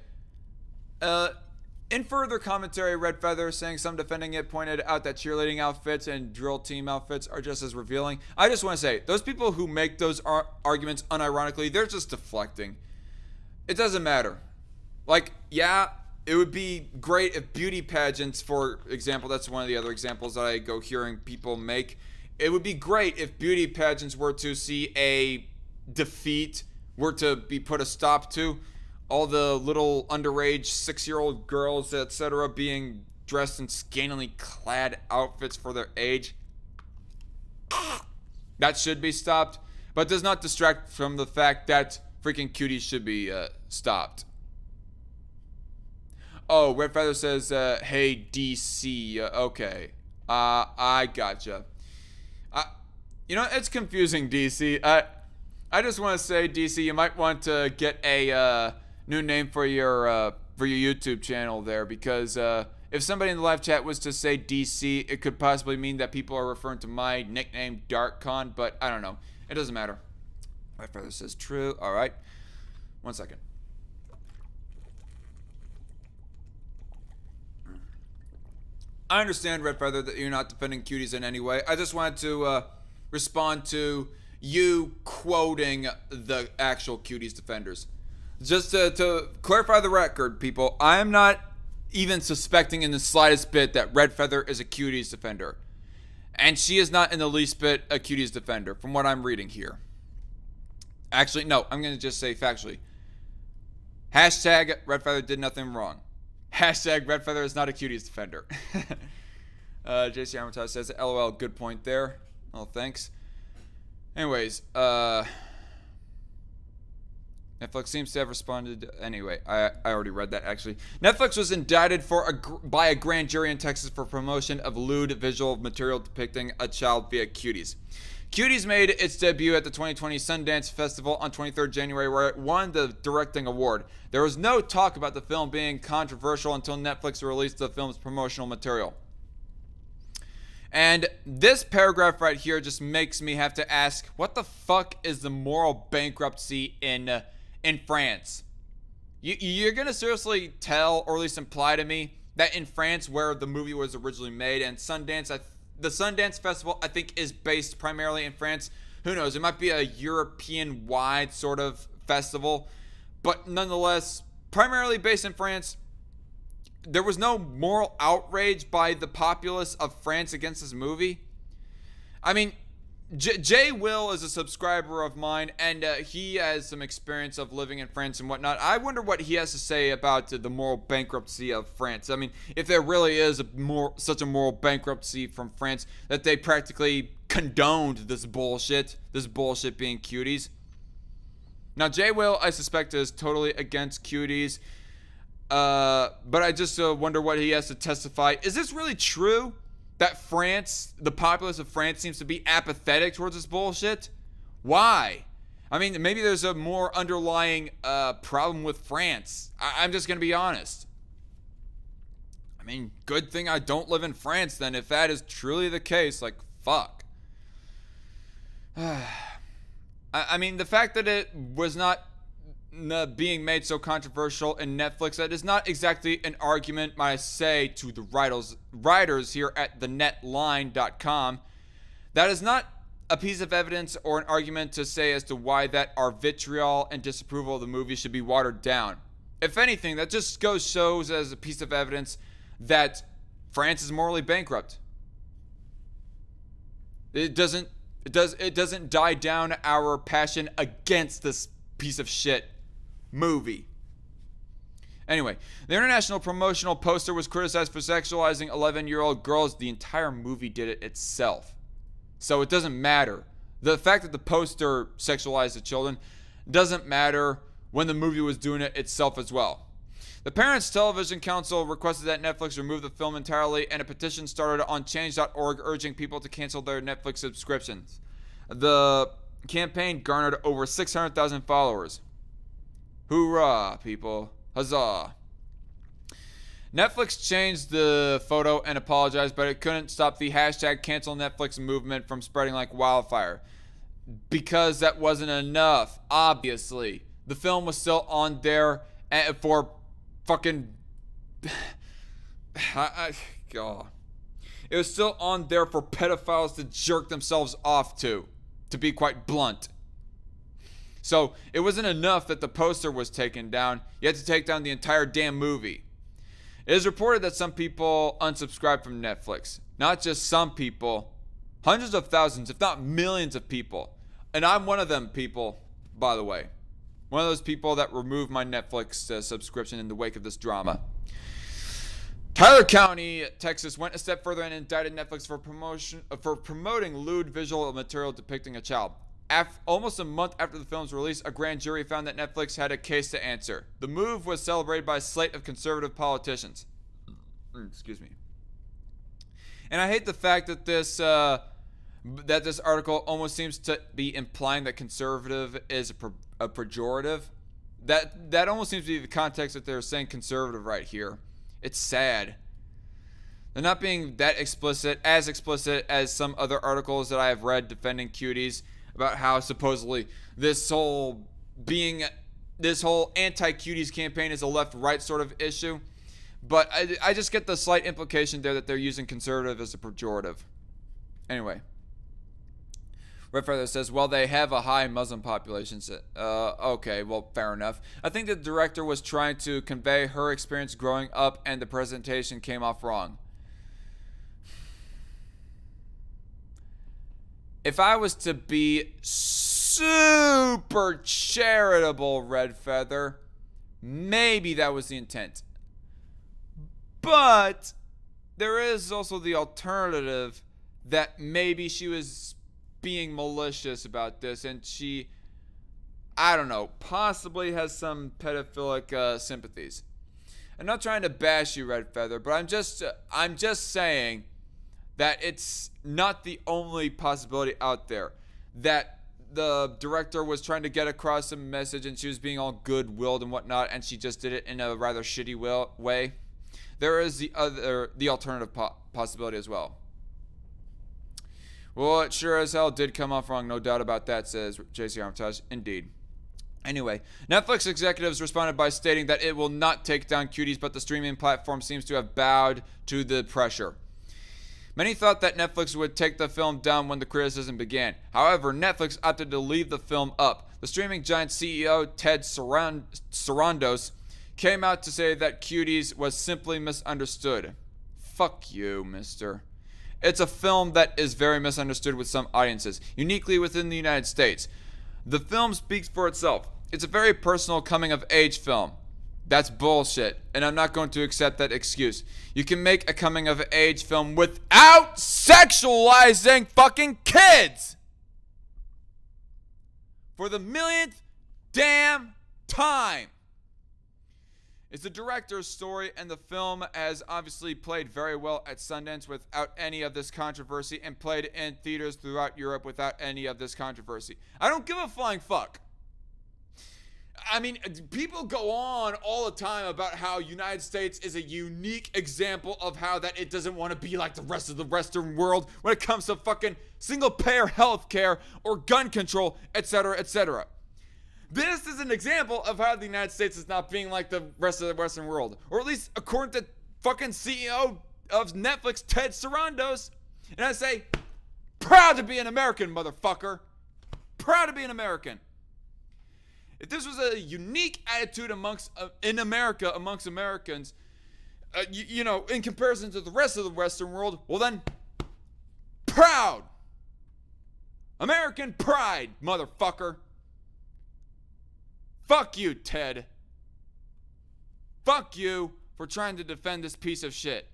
in further commentary, Red Feather, saying some defending it, pointed out that cheerleading outfits and drill team outfits are just as revealing. I just want to say, those people who make those arguments unironically, they're just deflecting. It doesn't matter. Like, yeah, it would be great if beauty pageants, for example, that's one of the other examples that I go hearing people make. It would be great if beauty pageants were to see a defeat, were to be put a stop to. All the little underage 6-year-old girls, etc., being dressed in scantily clad outfits for their age. That should be stopped, but does not distract from the fact that freaking Cuties should be stopped. Oh, Red Feather says, hey, DC. Okay. I gotcha. You know, it's confusing, DC. I just want to say, DC, you might want to get a new name for your YouTube channel there, because if somebody in the live chat was to say DC, it could possibly mean that people are referring to my nickname, DarkCon, but I don't know. It doesn't matter. Red Feather says true. All right. 1 second. I understand, Red Feather, that you're not defending Cuties in any way. I just wanted to respond to you quoting the actual Cuties defenders. Just to clarify the record, people, I am not even suspecting in the slightest bit that Red Feather is a Cuties defender. And she is not in the least bit a Cuties defender, from what I'm reading here. Actually, no, I'm going to just say factually. Hashtag Red Feather did nothing wrong. Hashtag Red Feather is not a Cuties defender. JC Armitage says, LOL, good point there. Oh, thanks. Anyways, Netflix seems to have responded. Anyway, I already read that, actually. Netflix was indicted by a grand jury in Texas for promotion of lewd visual material depicting a child via Cuties. Cuties made its debut at the 2020 Sundance Festival on 23rd January, where it won the directing award. There was no talk about the film being controversial until Netflix released the film's promotional material. And this paragraph right here just makes me have to ask, what the fuck is the moral bankruptcy in France? You're gonna seriously tell, or at least imply to me, that in France, where the movie was originally made, and Sundance, the Sundance Festival, I think, is based primarily in France. Who knows? It might be a European-wide sort of festival, but nonetheless, primarily based in France. There was no moral outrage by the populace of France against this movie. I mean, Jay Will is a subscriber of mine, and he has some experience of living in France and whatnot. I wonder what he has to say about the moral bankruptcy of France. I mean, if there really is such a moral bankruptcy from France that they practically condoned this bullshit being Cuties. Now, Jay Will, I suspect, is totally against Cuties. But I just wonder what he has to testify. Is this really true that France, the populace of France, seems to be apathetic towards this bullshit? Why? I mean, maybe there's a more underlying problem with France. I'm just going to be honest. I mean, good thing I don't live in France then, if that is truly the case. Like, fuck. I mean, the fact that it was not being made so controversial in Netflix, that is not exactly an argument, might I say, to the writers here at thenetline.com. That is not a piece of evidence or an argument to say as to why that our vitriol and disapproval of the movie should be watered down. If anything, that just shows as a piece of evidence that France is morally bankrupt. It doesn't die down our passion against this piece of shit movie. Anyway, the international promotional poster was criticized for sexualizing 11-year-old girls. The entire movie did it itself. So it doesn't matter. The fact that the poster sexualized the children doesn't matter when the movie was doing it itself as well. The Parents Television Council requested that Netflix remove the film entirely, and a petition started on change.org urging people to cancel their Netflix subscriptions. The campaign garnered over 600,000 followers. Hoorah, people. Huzzah. Netflix changed the photo and apologized, but it couldn't stop the hashtag cancel Netflix movement from spreading like wildfire. Because that wasn't enough, obviously. The film was still on there for fucking... God. It was still on there for pedophiles to jerk themselves off to be quite blunt. So it wasn't enough that the poster was taken down. You had to take down the entire damn movie. It is reported that some people unsubscribed from Netflix. Not just some people. Hundreds of thousands, if not millions of people. And I'm one of them people, by the way. One of those people that removed my Netflix subscription in the wake of this drama. Tyler County, Texas, went a step further and indicted Netflix for promoting lewd visual material depicting a child. Almost a month after the film's release, a grand jury found that Netflix had a case to answer. The move was celebrated by a slate of conservative politicians. Excuse me. And I hate the fact that this article almost seems to be implying that conservative is a pejorative. That almost seems to be the context that they're saying conservative right here. It's sad. They're not being that explicit as some other articles that I have read defending Cuties about how supposedly this whole anti-Cuties campaign is a left-right sort of issue. But I just get the slight implication there that they're using conservative as a pejorative. Anyway. Red Feather says, well, they have a high Muslim population. Okay, well, fair enough. I think the director was trying to convey her experience growing up and the presentation came off wrong. If I was to be super charitable, Red Feather, maybe that was the intent. But there is also the alternative that maybe she was being malicious about this and she, I don't know, possibly has some pedophilic sympathies. I'm not trying to bash you, Red Feather, but I'm just saying that it's not the only possibility out there, that the director was trying to get across a message and she was being all good-willed and whatnot, and she just did it in a rather shitty way. There is the alternative possibility as well. Well, it sure as hell did come off wrong, no doubt about that, says JC Armitage. Indeed. Anyway, Netflix executives responded by stating that it will not take down Cuties, but the streaming platform seems to have bowed to the pressure. Many thought that Netflix would take the film down when the criticism began. However, Netflix opted to leave the film up. The streaming giant CEO, Ted Sarandos, came out to say that Cuties was simply misunderstood. Fuck you, mister. It's a film that is very misunderstood with some audiences, uniquely within the United States. The film speaks for itself. It's a very personal coming-of-age film. That's bullshit, and I'm not going to accept that excuse. You can make a coming-of-age film without sexualizing fucking kids! For the millionth damn time! It's the director's story, and the film has obviously played very well at Sundance without any of this controversy and played in theaters throughout Europe without any of this controversy. I don't give a flying fuck. I mean, people go on all the time about how United States is a unique example of how that it doesn't want to be like the rest of the Western world when it comes to fucking single-payer healthcare or gun control, etc., etc. This is an example of how the United States is not being like the rest of the Western world. Or at least according to fucking CEO of Netflix, Ted Sarandos. And I say, proud to be an American, motherfucker. Proud to be an American. If this was a unique attitude in America amongst Americans, in comparison to the rest of the Western world, well then, proud. American pride, motherfucker. Fuck you, Ted. Fuck you for trying to defend this piece of shit.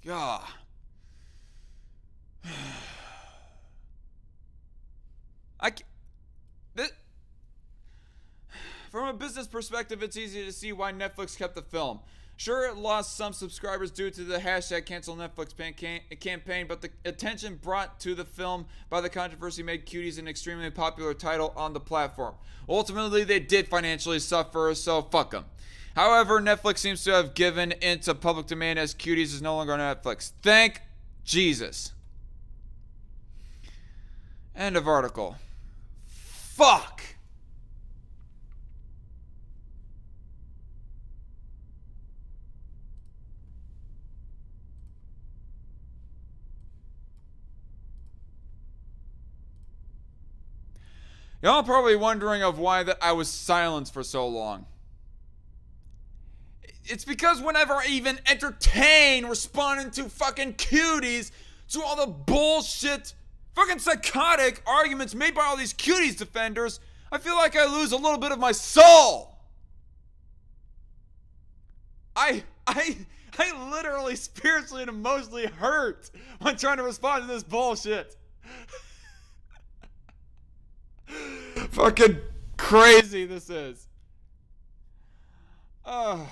God. From a business perspective, it's easy to see why Netflix kept the film. Sure, it lost some subscribers due to the hashtag cancel Netflix campaign, but the attention brought to the film by the controversy made Cuties an extremely popular title on the platform. Ultimately, they did financially suffer, so fuck them. However, Netflix seems to have given into public demand as Cuties is no longer on Netflix. Thank Jesus. End of article. Fuck. Y'all are probably wondering of why that I was silenced for so long. It's because whenever I even entertain responding to fucking Cuties, to all the bullshit, fucking psychotic arguments made by all these Cuties defenders, I feel like I lose a little bit of my soul. I literally spiritually and emotionally hurt when trying to respond to this bullshit. Fucking crazy this is. Oh.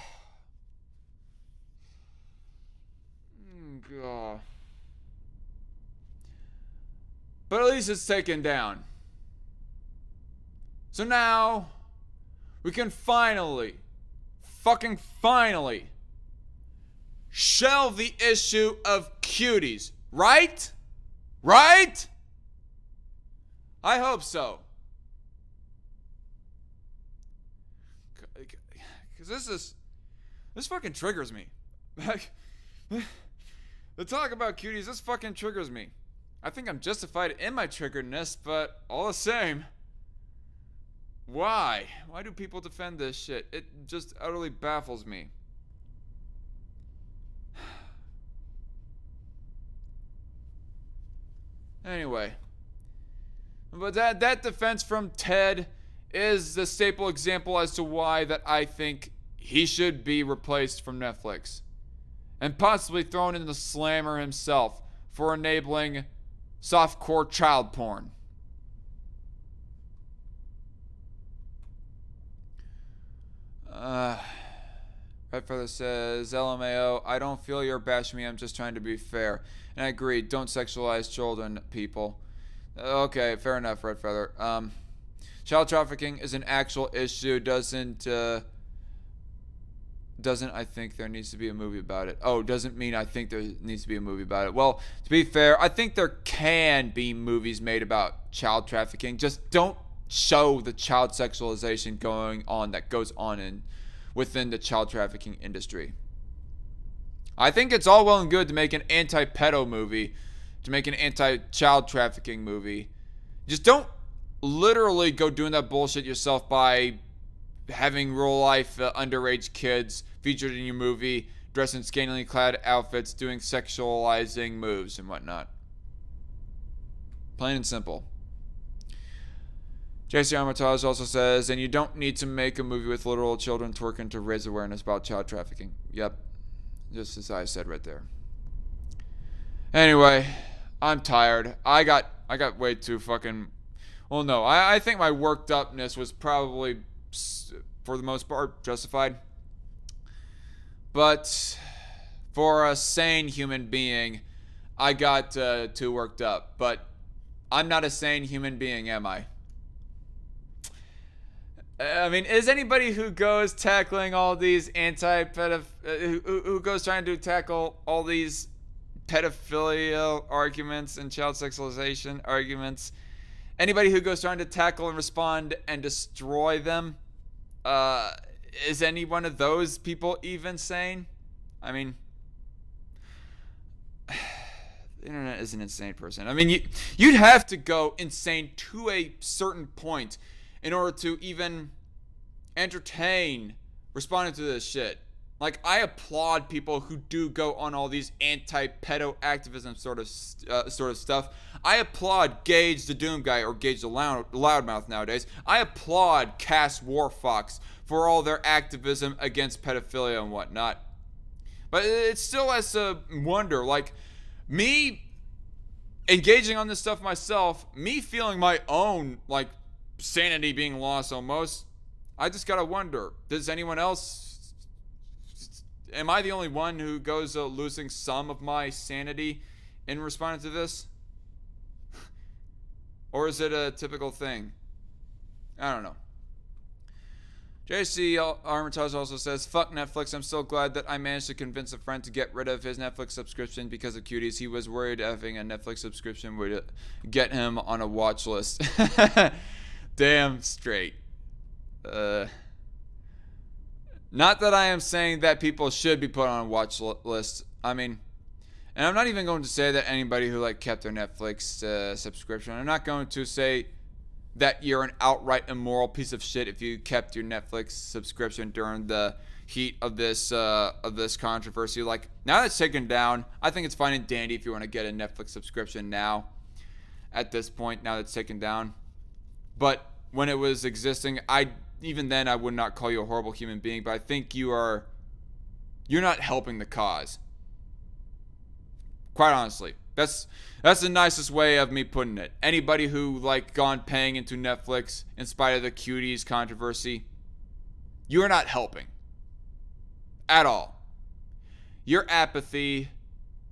God. But at least it's taken down. So now we can finally, fucking finally, shelve the issue of Cuties. Right? Right? I hope so. Because this fucking triggers me. The talk about Cuties, this fucking triggers me. I think I'm justified in my triggeredness, but all the same, why? Why do people defend this shit? It just utterly baffles me. Anyway, but that defense from Ted is the staple example as to why that I think he should be replaced from Netflix and possibly thrown in the slammer himself for enabling softcore child porn. Red Feather says, LMAO, I don't feel you're bashing me, I'm just trying to be fair. And I agree, don't sexualize children, people. Okay, fair enough, Red Feather. Child trafficking is an actual issue, doesn't I think there needs to be a movie about it. Oh, doesn't mean I think there needs to be a movie about it. Well, to be fair, I think there can be movies made about child trafficking. Just don't show the child sexualization going on that goes on within the child trafficking industry. I think it's all well and good to make an anti-pedo movie, to make an anti-child trafficking movie. Just don't literally go doing that bullshit yourself by having real-life underage kids featured in your movie, dressed in scantily clad outfits, doing sexualizing moves and whatnot. Plain and simple. JC Armitage also says, and you don't need to make a movie with literal children twerking to raise awareness about child trafficking. Yep. Just as I said right there. Anyway, I'm tired. I got way too fucking... Well, no. I think my worked upness was probably, for the most part, justified. But for a sane human being, I got too worked up. But I'm not a sane human being, am I? I mean, is anybody who goes tackling all these who goes trying to tackle all these pedophilia arguments and child sexualization arguments, anybody who goes trying to tackle and respond and destroy them, is any one of those people even sane? I mean, the internet is an insane person. I mean, you'd have to go insane to a certain point in order to even entertain responding to this shit. Like, I applaud people who do go on all these anti-pedo activism sort of stuff. I applaud Gage the Doom Guy, or Gage the Loudmouth nowadays. I applaud Cass Warfox for all their activism against pedophilia and whatnot. But it still has to wonder, like, me engaging on this stuff myself, me feeling my own, like, sanity being lost almost, I just gotta wonder, does anyone else am I the only one who goes losing some of my sanity in responding to this? Or is it a typical thing? I don't know. JC Armitage also says, fuck Netflix. I'm so glad that I managed to convince a friend to get rid of his Netflix subscription because of Cuties. He was worried having a Netflix subscription would get him on a watch list. Damn straight. Not that I am saying that people should be put on a watch list. I mean, and I'm not even going to say that anybody who like kept their Netflix subscription. I'm not going to say that you're an outright immoral piece of shit if you kept your Netflix subscription during the heat of this controversy. Like, now that it's taken down, I think it's fine and dandy if you want to get a Netflix subscription now. At this point, now that it's taken down. But when it was existing, even then I would not call you a horrible human being. But I think you're not helping the cause. Quite honestly. That's the nicest way of me putting it. Anybody who like gone paying into Netflix in spite of the Cuties controversy, you're not helping at all. Your apathy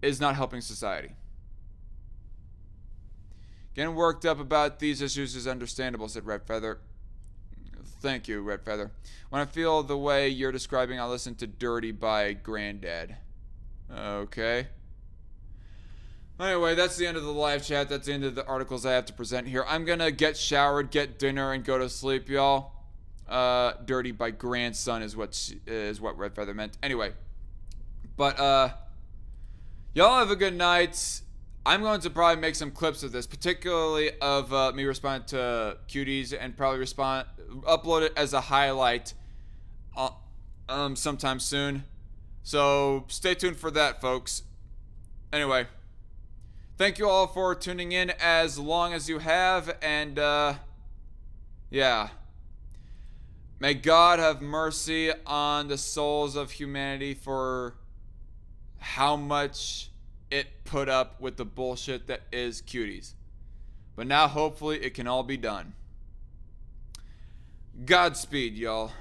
is not helping society. Getting worked up about these issues is understandable, said Red Feather. Thank you, Red Feather. When I feel the way you're describing, I listen to Dirty by Granddad. Okay. Anyway, that's the end of the live chat. That's the end of the articles I have to present here. I'm gonna get showered, get dinner, and go to sleep, y'all. Dirty by Grandson is what Red Feather meant. Anyway, but y'all have a good night. I'm going to probably make some clips of this, particularly of me responding to Cuties, and probably upload it as a highlight sometime soon. So stay tuned for that, folks. Anyway. Thank you all for tuning in as long as you have, and yeah. May God have mercy on the souls of humanity for how much it put up with the bullshit that is Cuties. But now hopefully it can all be done. Godspeed, y'all.